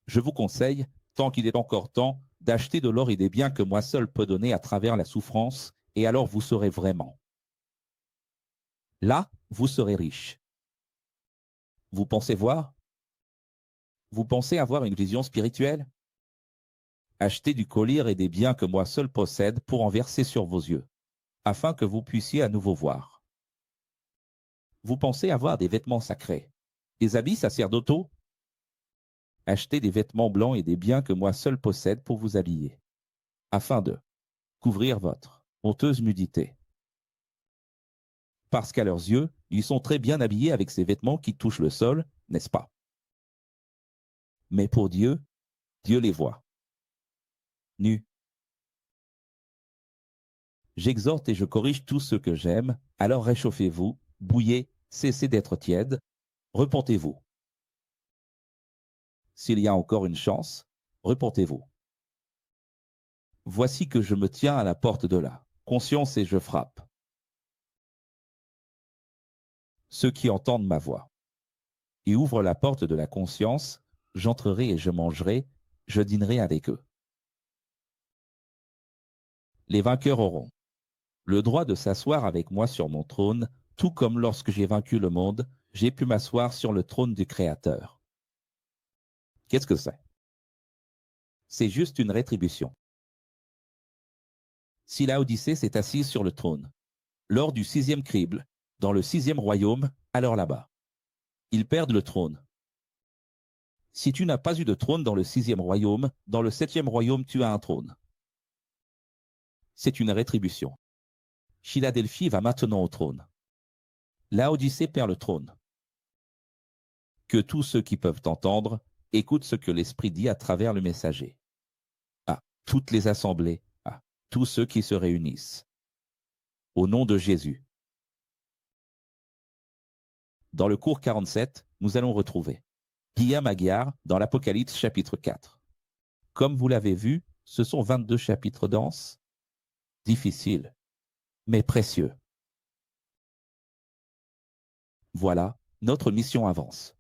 Je vous conseille, tant qu'il est encore temps, d'acheter de l'or et des biens que moi seul peux donner à travers la souffrance, et alors vous serez vraiment. Là, vous serez riche. Vous pensez voir? Vous pensez avoir une vision spirituelle? Achetez du collier et des biens que moi seul possède pour en verser sur vos yeux, afin que vous puissiez à nouveau voir. Vous pensez avoir des vêtements sacrés, des habits sacerdotaux? Achetez des vêtements blancs et des biens que moi seul possède pour vous habiller, afin de couvrir votre honteuse nudité. Parce qu'à leurs yeux, ils sont très bien habillés avec ces vêtements qui touchent le sol, n'est-ce pas? Mais pour Dieu, Dieu les voit. Nus. J'exhorte et je corrige tous ceux que j'aime, alors réchauffez-vous, bouillez, cessez d'être tiède, repentez-vous. S'il y a encore une chance, repentez-vous. Voici que je me tiens à la porte de la conscience et je frappe. Ceux qui entendent ma voix et ouvrent la porte de la conscience, j'entrerai et je mangerai, je dînerai avec eux. Les vainqueurs auront le droit de s'asseoir avec moi sur mon trône, tout comme lorsque j'ai vaincu le monde, j'ai pu m'asseoir sur le trône du Créateur. Qu'est-ce que c'est? C'est juste une rétribution. Si Laodicée s'est assise sur le trône, lors du 6e crible, dans le 6e royaume, alors là-bas, ils perdent le trône. Si tu n'as pas eu de trône dans le 6e royaume, dans le 7e royaume, tu as un trône. C'est une rétribution. Philadelphie va maintenant au trône. Laodicée perd le trône. Que tous ceux qui peuvent entendre écoutent ce que l'Esprit dit à travers le messager. À toutes les assemblées, à tous ceux qui se réunissent. Au nom de Jésus. Dans le cours 47, nous allons retrouver Guillaume Aguiar dans l'Apocalypse chapitre 4. Comme vous l'avez vu, ce sont 22 chapitres denses, difficiles, mais précieux. Voilà, notre mission avance.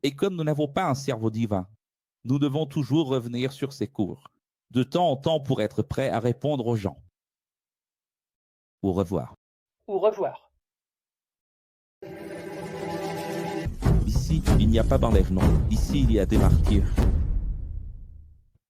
Et comme nous n'avons pas un cerveau divin, nous devons toujours revenir sur ces cours, de temps en temps pour être prêts à répondre aux gens. Au revoir. Au revoir. Ici, il n'y a pas d'enlèvement. Ici, il y a des martyrs.